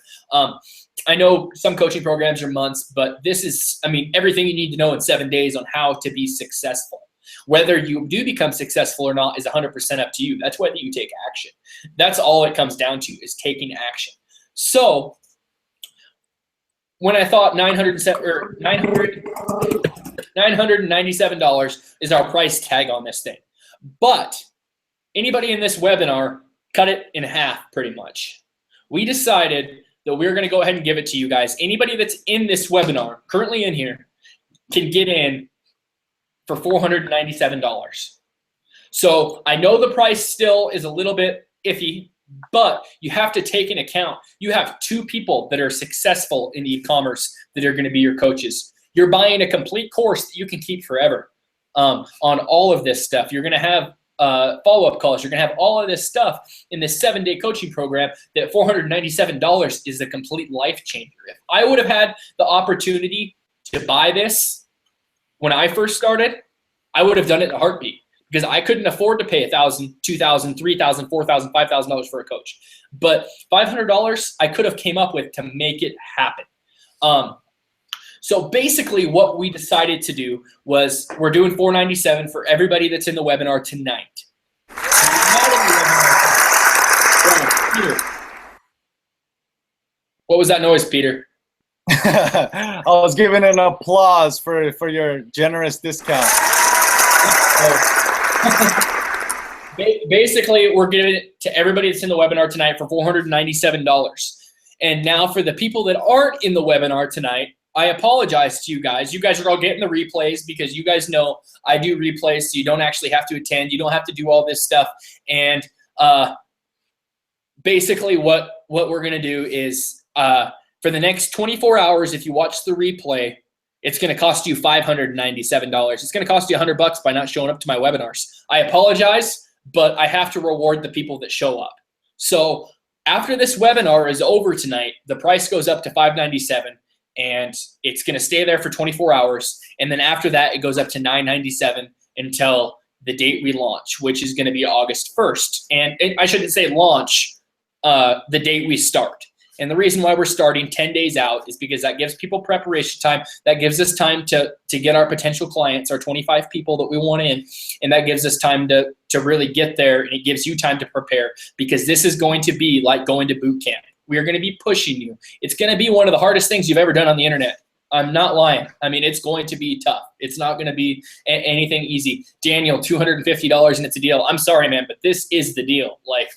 I know some coaching programs are months, but this is, everything you need to know in 7 days on how to be successful. Whether you do become successful or not is 100% up to you. That's whether you take action. That's all it comes down to, is taking action. So when I thought $997 is our price tag on this thing, but anybody in this webinar cut it in half pretty much. We decided that we're going to go ahead and give it to you guys. Anybody that's in this webinar, currently in here, can get in for $497. So I know the price still is a little bit iffy, but you have to take into account, you have 2 people that are successful in e-commerce that are going to be your coaches. You're buying a complete course that you can keep forever on all of this stuff. You're going to have follow-up calls. You're going to have all of this stuff in this 7-day coaching program. That $497 is a complete life changer. If I would have had the opportunity to buy this when I first started, I would have done it in a heartbeat, because I couldn't afford to pay $1,000, $2,000, $3,000, $4,000, $5,000 for a coach. But $500 I could have came up with to make it happen. So basically what we decided to do was we're doing $497 for everybody that's in the webinar tonight. Peter. What was that noise, Peter? I was giving an applause for your generous discount. Basically, we're giving it to everybody that's in the webinar tonight for $497. And now for the people that aren't in the webinar tonight, I apologize to you guys. You guys are all getting the replays, because you guys know I do replays, so you don't actually have to attend. You don't have to do all this stuff. And basically what we're going to do is for the next 24 hours, if you watch the replay, it's going to cost you $597. It's going to cost you $100 by not showing up to my webinars. I apologize, but I have to reward the people that show up. So after this webinar is over tonight, the price goes up to $597. And it's going to stay there for 24 hours. And then after that, it goes up to $997 until the date we launch, which is going to be August 1st. And I shouldn't say launch, the date we start. And the reason why we're starting 10 days out is because that gives people preparation time. That gives us time to get our potential clients, our 25 people that we want in. And that gives us time to really get there. And it gives you time to prepare, because this is going to be like going to boot camp. We are going to be pushing you. It's going to be one of the hardest things you've ever done on the internet. I'm not lying. It's going to be tough. It's not going to be anything easy. Daniel, $250 and it's a deal. I'm sorry, man, but this is the deal. Like,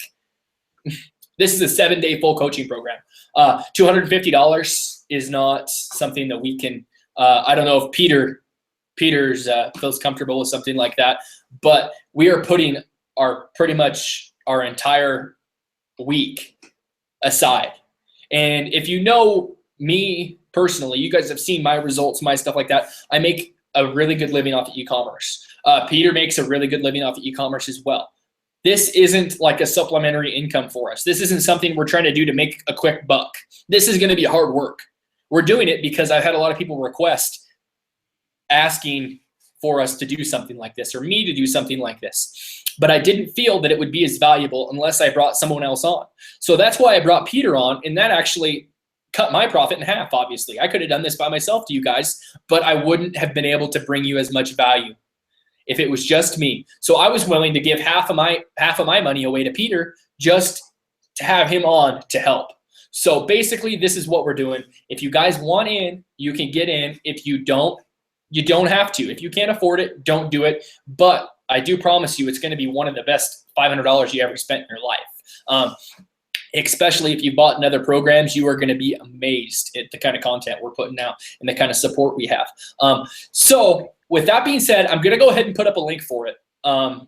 this is a 7-day full coaching program. $250 is not something that we can. I don't know if Peter's feels comfortable with something like that, but we are putting pretty much our entire week aside. And if you know me personally, you guys have seen my results, my stuff like that. I make a really good living off of e-commerce. Peter makes a really good living off of e-commerce as well. This isn't like a supplementary income for us. This isn't something we're trying to do to make a quick buck. This is going to be hard work. We're doing it because I've had a lot of people request asking for us to do something like this, or me to do something like this. But I didn't feel that it would be as valuable unless I brought someone else on. So that's why I brought Peter on, and that actually cut my profit in half, obviously. I could have done this by myself to you guys, but I wouldn't have been able to bring you as much value if it was just me. So I was willing to give half of my money away to Peter just to have him on to help. So basically, this is what we're doing. If you guys want in, you can get in. If you don't, you don't have to. If you can't afford it, don't do it. But I do promise you it's going to be one of the best $500 you ever spent in your life. Especially if you bought in other programs, you are going to be amazed at the kind of content we're putting out and the kind of support we have. So with that being said, I'm going to go ahead and put up a link for it. I'm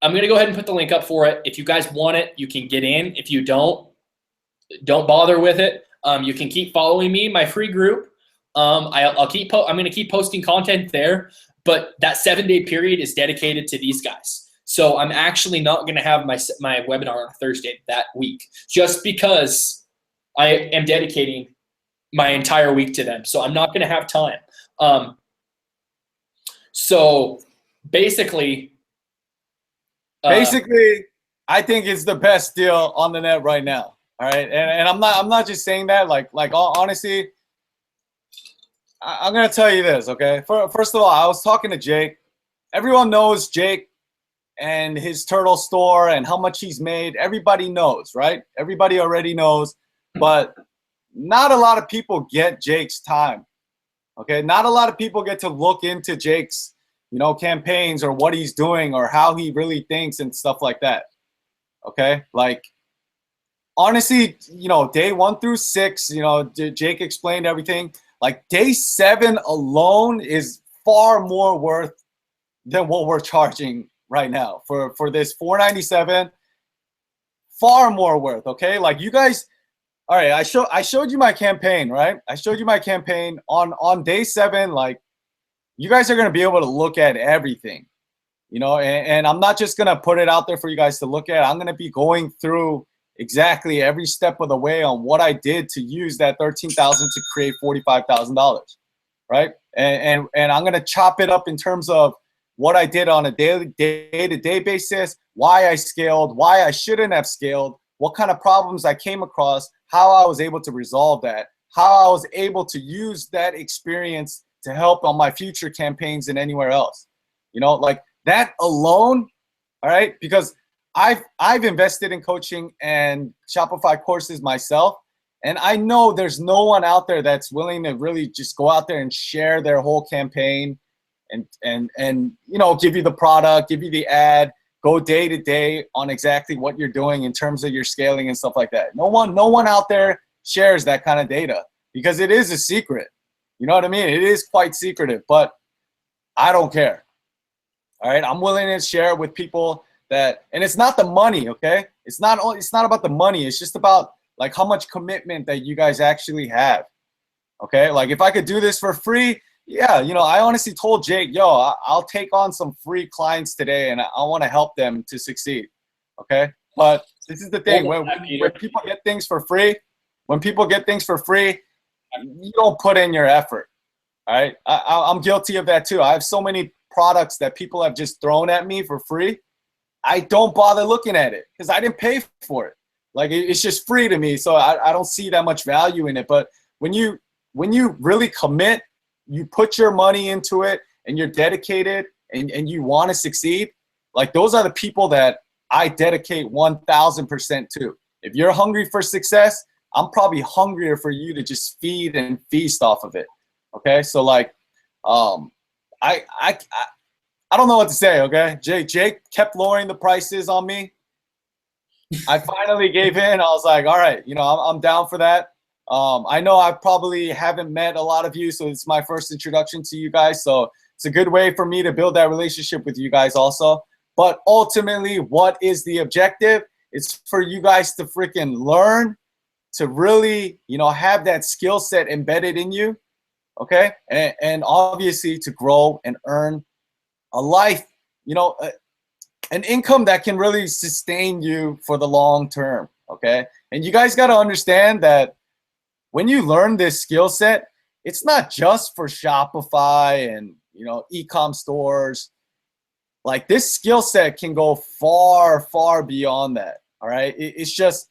going to go ahead and put the link up for it. If you guys want it, you can get in. If you don't bother with it. You can keep following me, my free group. I'm going to keep posting content there, but that 7-day period is dedicated to these guys. So I'm actually not going to have my webinar on Thursday that week, just because I am dedicating my entire week to them. So I'm not going to have time. So basically, I think it's the best deal on the net right now. All right, and I'm not just saying that. Like honestly, I'm gonna tell you this. Okay, first of all, I was talking to Jake. Everyone knows Jake and his turtle store and how much he's made. Everybody knows, right? Everybody already knows, but not a lot of people get Jake's time. Okay, not a lot of people get to look into Jake's, campaigns or what he's doing or how he really thinks and stuff like that. Okay, like honestly, day 1 through 6, Jake explained everything. Like day 7 alone is far more worth than what we're charging right now for this $497. Far more worth. Okay, like you guys. All right, I showed you my campaign, right? I showed you my campaign on day 7. Like, you guys are gonna be able to look at everything, and I'm not just gonna put it out there for you guys to look at. I'm gonna be going through exactly every step of the way on what I did to use that $13,000 to create $45,000, right? And I'm gonna chop it up in terms of what I did on a day-to-day basis, why I scaled, why I shouldn't have scaled, what kind of problems I came across, how I was able to resolve that, how I was able to use that experience to help on my future campaigns and anywhere else. Like that alone, all right? Because I've invested in coaching and Shopify courses myself, and I know there's no one out there that's willing to really just go out there and share their whole campaign and give you the product, give you the ad, go day to day on exactly what you're doing in terms of your scaling and stuff like that. No one out there shares that kind of data because it is a secret. You know what I mean? It is quite secretive, but I don't care. All right, I'm willing to share it with people that, and it's not the money, okay? It's not about the money. It's just about like how much commitment that you guys actually have. Okay, like if I could do this for free, yeah, I honestly told Jake, I'll take on some free clients today, and I want to help them to succeed. Okay, but this is the thing: when people get things for free, you don't put in your effort. All right, I'm guilty of that too. I have so many products that people have just thrown at me for free. I don't bother looking at it because I didn't pay for it. Like it's just free to me, so I don't see that much value in it. But when you really commit, you put your money into it and you're dedicated and you want to succeed, like those are the people that I dedicate 1,000% to. If you're hungry for success, I'm probably hungrier for you to just feed and feast off of it. Okay, so like, I don't know what to say. Okay, Jake kept lowering the prices on me. I finally gave in. I was like, all right, I'm down for that. I know I probably haven't met a lot of you, so it's my first introduction to you guys. So it's a good way for me to build that relationship with you guys also. But ultimately, what is the objective? It's for you guys to freaking learn, to really, have that skill set embedded in you, okay? And obviously to grow and earn a life, an income that can really sustain you for the long term, okay? And you guys got to understand that when you learn this skill set, it's not just for Shopify and, e-com stores. Like, this skill set can go far, far beyond that, all right? It's just,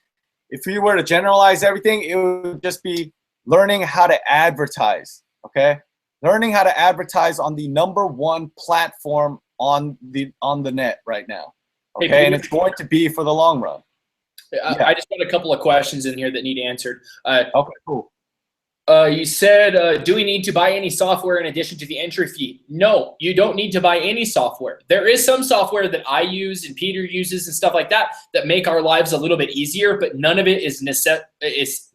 if you were to generalize everything, it would just be learning how to advertise, okay? Learning how to advertise on the #1 platform on the net right now, okay? Hey, and it's going to be for the long run. I just got a couple of questions in here that need answered. Okay, cool. You said, do we need to buy any software in addition to the entry fee? No, you don't need to buy any software. There is some software that I use and Peter uses and stuff like that that make our lives a little bit easier, but none of it is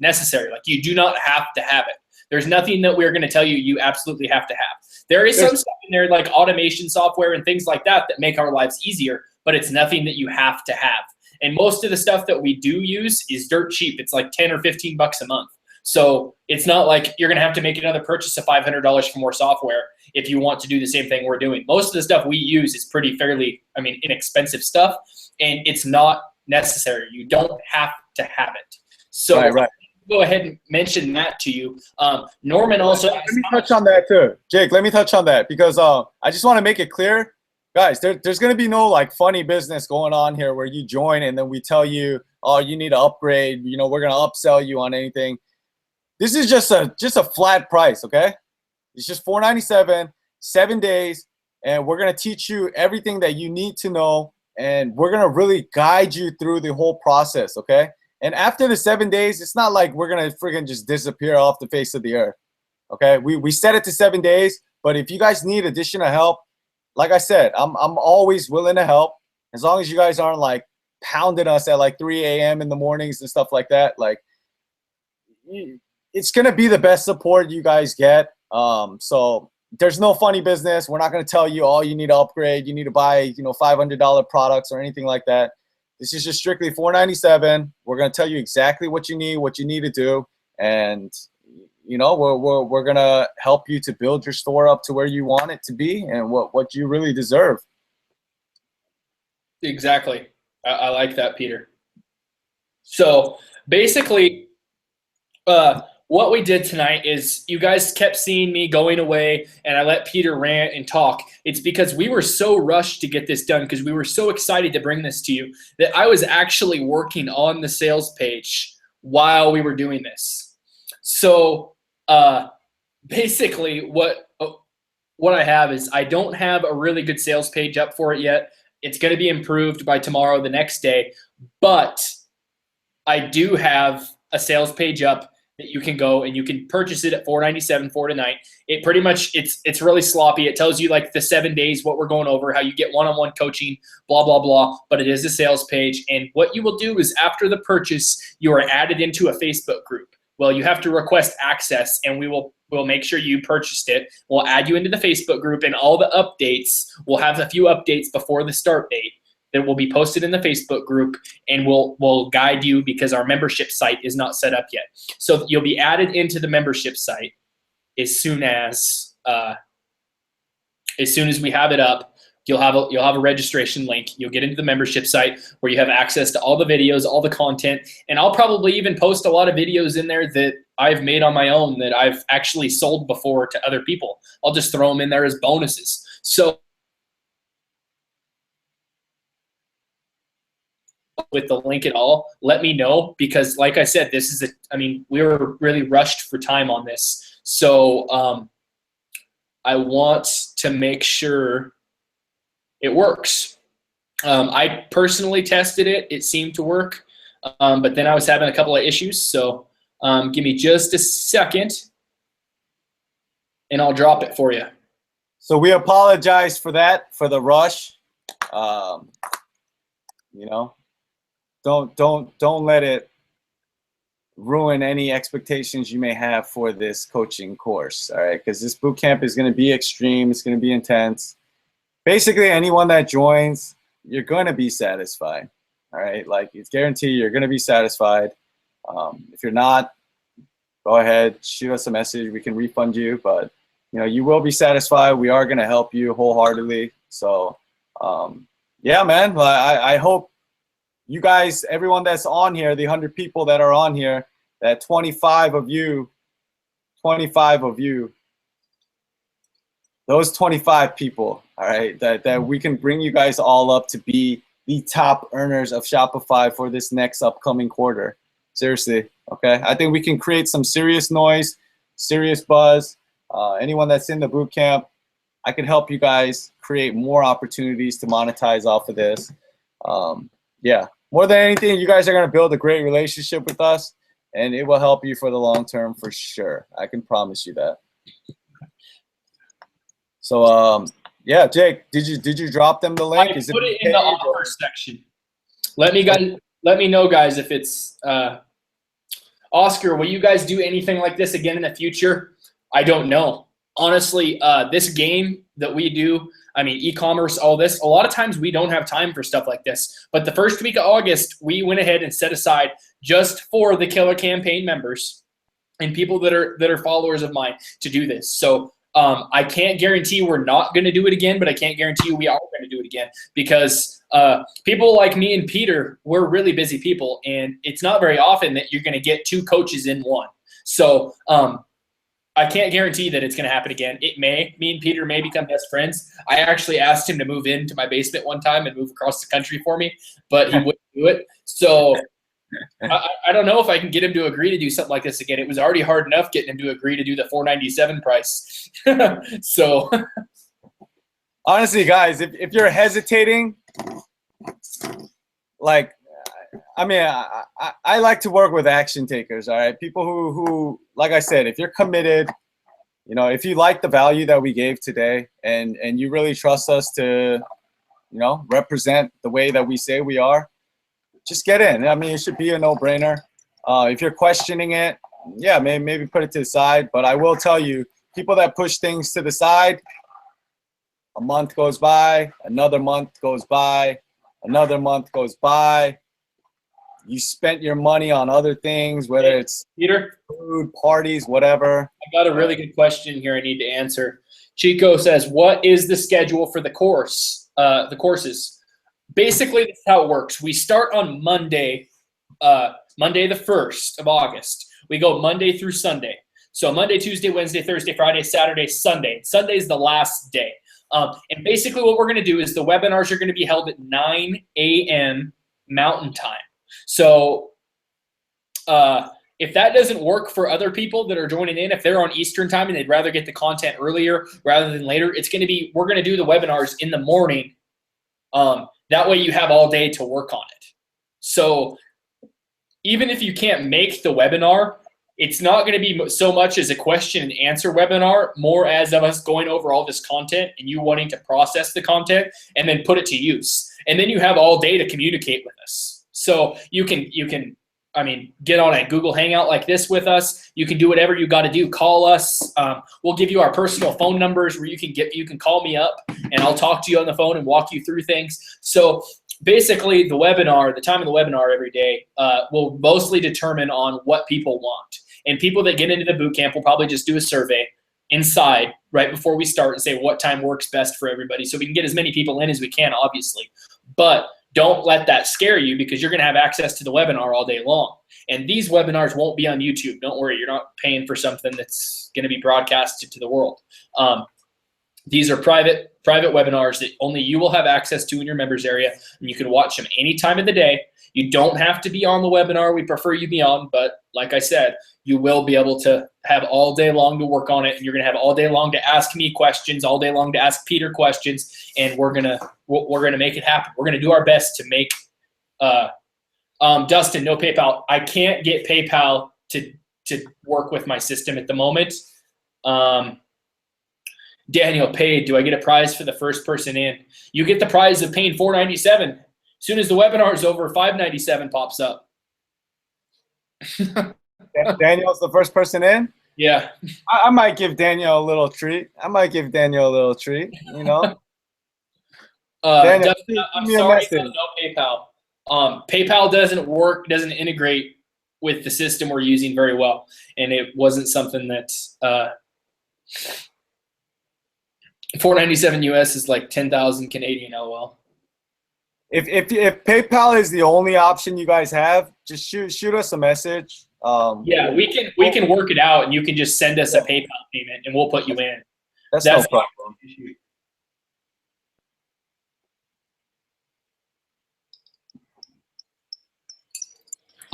necessary. Like, you do not have to have it. There's nothing that we're going to tell you you absolutely have to have. There is some stuff in there like automation software and things like that that make our lives easier, but it's nothing that you have to have. And most of the stuff that we do use is dirt cheap. It's like 10 or 15 bucks a month. So it's not like you're going to have to make another purchase of $500 for more software if you want to do the same thing we're doing. Most of the stuff we use is pretty inexpensive stuff, and it's not necessary. You don't have to have it. So right. Go ahead and mention that to you. Norman also let me touch on that too. Jake, let me touch on that because I just want to make it clear. Guys, there's going to be no like funny business going on here where you join and then we tell you, oh, you need to upgrade. We're going to upsell you on anything. This is just a flat price, okay? It's just $4.97, 7 days, and we're going to teach you everything that you need to know, and we're going to really guide you through the whole process, okay? And after the 7 days, it's not like we're going to freaking just disappear off the face of the earth, okay? We set it to 7 days, but if you guys need additional help, like I said, I'm always willing to help as long as you guys aren't like pounding us at like 3 a.m. in the mornings and stuff like that. Like, it's going to be the best support you guys get. So there's no funny business. We're not going to tell you, oh, you need to upgrade. You need to buy, $500 products or anything like that. This is just strictly $4.97. We're going to tell you exactly what you need to do. And, we're going to help you to build your store up to where you want it to be and what you really deserve. Exactly. I like that, Peter. So basically, what we did tonight is you guys kept seeing me going away and I let Peter rant and talk. It's because we were so rushed to get this done because we were so excited to bring this to you that I was actually working on the sales page while we were doing this. So basically what I have is I don't have a really good sales page up for it yet. It's going to be improved by tomorrow, the next day, but I do have a sales page up that you can go and you can purchase it at $4.97 for tonight. It pretty much, it's really sloppy. It tells you like the 7 days, what we're going over, how you get one-on-one coaching, blah, blah, blah, but it is a sales page. And what you will do is after the purchase, you are added into a Facebook group. Well, you have to request access and we'll make sure you purchased it. We'll add you into the Facebook group and all the updates. We'll have a few updates before the start date that will be posted in the Facebook group, and we'll guide you because our membership site is not set up yet. So you'll be added into the membership site as soon as we have it up. You'll have a registration link. You'll get into the membership site where you have access to all the videos, all the content, and I'll probably even post a lot of videos in there that I've made on my own that I've actually sold before to other people. I'll just throw them in there as bonuses. So with the link at all, let me know because like I said, this is we were really rushed for time on this. So I want to make sure it works. I personally tested it. It seemed to work, but then I was having a couple of issues. So give me just a second and I'll drop it for you. So we apologize for that, for the rush. don't let it ruin any expectations you may have for this coaching course. All right, because this boot camp is going to be extreme. It's going to be intense. Basically, anyone that joins, you're going to be satisfied. All right, like it's guaranteed you're going to be satisfied. If you're not, go ahead, shoot us a message. We can refund you, but you will be satisfied. We are going to help you wholeheartedly. So, yeah, man. I hope you guys, everyone that's on here, the 100 people that are on here, that 25 of you, those 25 people, all right, that we can bring you guys all up to be the top earners of Shopify for this next upcoming quarter. Seriously, okay? I think we can create some serious noise, serious buzz. Anyone that's in the boot camp, I can help you guys create more opportunities to monetize off of this. Yeah, more than anything, you guys are going to build a great relationship with us, and it will help you for the long term for sure. I can promise you that. So, yeah, Jake, did you drop them the link? I put it in the offer section. Let me know, guys, if it's Oscar. Will you guys do anything like this again in the future? I don't know. Honestly, this game that we do, I mean, e-commerce, all this, a lot of times we don't have time for stuff like this. But the first week of August, we went ahead and set aside just for the Killer Campaign members and people that are followers of mine to do this. So I can't guarantee we're not going to do it again, but I can't guarantee we are going to do it again because people like me and Peter, we're really busy people, and it's not very often that you're going to get two coaches in one. So I can't guarantee that it's going to happen again. It may. Me and Peter may become best friends. I actually asked him to move into my basement one time and move across the country for me, but he wouldn't do it. So I don't know if I can get him to agree to do something like this again. It was already hard enough getting him to agree to do the $497 price. So honestly, guys, if you're hesitating, like, I mean, I like to work with action takers, all right? People who, like I said, if you're committed, if you like the value that we gave today and you really trust us to, represent the way that we say we are, just get in. I mean, it should be a no-brainer. If you're questioning it, yeah, maybe put it to the side. But I will tell you, people that push things to the side, a month goes by, another month goes by, another month goes by. You spent your money on other things, whether it's Peter, food, parties, whatever. I got a really good question here I need to answer. Chico says, what is the schedule for the courses? Basically, this is how it works. We start on Monday, Monday the 1st of August. We go Monday through Sunday. So Monday, Tuesday, Wednesday, Thursday, Friday, Saturday, Sunday. Sunday's the last day. And basically what we're going to do is the webinars are going to be held at 9 a.m. Mountain Time. So if that doesn't work for other people that are joining in, if they're on Eastern Time and they'd rather get the content earlier rather than later, we're going to do the webinars in the morning. That way you have all day to work on it. So even if you can't make the webinar, it's not going to be so much as a question and answer webinar, more as of us going over all this content and you wanting to process the content and then put it to use. And then you have all day to communicate with us. So you can get on a Google Hangout like this with us. You can do whatever you got to do. Call us. We'll give you our personal phone numbers where you can call me up and I'll talk to you on the phone and walk you through things. So basically the time of the webinar every day will mostly determine on what people want. And people that get into the boot camp will probably just do a survey inside right before we start and say what time works best for everybody. So we can get as many people in as we can, obviously. But don't let that scare you because you're going to have access to the webinar all day long. And these webinars won't be on YouTube. Don't worry, you're not paying for something that's going to be broadcasted to the world. These are private webinars that only you will have access to in your members area, and you can watch them any time of the day. You don't have to be on the webinar. We prefer you be on, but like I said, you will be able to have all day long to work on it, and you're going to have all day long to ask me questions, all day long to ask Peter questions, and we're gonna make it happen. We're gonna do our best to make. Dustin, no PayPal. I can't get PayPal to work with my system at the moment. Daniel paid. Do I get a prize for the first person in? You get the prize of paying $497. As soon as the webinar is over, 597 pops up. Daniel's the first person in? Yeah. I might give Daniel a little treat. You know? Daniel, Dustin, shoot I'm me a sorry, message. no PayPal. PayPal doesn't integrate with the system we're using very well, and it wasn't something that 497 US is like 10,000 Canadian. LOL. If PayPal is the only option you guys have, just shoot us a message. Yeah, we can work it out, and you can just send us a PayPal payment, and we'll put you in. That's no problem.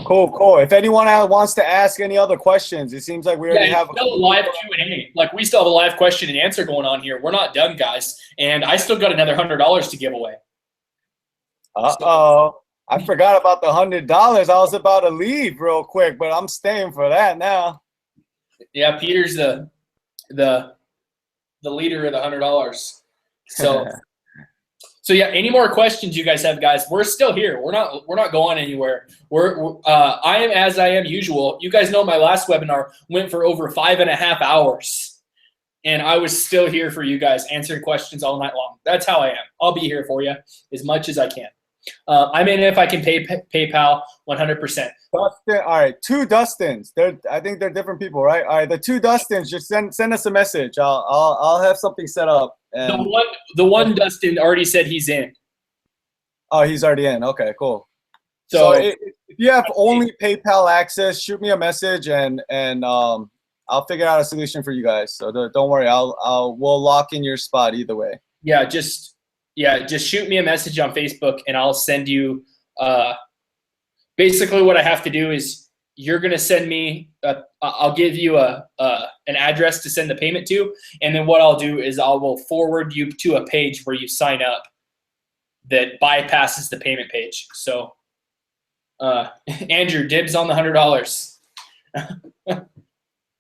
Cool. If anyone wants to ask any other questions, it seems like we already have a live Q&A. Like, we still have a live question and answer going on here. We're not done, guys, and I still got another $100 to give away. Uh-oh. I forgot about the $100. I was about to leave real quick, but I'm staying for that now. Yeah, Peter's the leader of the $100. So yeah, any more questions you guys have, guys? We're still here. We're not going anywhere. I am as I am usual. You guys know my last webinar went for over 5.5 hours, and I was still here for you guys, answering questions all night long. That's how I am. I'll be here for you as much as I can. I'm in if I can pay PayPal 100%. Dustin, all right, 2 Dustins. I think they're different people, right? All right, the 2 Dustins, just send us a message. I'll have something set up. And the one Dustin already said he's in. Oh, he's already in. Okay, cool. So if you have only PayPal access, shoot me a message, and I'll figure out a solution for you guys. So don't worry. We'll lock in your spot either way. Yeah, just shoot me a message on Facebook, and I'll send you. Basically, what I have to do is you're gonna send me. I'll give you an address to send the payment to, and then what I'll do is I will forward you to a page where you sign up that bypasses the payment page. So, Andrew, dibs on the $100.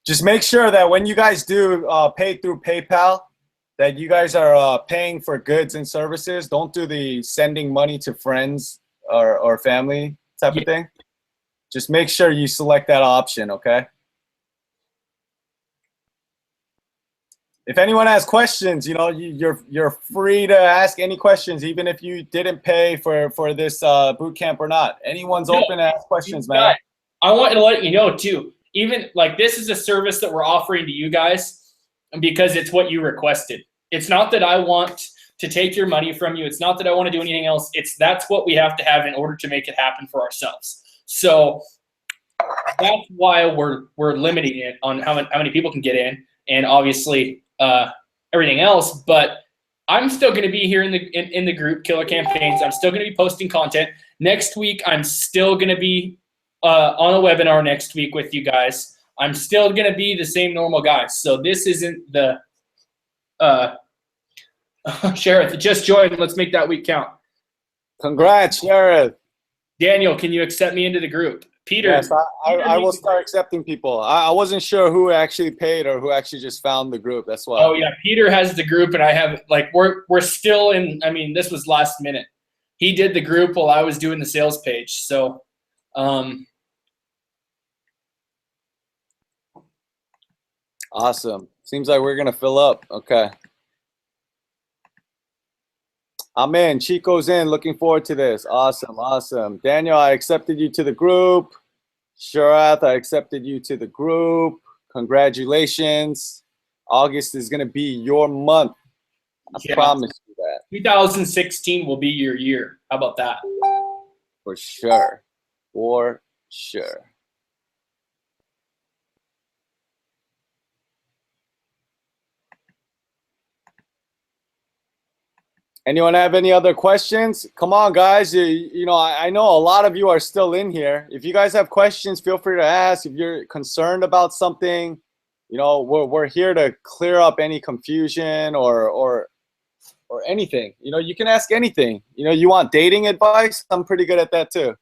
Just make sure that when you guys do pay through PayPal, that you guys are paying for goods and services. Don't do the sending money to friends or family type of thing. Just make sure you select that option, okay? If anyone has questions, you know, you're free to ask any questions, even if you didn't pay for this boot camp or not. Anyone's open to ask questions, man. I want to let you know too. Even like this is a service that we're offering to you guys because it's what you requested. It's not that I want to take your money from you. It's not that I want to do anything else. That's what we have to have in order to make it happen for ourselves. So that's why we're limiting it on how many people can get in, and obviously everything else. But I'm still going to be here in the group Killer Campaigns. I'm still going to be posting content next week. I'm still going to be on a webinar next week with you guys. I'm still going to be the same normal guys. So this isn't the Sheriff just joined. Let's make that week count. Congrats, Sheriff. Daniel, can you accept me into the group? Peter. Yes, I will start accepting people. I wasn't sure who actually paid or who actually just found the group. That's why. Oh yeah, Peter has the group, and I have we're still in. I mean, this was last minute. He did the group while I was doing the sales page. So, awesome. Seems like we're gonna fill up. Okay. I'm in. Chico's in. Looking forward to this. Awesome. Daniel, I accepted you to the group. Sharath, I accepted you to the group. Congratulations. August is going to be your month. I promise you that. 2016 will be your year. How about that? For sure. Anyone have any other questions? Come on, guys. You know, I know a lot of you are still in here. If you guys have questions, feel free to ask. If you're concerned about something, you know, we're here to clear up any confusion or anything. You know, you can ask anything. You know, you want dating advice? I'm pretty good at that too.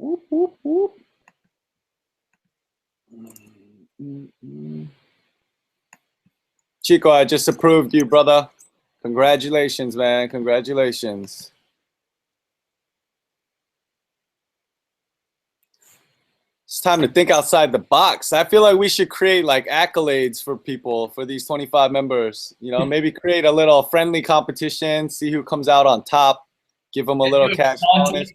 Whoop, whoop, whoop. Chico, I just approved you, brother. Congratulations, man. Congratulations. It's time to think outside the box. I feel like we should create like accolades for people, for these 25 members. You know, maybe create a little friendly competition, see who comes out on top, give them a little cash bonus.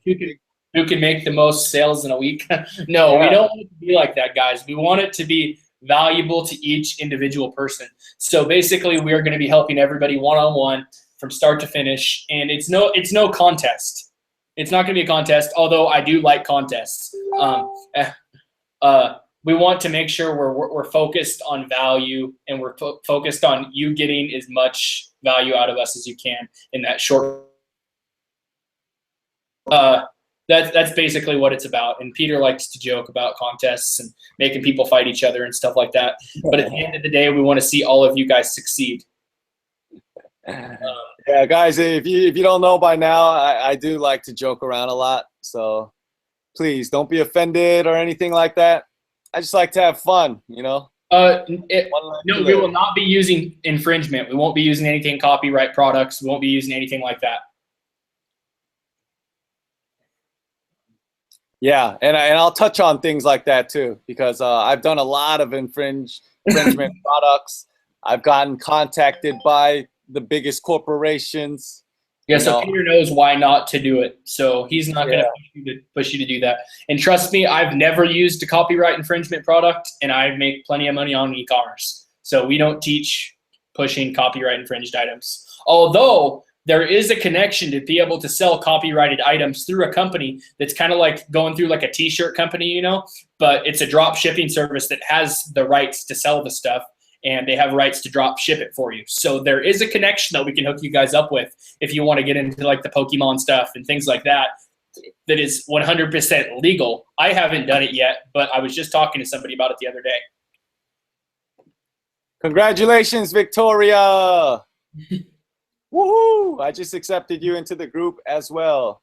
Who can make the most sales in a week? No, we don't want it to be like that, guys. We want it to be valuable to each individual person. So basically, we are going to be helping everybody one-on-one from start to finish, and it's no contest. It's not going to be a contest, although I do like contests. We want to make sure we're focused on value, and we're focused on you getting as much value out of us as you can in that short. That's basically what it's about. And Peter likes to joke about contests and making people fight each other and stuff like that. But at the end of the day, we want to see all of you guys succeed. Yeah, guys, if you don't know by now, I do like to joke around a lot. So please don't be offended or anything like that. I just like to have fun, you know? No, we will not be using infringement. We won't be using anything copyright products. We won't be using anything like that. Yeah, and I'll touch on things like that too, because I've done a lot of infringement products. I've gotten contacted by the biggest corporations. Yeah, so Peter knows why not to do it. So he's not going to push you to do that. And trust me, I've never used a copyright infringement product, and I make plenty of money on e-commerce. So we don't teach pushing copyright infringed items. Although there is a connection to be able to sell copyrighted items through a company that's kind of like going through like a t-shirt company, you know, but it's a drop shipping service that has the rights to sell the stuff, and they have rights to drop ship it for you. So there is a connection that we can hook you guys up with if you want to get into like the Pokemon stuff and things like that. That is 100% legal. I haven't done it yet, but I was just talking to somebody about it the other day. Congratulations, Victoria. Woohoo! I just accepted you into the group as well.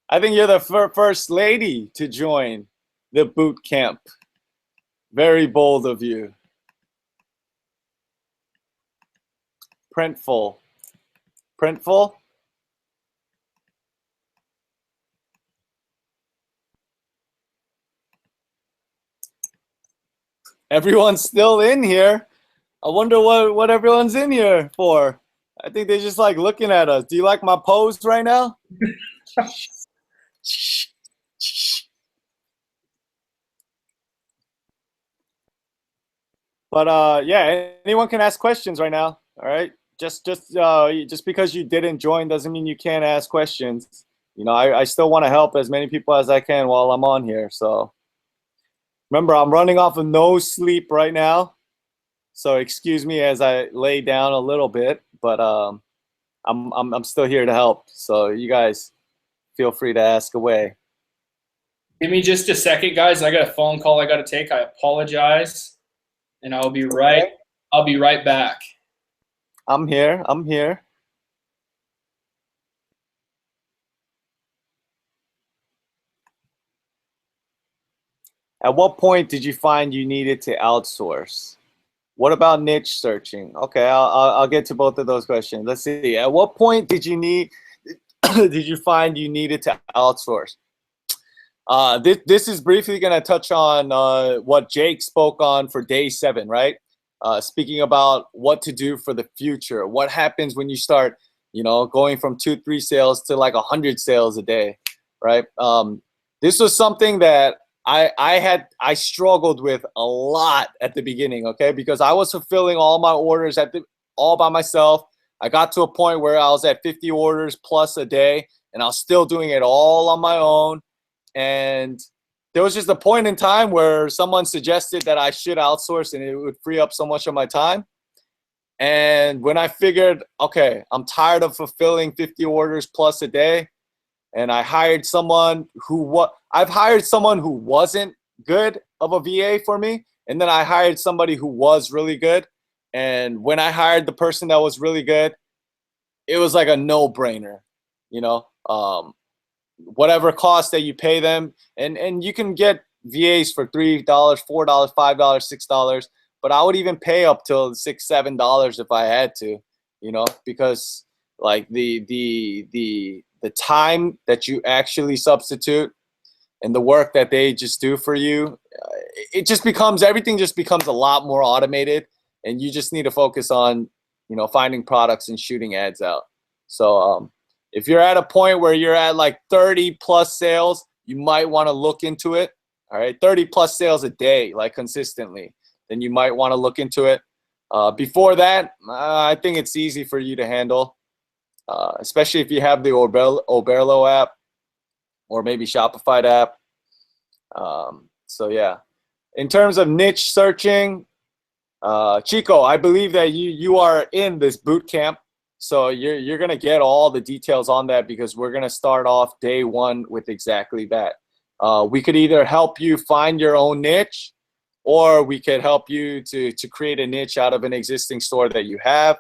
I think you're the first lady to join the boot camp. Very bold of you. Printful. Printful? Everyone's still in here. I wonder what everyone's in here for. I think they're just like looking at us. Do you like my pose right now? But yeah, anyone can ask questions right now. All right, just because you didn't join doesn't mean you can't ask questions. You know, I still want to help as many people as I can while I'm on here. So remember, I'm running off of no sleep right now, so excuse me as I lay down a little bit. But I'm still here to help. So you guys feel free to ask away. Give me just a second, guys. I got a phone call I got to take. I apologize, and I'll be right. I'll be right back. I'm here. I'm here. At what point did you find you needed to outsource? What about niche searching? Okay, I'll get to both of those questions. Let's see. At what point did you find you needed to outsource? This is briefly going to touch on what Jake spoke on for day 7, right? Speaking about what to do for the future. What happens when you start, you know, going from 2-3 sales to like 100 sales a day, right? This was something that I struggled with a lot at the beginning, okay? Because I was fulfilling all my orders all by myself. I got to a point where I was at 50 orders plus a day, and I was still doing it all on my own. And there was just a point in time where someone suggested that I should outsource and it would free up so much of my time. And when I figured, okay, I'm tired of fulfilling 50 orders plus a day, and I hired someone I've hired someone who wasn't good of a VA for me, and then I hired somebody who was really good. And when I hired the person that was really good, it was like a no-brainer, you know. whatever cost that you pay them, and you can get VAs for $3, $4, $5, $6, but I would even pay up till $6, $7 if I had to, because like the time that you actually substitute and the work that they just do for you, everything just becomes a lot more automated, and you just need to focus on, finding products and shooting ads out. So if you're at a point where you're at like 30 plus sales, you might want to look into it. All right, 30 plus sales a day, like consistently, then you might want to look into it. Before that, I think it's easy for you to handle, especially if you have the Oberlo app or maybe Shopify app. So yeah, in terms of niche searching, Chico, I believe that you are in this boot camp, so you're gonna get all the details on that, because we're gonna start off day one with exactly that. We could either help you find your own niche, or we could help you to create a niche out of an existing store that you have.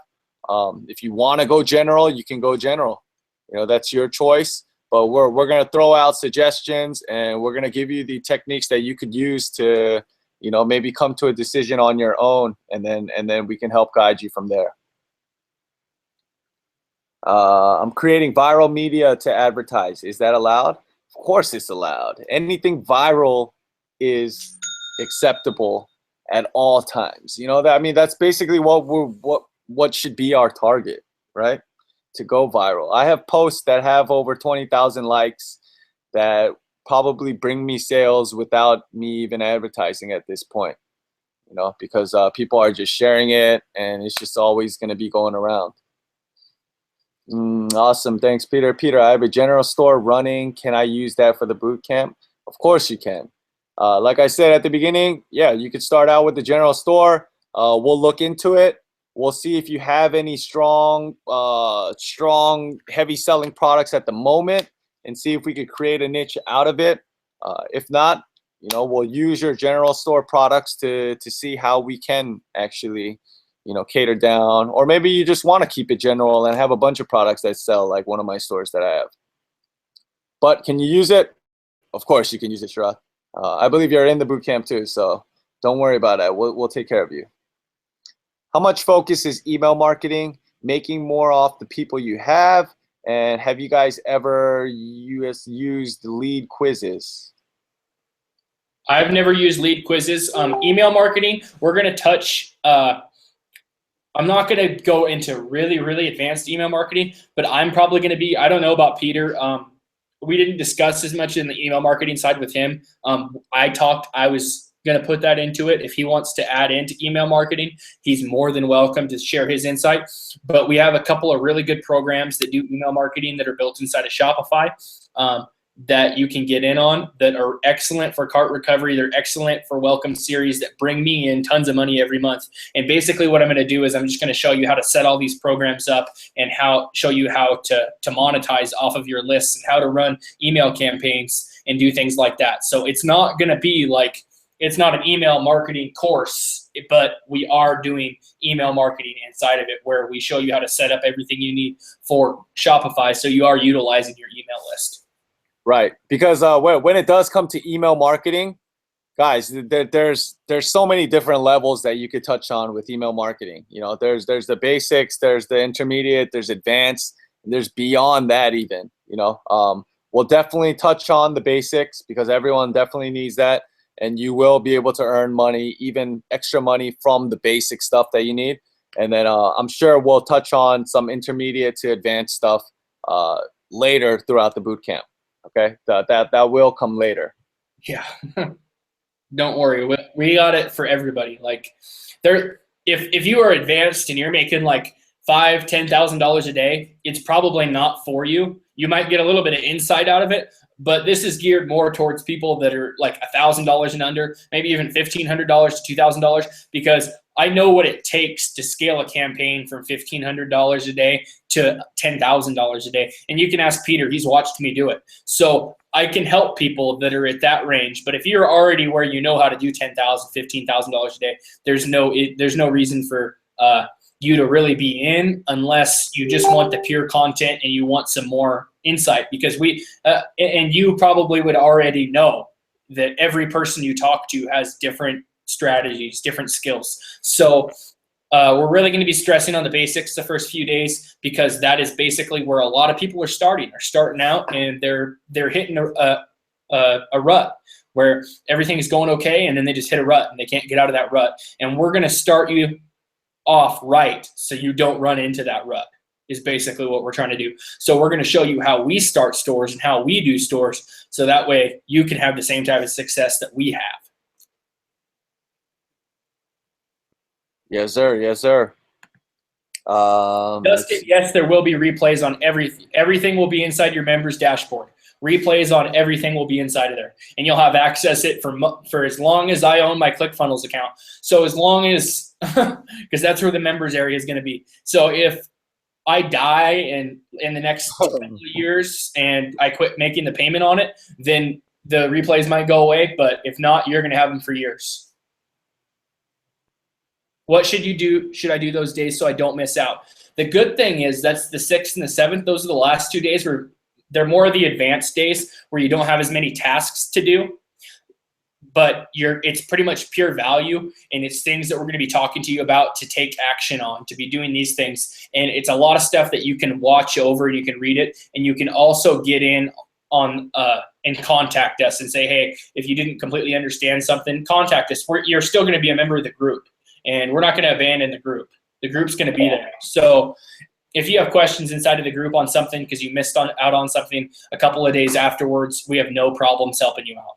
If you want to go general, you can go general. That's your choice. But we're gonna throw out suggestions, and we're gonna give you the techniques that you could use to, maybe come to a decision on your own, and then we can help guide you from there. I'm creating viral media to advertise. Is that allowed? Of course it's allowed. Anything viral is acceptable at all times. That's basically what should be our target, right? To go viral. I have posts that have over 20,000 likes that probably bring me sales without me even advertising at this point, because people are just sharing it, and it's just always going to be going around. Awesome. Thanks, Peter. Peter, I have a general store running. Can I use that for the boot camp? Of course you can. Like I said at the beginning, yeah, you could start out with the general store. We'll look into it. We'll see if you have any strong, heavy selling products at the moment, and see if we could create a niche out of it. If not, we'll use your general store products to see how we can actually, cater down. Or maybe you just want to keep it general and have a bunch of products that sell, like one of my stores that I have. But can you use it? Of course you can use it, Shira. I believe you're in the boot camp too, so don't worry about it. We'll take care of you. How much focus is email marketing? Making more off the people you have? And have you guys ever used lead quizzes? I've never used lead quizzes. Email marketing, we're going to touch, I'm not going to go into really, really advanced email marketing, but I'm probably going to be, I don't know about Peter. We didn't discuss as much in the email marketing side with him. I was going to put that into it. If he wants to add into email marketing, he's more than welcome to share his insight. But we have a couple of really good programs that do email marketing that are built inside of Shopify that you can get in on, that are excellent for cart recovery. They're excellent for welcome series that bring me in tons of money every month. And basically what I'm going to do is I'm just going to show you how to set all these programs up, and show you how to monetize off of your lists, and how to run email campaigns and do things like that. So it's not going to be like, it's not an email marketing course, but we are doing email marketing inside of it, where we show you how to set up everything you need for Shopify, so you are utilizing your email list. Right, because when it does come to email marketing, guys, there's so many different levels that you could touch on with email marketing. There's the basics, there's the intermediate, there's advanced, and there's beyond that even. We'll definitely touch on the basics, because everyone definitely needs that, and you will be able to earn money, even extra money, from the basic stuff that you need. And then I'm sure we'll touch on some intermediate to advanced stuff later throughout the boot camp. Okay, that will come later. Yeah, don't worry, we got it for everybody. Like, if you are advanced and you're making like $5,000-$10,000 a day, it's probably not for you. You might get a little bit of insight out of it, but this is geared more towards people that are like $1,000 and under, maybe even $1,500 to $2,000, because I know what it takes to scale a campaign from $1,500 a day to $10,000 a day. And you can ask Peter, he's watched me do it. So I can help people that are at that range. But if you're already where you know how to do $10,000, $15,000 a day, there's no reason for you to really be in, unless you just want the pure content and you want some more insight, because and you probably would already know that every person you talk to has different strategies, different skills. So we're really going to be stressing on the basics the first few days, because that is basically where a lot of people are starting out, and they're hitting a rut where everything is going okay, and then they just hit a rut and they can't get out of that rut. And we're going to start you off right so you don't run into that rut, is basically what we're trying to do. So we're going to show you how we start stores and how we do stores, so that way you can have the same type of success that we have. Yes, sir. Yes, sir. Yes, there will be replays on everything. Everything will be inside your members' dashboard. Replays on everything will be inside of there, and you'll have access it for as long as I own my ClickFunnels account. So as long as, because that's where the members area is going to be. So if I die in the next couple of years and I quit making the payment on it, then the replays might go away. But if not, you're going to have them for years. What should you do? Should I do those days so I don't miss out? The good thing is that's the 6th and the 7th. Those are the last 2 days where they're more of the advanced days where you don't have as many tasks to do, but it's pretty much pure value, and it's things that we're going to be talking to you about to take action on, to be doing these things. And it's a lot of stuff that you can watch over and you can read it, and you can also get in on and contact us and say, hey, if you didn't completely understand something, contact us. You're still going to be a member of the group, and we're not going to abandon the group. The group's going to be there. So if you have questions inside of the group on something because you missed out on something a couple of days afterwards, we have no problems helping you out.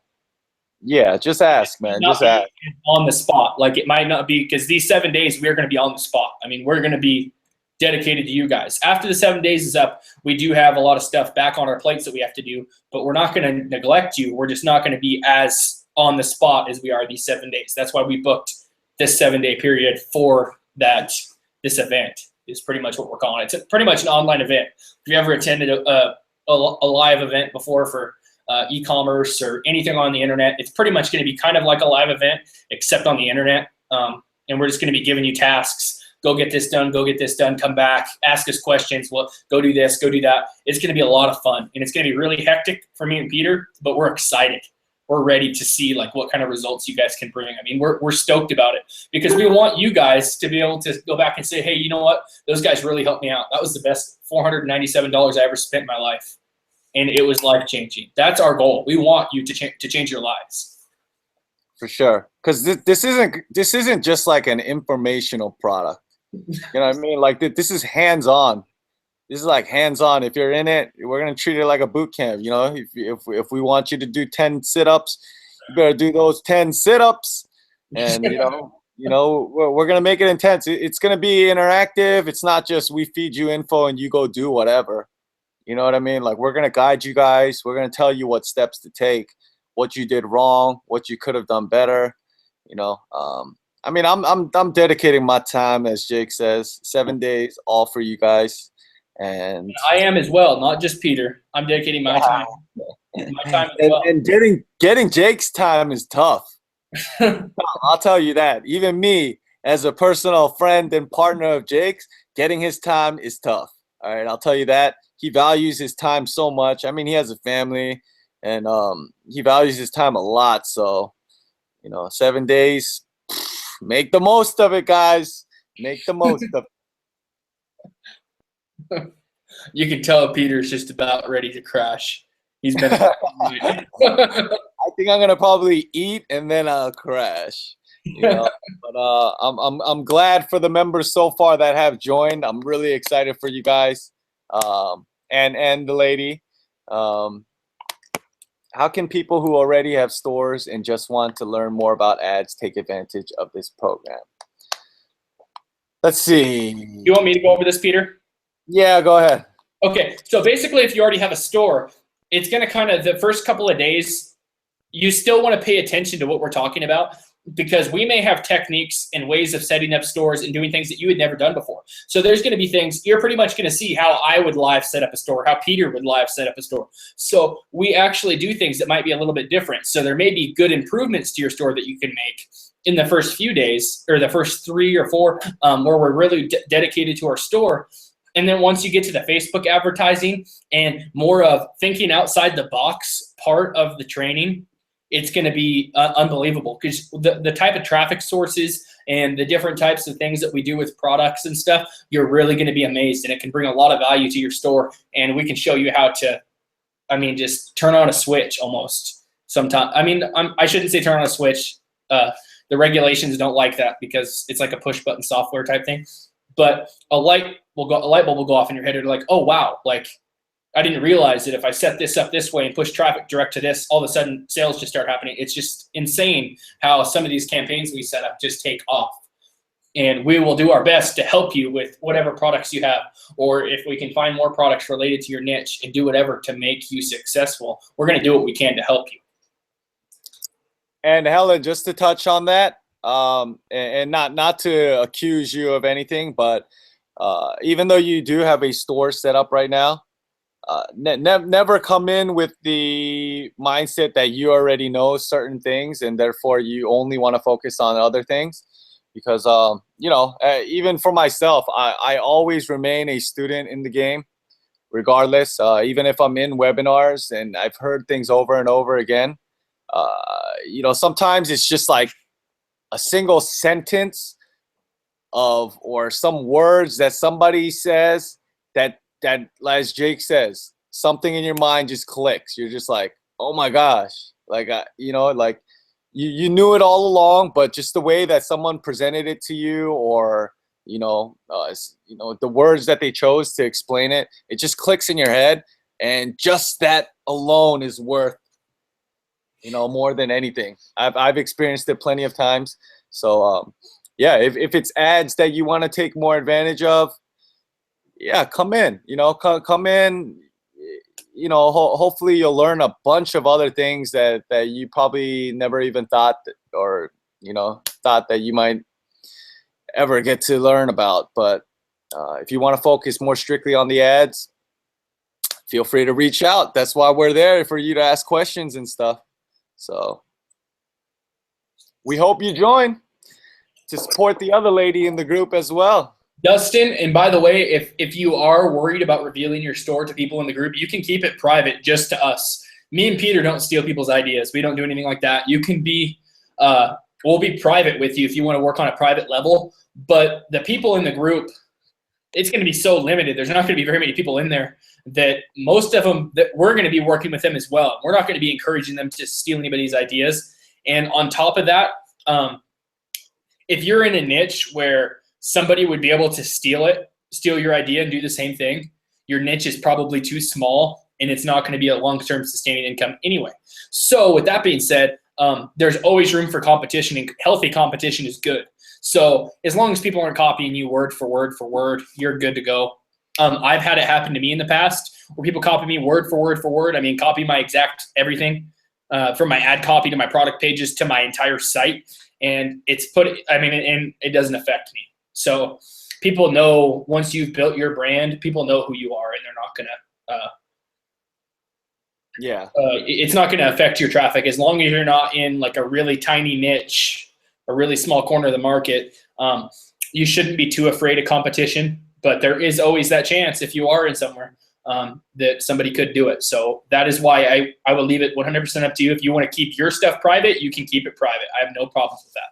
Yeah, just ask, man. Just ask. On the spot. Like, it might not be, because these 7 days we're going to be on the spot. I mean, we're going to be dedicated to you guys. After the 7 days is up, we do have a lot of stuff back on our plates that we have to do, but we're not going to neglect you. We're just not going to be as on the spot as we are these 7 days. That's why we booked this 7-day period for this event. Is pretty much what we're calling it. It's pretty much an online event. If you ever attended a live event before for e-commerce or anything on the internet, it's pretty much going to be kind of like a live event, except on the internet. And we're just going to be giving you tasks. Go get this done. Go get this done. Come back. Ask us questions. Well, go do this. Go do that. It's going to be a lot of fun, and it's going to be really hectic for me and Peter, but we're excited. We're ready to see like what kind of results you guys can bring. I mean, we're stoked about it, because we want you guys to be able to go back and say, hey, you know what? Those guys really helped me out. That was the best $497 I ever spent in my life, and it was life-changing. That's our goal. We want you to change your lives. For sure, because this isn't just like an informational product. You know what I mean? Like, this is hands-on. This is like hands-on. If you're in it, we're gonna treat it like a boot camp. You know, if we want you to do 10 sit-ups, you better do those 10 sit-ups. And we're gonna make it intense. It's gonna be interactive. It's not just we feed you info and you go do whatever. You know what I mean? Like, we're gonna guide you guys. We're gonna tell you what steps to take, what you did wrong, what you could have done better. You know, I mean, I'm dedicating my time, as Jake says, 7 days, all for you guys. And I am as well, not just Peter. I'm dedicating my time. My time as well. And getting Jake's time is tough. I'll tell you that. Even me, as a personal friend and partner of Jake's, getting his time is tough. All right, I'll tell you that. He values his time so much. I mean, he has a family, and he values his time a lot. So, 7 days, make the most of it, guys. Make the most of it. You can tell Peter's just about ready to crash. He's been. I think I'm gonna probably eat and then I'll crash. But I'm glad for the members so far that have joined. I'm really excited for you guys, and the lady. How can people who already have stores and just want to learn more about ads take advantage of this program? Let's see. You want me to go over this, Peter? Yeah, go ahead. Okay, so basically if you already have a store, it's going to kind of, the first couple of days, you still want to pay attention to what we're talking about, because we may have techniques and ways of setting up stores and doing things that you had never done before. So there's going to be things, you're pretty much going to see how I would live set up a store, how Peter would live set up a store. So we actually do things that might be a little bit different. So there may be good improvements to your store that you can make in the first few days, or the first 3 or 4, where we're really dedicated to our store. And then once you get to the Facebook advertising and more of thinking outside the box part of the training, it's going to be unbelievable, because the type of traffic sources and the different types of things that we do with products and stuff, you're really going to be amazed, and it can bring a lot of value to your store. And we can show you how to, just turn on a switch almost sometimes. I shouldn't say turn on a switch. The regulations don't like that because it's like a push button software type thing. But a light bulb will go off in your head. You're like, oh wow, like I didn't realize that if I set this up this way and push traffic direct to this, all of a sudden sales just start happening. It's just insane how some of these campaigns we set up just take off. And we will do our best to help you with whatever products you have, or if we can find more products related to your niche and do whatever to make you successful, we're going to do what we can to help you. And Helen, just to touch on that, and not to accuse you of anything, but even though you do have a store set up right now, never come in with the mindset that you already know certain things and therefore you only want to focus on other things. Because even for myself, I always remain a student in the game, regardless. Even if I'm in webinars and I've heard things over and over again, sometimes it's just like a single sentence or some words that somebody says that as Jake says, something in your mind just clicks. You're just like, oh my gosh, like you knew it all along, but just the way that someone presented it to you, or the words that they chose to explain it, it just clicks in your head, and just that alone is worth more than anything. I've experienced it plenty of times. So if it's ads that you want to take more advantage of, come in. Come in. Hopefully you'll learn a bunch of other things that you probably never even thought that you might ever get to learn about. But if you want to focus more strictly on the ads, feel free to reach out. That's why we're there, for you to ask questions and stuff. So we hope you join to support the other lady in the group as well. Dustin, and by the way, if you are worried about revealing your store to people in the group, you can keep it private just to us. Me and Peter don't steal people's ideas. We don't do anything like that. You can be, we'll be private with you if you want to work on a private level. But the people in the group, it's going to be so limited. There's not going to be very many people in there, that most of them, that we're going to be working with them as well. We're not going to be encouraging them to steal anybody's ideas. And on top of that, if you're in a niche where somebody would be able to steal your idea and do the same thing, your niche is probably too small, and it's not going to be a long-term sustaining income anyway. So with that being said, there's always room for competition, and healthy competition is good. So as long as people aren't copying you word for word, you're good to go. I've had it happen to me in the past where people copy me word for word. Copy my exact everything, from my ad copy to my product pages to my entire site. And and it doesn't affect me. So people know, once you've built your brand, people know who you are, and they're not going to, it's not going to affect your traffic as long as you're not in like a really tiny niche, a really small corner of the market. You shouldn't be too afraid of competition, but there is always that chance, if you are in somewhere, that somebody could do it. So that is why I will leave it 100% up to you. If you want to keep your stuff private, you can keep it private. I have no problems with that.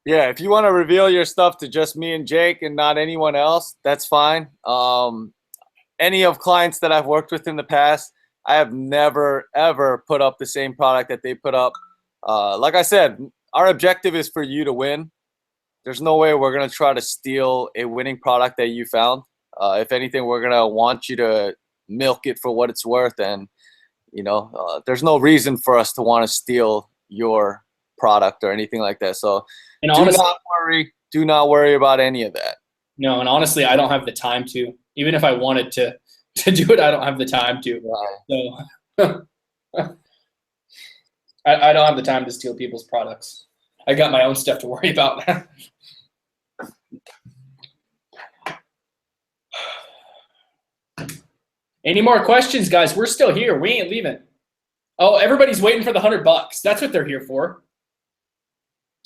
Yeah, if you want to reveal your stuff to just me and Jake and not anyone else, that's fine. Any of clients that I've worked with in the past, I have never, ever put up the same product that they put up. Like I said, our objective is for you to win. There's no way we're going to try to steal a winning product that you found. If anything, we're going to want you to milk it for what it's worth. And, there's no reason for us to want to steal your product or anything like that. So do not worry about any of that. No, and honestly, I don't have the time to. Even if I wanted to do it, I don't have the time to. Wow. So I don't have the time to steal people's products. I got my own stuff to worry about. Any more questions, guys? We're still here. We ain't leaving. Oh, everybody's waiting for the $100. That's what they're here for.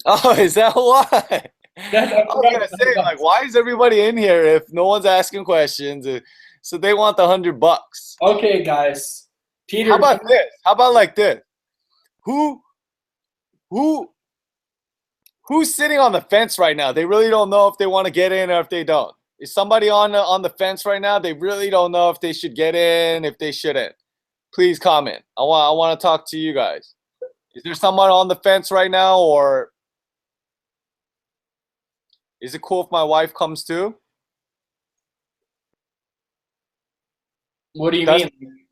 Oh, is that why? That, I I was gonna forgot say, like, why is everybody in here if no one's asking questions? So they want the $100. Okay, guys. Peter. How about this? How about like this? Who who's sitting on the fence right now? They really don't know if they want to get in or if they don't. Is somebody on the fence right now? They really don't know if they should get in, if they shouldn't. Please comment. I want to talk to you guys. Is there someone on the fence right now, or is it cool if my wife comes too? What do you mean?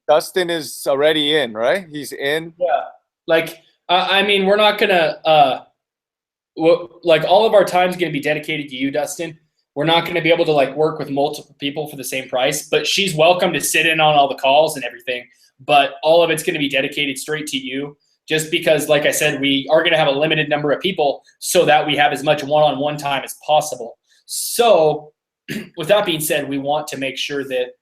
Dustin is already in, right? He's in. Yeah. Like, I mean, we're not gonna like all of our time's gonna be dedicated to you, Dustin. We're not gonna be able to like work with multiple people for the same price, but she's welcome to sit in on all the calls and everything. But all of it's gonna be dedicated straight to you, just because, like I said, we are gonna have a limited number of people so that we have as much one-on-one time as possible. So, with that being said, we want to make sure that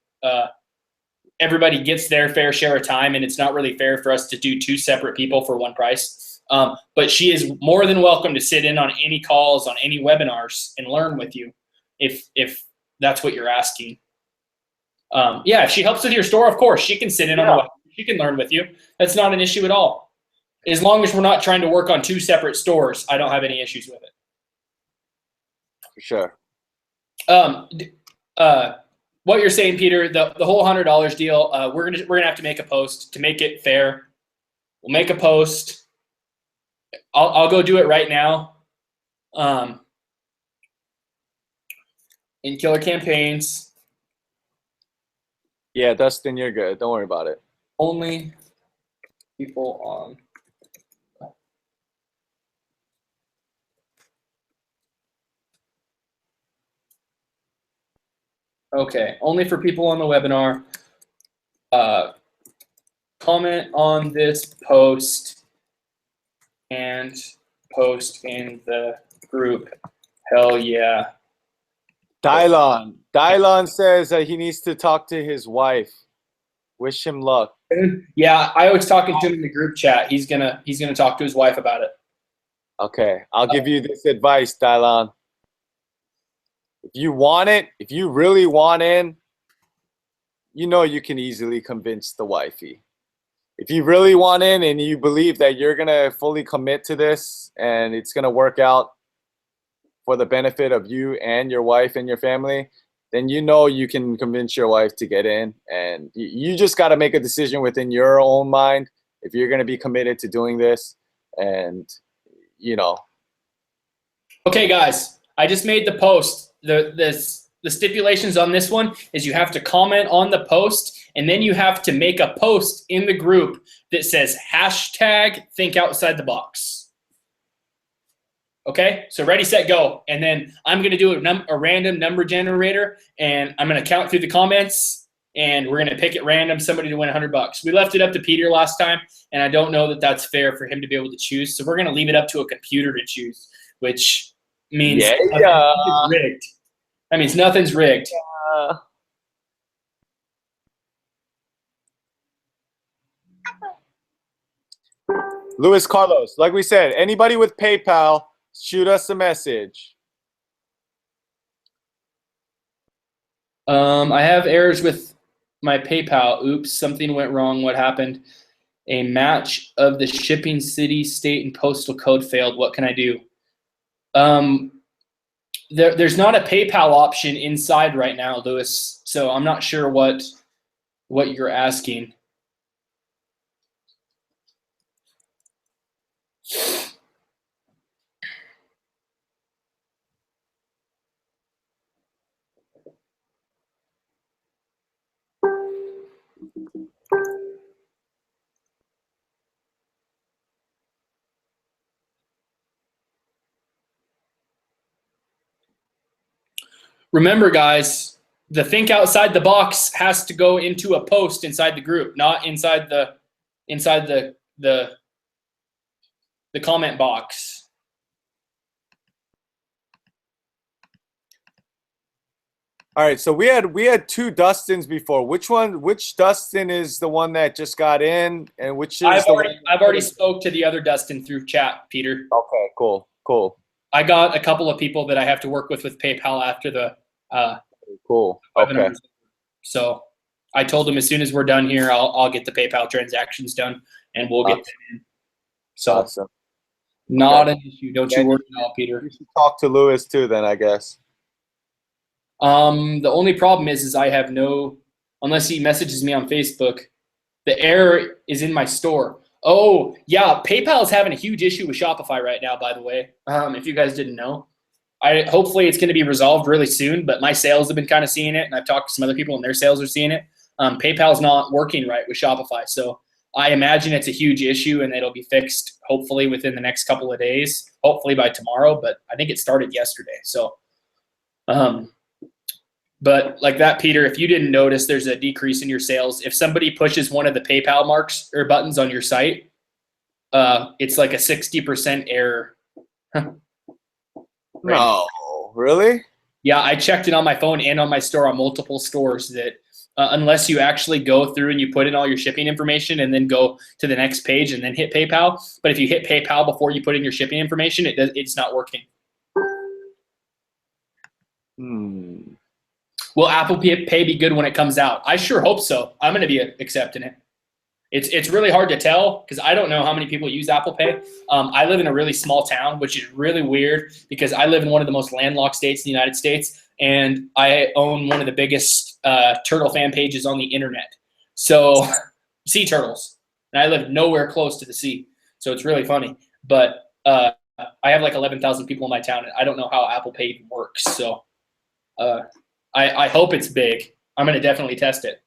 everybody gets their fair share of time, and it's not really fair for us to do two separate people for one price. But she is more than welcome to sit in on any calls, on any webinars, and learn with you if that's what you're asking. Yeah, if she helps with your store, of course, she can sit in on the webinar. She can learn with you. That's not an issue at all. As long as we're not trying to work on two separate stores, I don't have any issues with it. For sure. What you're saying, Peter, the whole $100 deal, we're gonna have to make a post to make it fair. We'll make a post. I'll go do it right now. In Killer Campaigns. Yeah, Dustin, you're good. Don't worry about it. Only people on. Okay, only for people on the webinar. Comment on this post and post in the group. Hell yeah. Dylon says that he needs to talk to his wife. Wish him luck. Yeah, I was talking to him in the group chat. He's gonna talk to his wife about it. Okay, I'll give you this advice, Dylon. If you want it, if you really want in, you know you can easily convince the wifey. If you really want in and you believe that you're gonna fully commit to this and it's gonna work out for the benefit of you and your wife and your family, then you know you can convince your wife to get in. And you just got to make a decision within your own mind if you're going to be committed to doing this. And, you know. Okay, guys, I just made the post. The stipulations on this one is you have to comment on the post, and then you have to make a post in the group that says hashtag think outside the box. Okay, so ready, set, go. And then I'm going to do a random number generator, and I'm going to count through the comments, and we're going to pick at random somebody to win $100. We left it up to Peter last time, and I don't know that that's fair for him to be able to choose. So we're going to leave it up to a computer to choose, which means nothing's rigged. That means nothing's rigged. Luis Carlos, like we said, anybody with PayPal, shoot us a message. I have errors with my PayPal. Oops, something went wrong. What happened? A match of the shipping city, state, and postal code failed. What can I do? There's not a PayPal option inside right now, Lewis. So I'm not sure what you're asking. Remember, guys, the think outside the box has to go into a post inside the group, not inside the comment box. All right, so we had two Dustins before. Which Dustin is the one that just got in, and which is I've already spoke to the other Dustin through chat, Peter. Okay, cool. I got a couple of people that I have to work with PayPal after the Cool. Okay. webinars. So I told them as soon as we're done here, I'll get the PayPal transactions done, and we'll get them in. So Awesome. not Okay. an issue. Don't Then you worry at all, Peter. You should talk to Lewis too, then, I guess. The only problem is I have no, unless he messages me on Facebook, the error is in my store. Oh, yeah, PayPal is having a huge issue with Shopify right now, by the way, if you guys didn't know. Hopefully it's going to be resolved really soon, but my sales have been kind of seeing it, and I've talked to some other people, and their sales are seeing it. PayPal's not working right with Shopify, so I imagine it's a huge issue, and it'll be fixed hopefully within the next couple of days, hopefully by tomorrow, but I think it started yesterday. So, but like that, Peter, if you didn't notice, there's a decrease in your sales. If somebody pushes one of the PayPal marks or buttons on your site, it's like a 60% error. Right. No, really? Yeah, I checked it on my phone and on my store on multiple stores that unless you actually go through and you put in all your shipping information and then go to the next page and then hit PayPal. But if you hit PayPal before you put in your shipping information, it's not working. Will Apple Pay be good when it comes out? I sure hope so. I'm going to be accepting it. It's really hard to tell because I don't know how many people use Apple Pay. I live in a really small town, which is really weird because I live in one of the most landlocked states in the United States, and I own one of the biggest turtle fan pages on the internet. So, sea turtles. And I live nowhere close to the sea, so it's really funny. But I have like 11,000 people in my town, and I don't know how Apple Pay even works. So I hope it's big. I'm going to definitely test it.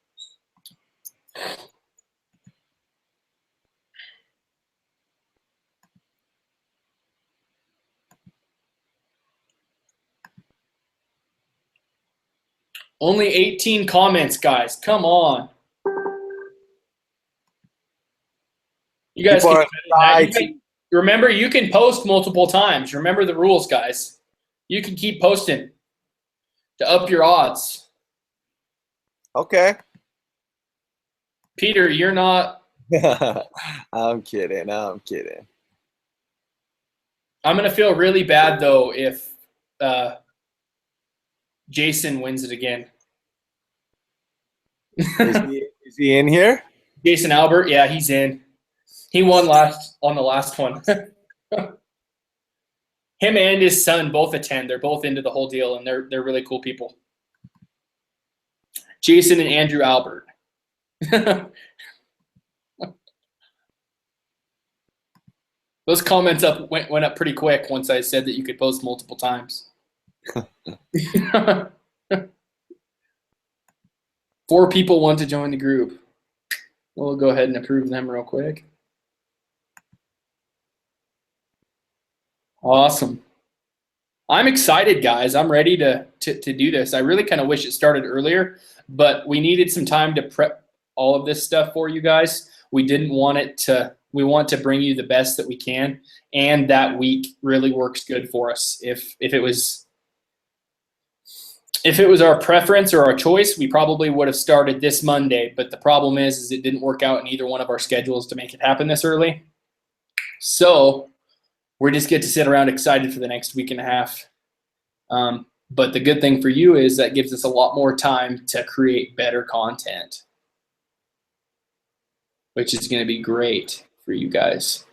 Only 18 comments, guys. Come on. You guys remember, you can post multiple times. Remember the rules, guys. You can keep posting to up your odds. Okay. Peter, you're not. I'm kidding. I'm kidding. I'm going to feel really bad, though, if Jason wins it again. Is he in here? Jason Albert, yeah, he's in. He won on the last one. Him and his son both attend. They're both into the whole deal, and they're really cool people. Jason and Andrew Albert. Those comments went up pretty quick once I said that you could post multiple times. 4 people want to join the group. We'll go ahead and approve them real quick. Awesome. I'm excited, guys. I'm ready to do this. I really kind of wish it started earlier, but we needed some time to prep all of this stuff for you guys. We want to bring you the best that we can, and that week really works good for us. If it was our preference or our choice, we probably would have started this Monday, but the problem is it didn't work out in either one of our schedules to make it happen this early. So we just get to sit around excited for the next week and a half. But the good thing for you is that gives us a lot more time to create better content, which is going to be great for you guys.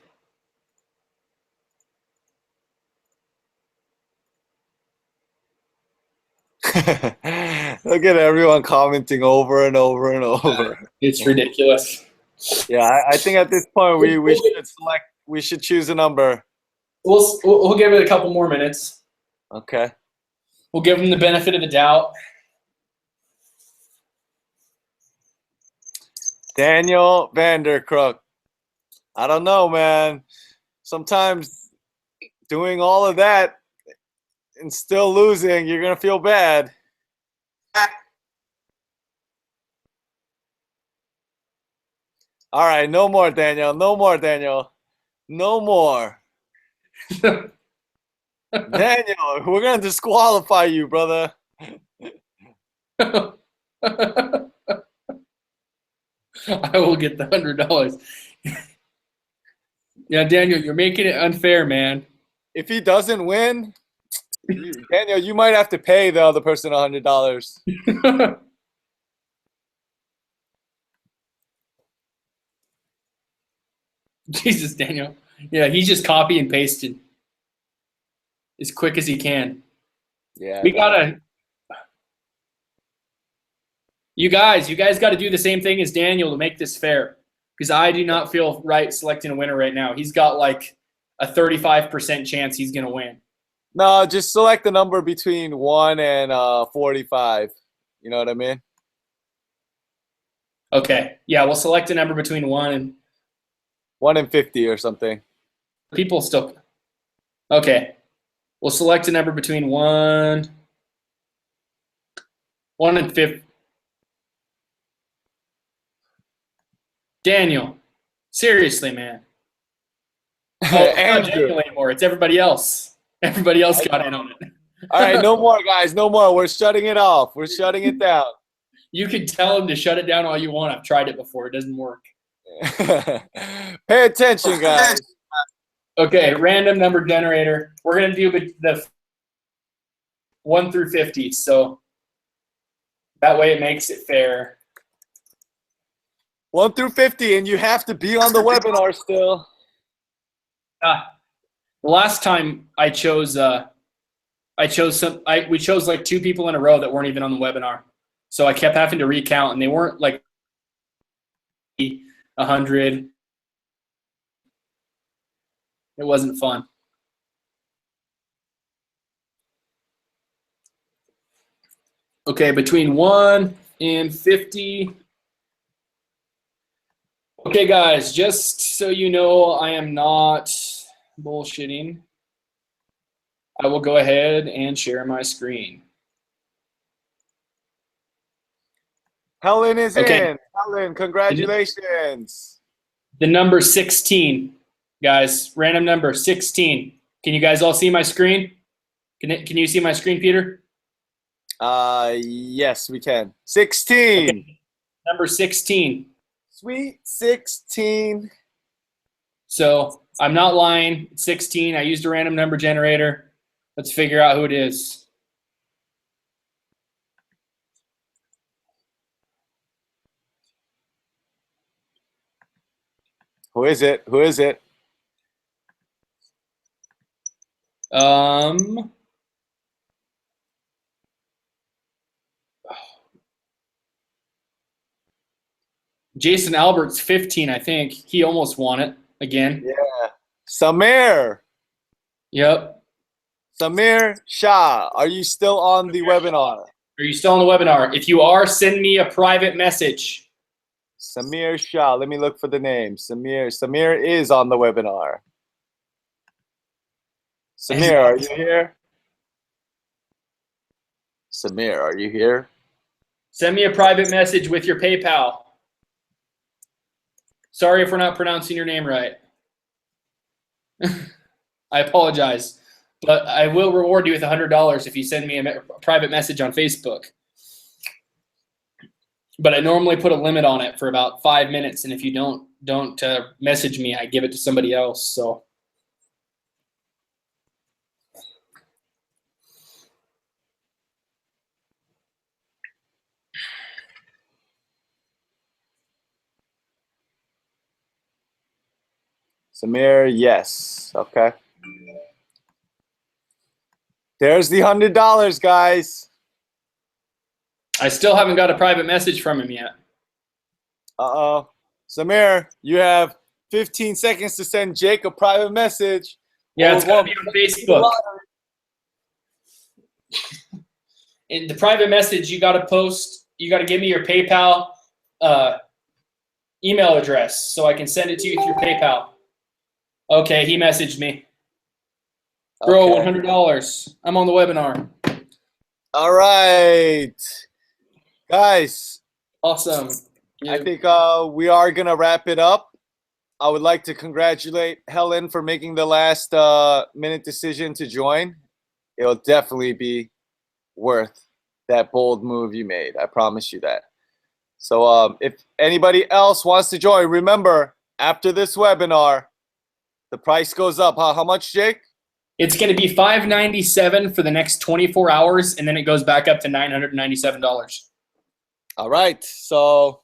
Look at everyone commenting over and over and over. It's ridiculous. Yeah, I think at this point we should choose a number. We'll give it a couple more minutes. Okay. We'll give them the benefit of the doubt. Daniel Vanderkrook. I don't know, man. Sometimes doing all of that and still losing, you're going to feel bad. All right, no more, Daniel. No more, Daniel. No more. Daniel, we're going to disqualify you, brother. I will get the $100. Yeah, Daniel, you're making it unfair, man. if he doesn't win, Daniel, you might have to pay the other person $100. Jesus, Daniel. Yeah, he just copy and pasted as quick as he can. Yeah. We gotta. You guys got to do the same thing as Daniel to make this fair, because I do not feel right selecting a winner right now. He's got like a 35% chance he's gonna win. No, just select the number between 1 and 45. You know what I mean? Okay, yeah, we'll select a number between 1 and 50 or something. people still. Okay, we'll select a number between 1 and 50. Daniel, seriously, man. Oh, it's not Daniel anymore. It's everybody else. Everybody else got in on it. All right, no more, guys. No more. We're shutting it off. We're shutting it down. You can tell him to shut it down all you want. I've tried it before. It doesn't work. Pay attention, guys. Okay, random number generator. We're going to do the 1 through 50. So that way it makes it fair. 1 through 50, and you have to be on the webinar still. The last time I chose we chose like 2 people in a row that weren't even on the webinar. So I kept having to recount, and they weren't like 100. It wasn't fun. Okay, between 1 and 50. Okay, guys, just so you know, I am not bullshitting. I will go ahead and share my screen. Helen is Okay. in. Helen, congratulations. The number 16, guys, random number 16. Can you guys all see my screen? Can you see my screen, Peter? Yes, we can. 16. Okay. Number 16. Sweet 16. So I'm not lying. It's 16. I used a random number generator. Let's figure out who it is. Who is it? Who is it? Jason Albert's 15, I think. He almost won it again. Yeah. Samir. Yep. Samir Shah. Are you still on the webinar? Are you still on the webinar? If you are, send me a private message. Samir Shah. Let me look for the name. Samir is on the webinar. Samir, are you here? Samir, are you here? Send me a private message with your PayPal. Sorry if we're not pronouncing your name right. I apologize. But I will reward you with $100 if you send me a private message on Facebook. But I normally put a limit on it for about 5 minutes, and if you don't message me, I give it to somebody else. So. Samir, yes. Okay. There's the $100, guys. I still haven't got a private message from him yet. Uh-oh. Samir, you have 15 seconds to send Jake a private message. Yeah, it's going to be on Facebook. In the private message, you got to post, you got to give me your PayPal email address so I can send it to you through PayPal. Okay, he messaged me. Bro, Okay. $100. I'm on the webinar. All right. Guys, Awesome. I think we are going to wrap it up. I would like to congratulate Helen for making the last minute decision to join. It'll definitely be worth that bold move you made. I promise you that. So if anybody else wants to join, remember, after this webinar, the price goes up. How much, Jake? It's going to be $597 for the next 24 hours, and then it goes back up to $997. All right. So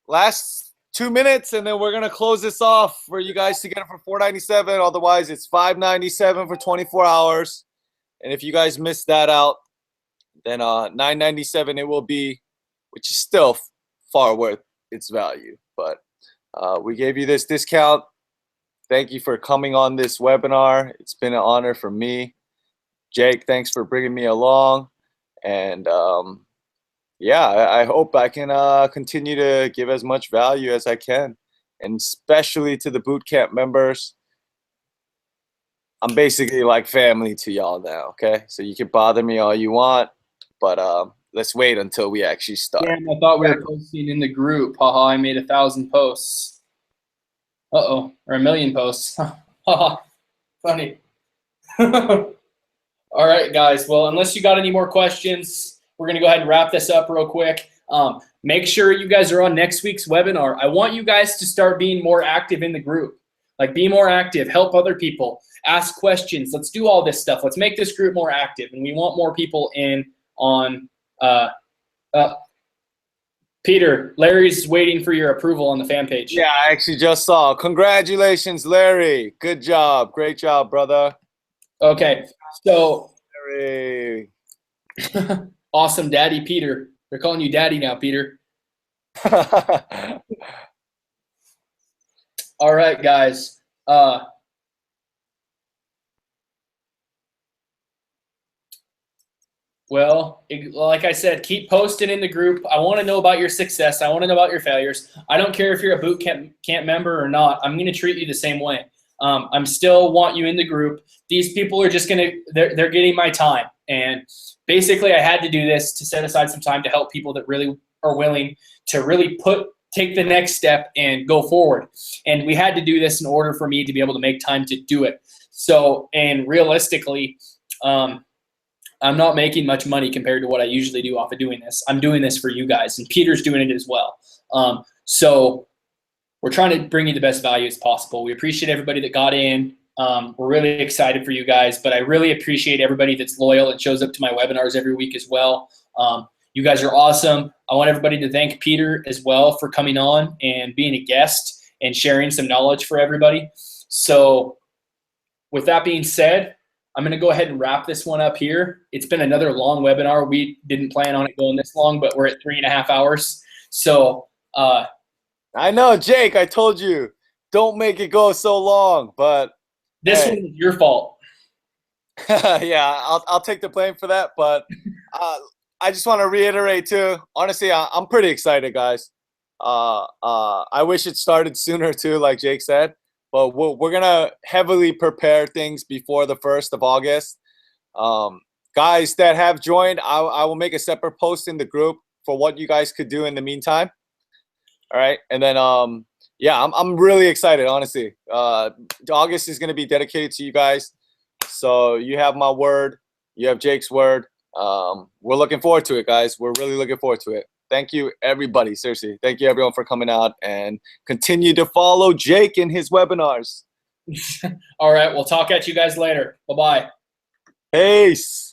last 2 minutes, and then we're going to close this off for you guys to get it for $497. Otherwise, it's $597 for 24 hours. And if you guys missed that out, then $997 it will be, which is still far worth its value. But we gave you this discount. Thank you for coming on this webinar. It's been an honor for me. Jake, thanks for bringing me along. And yeah, I hope I can continue to give as much value as I can, and especially to the Bootcamp members. I'm basically like family to y'all now, okay? So you can bother me all you want, but let's wait until we actually start. Damn, I thought we were posting in the group. Haha, I made 1,000 posts. Uh-oh, or 1,000,000 posts. Haha, funny. All right, guys. Well, unless you got any more questions, we're going to go ahead and wrap this up real quick. Make sure you guys are on next week's webinar. I want you guys to start being more active in the group. Like, be more active, help other people, ask questions. Let's do all this stuff. Let's make this group more active, and we want more people in on Peter, Larry's waiting for your approval on the fan page. Yeah, I actually just saw. Congratulations, Larry. Good job. Great job, brother. Okay, so Larry. awesome, Daddy Peter. They're calling you Daddy now, Peter. All right, guys. Well, like I said, keep posting in the group. I want to know about your success. I want to know about your failures. I don't care if you're a boot camp member or not. I'm going to treat you the same way. I'm still want you in the group. These people are just going to, they're getting my time. And basically, I had to do this to set aside some time to help people that really are willing to really take the next step and go forward. And we had to do this in order for me to be able to make time to do it. So, and realistically, I'm not making much money compared to what I usually do off of doing this. I'm doing this for you guys, and Peter's doing it as well. So we're trying to bring you the best value as possible. We appreciate everybody that got in. We're really excited for you guys, but I really appreciate everybody that's loyal and shows up to my webinars every week as well. You guys are awesome. I want everybody to thank Peter as well for coming on and being a guest and sharing some knowledge for everybody. So with that being said, I'm going to go ahead and wrap this one up here. It's been another long webinar. We didn't plan on it going this long, but we're at 3.5 hours. So I know, Jake, I told you, don't make it go so long, but this one is your fault. Yeah, I'll take the blame for that, but I just want to reiterate too. Honestly, I'm pretty excited, guys. I wish it started sooner too, like Jake said. But we're gonna heavily prepare things before the 1st of August. Guys that have joined, I will make a separate post in the group for what you guys could do in the meantime. All right, and then yeah, I'm really excited, honestly. August is gonna be dedicated to you guys, so you have my word, you have Jake's word. We're looking forward to it, guys. We're really looking forward to it. Thank you, everybody. Seriously, thank you, everyone, for coming out, and continue to follow Jake in his webinars. All right, we'll talk at you guys later. Bye-bye. Peace.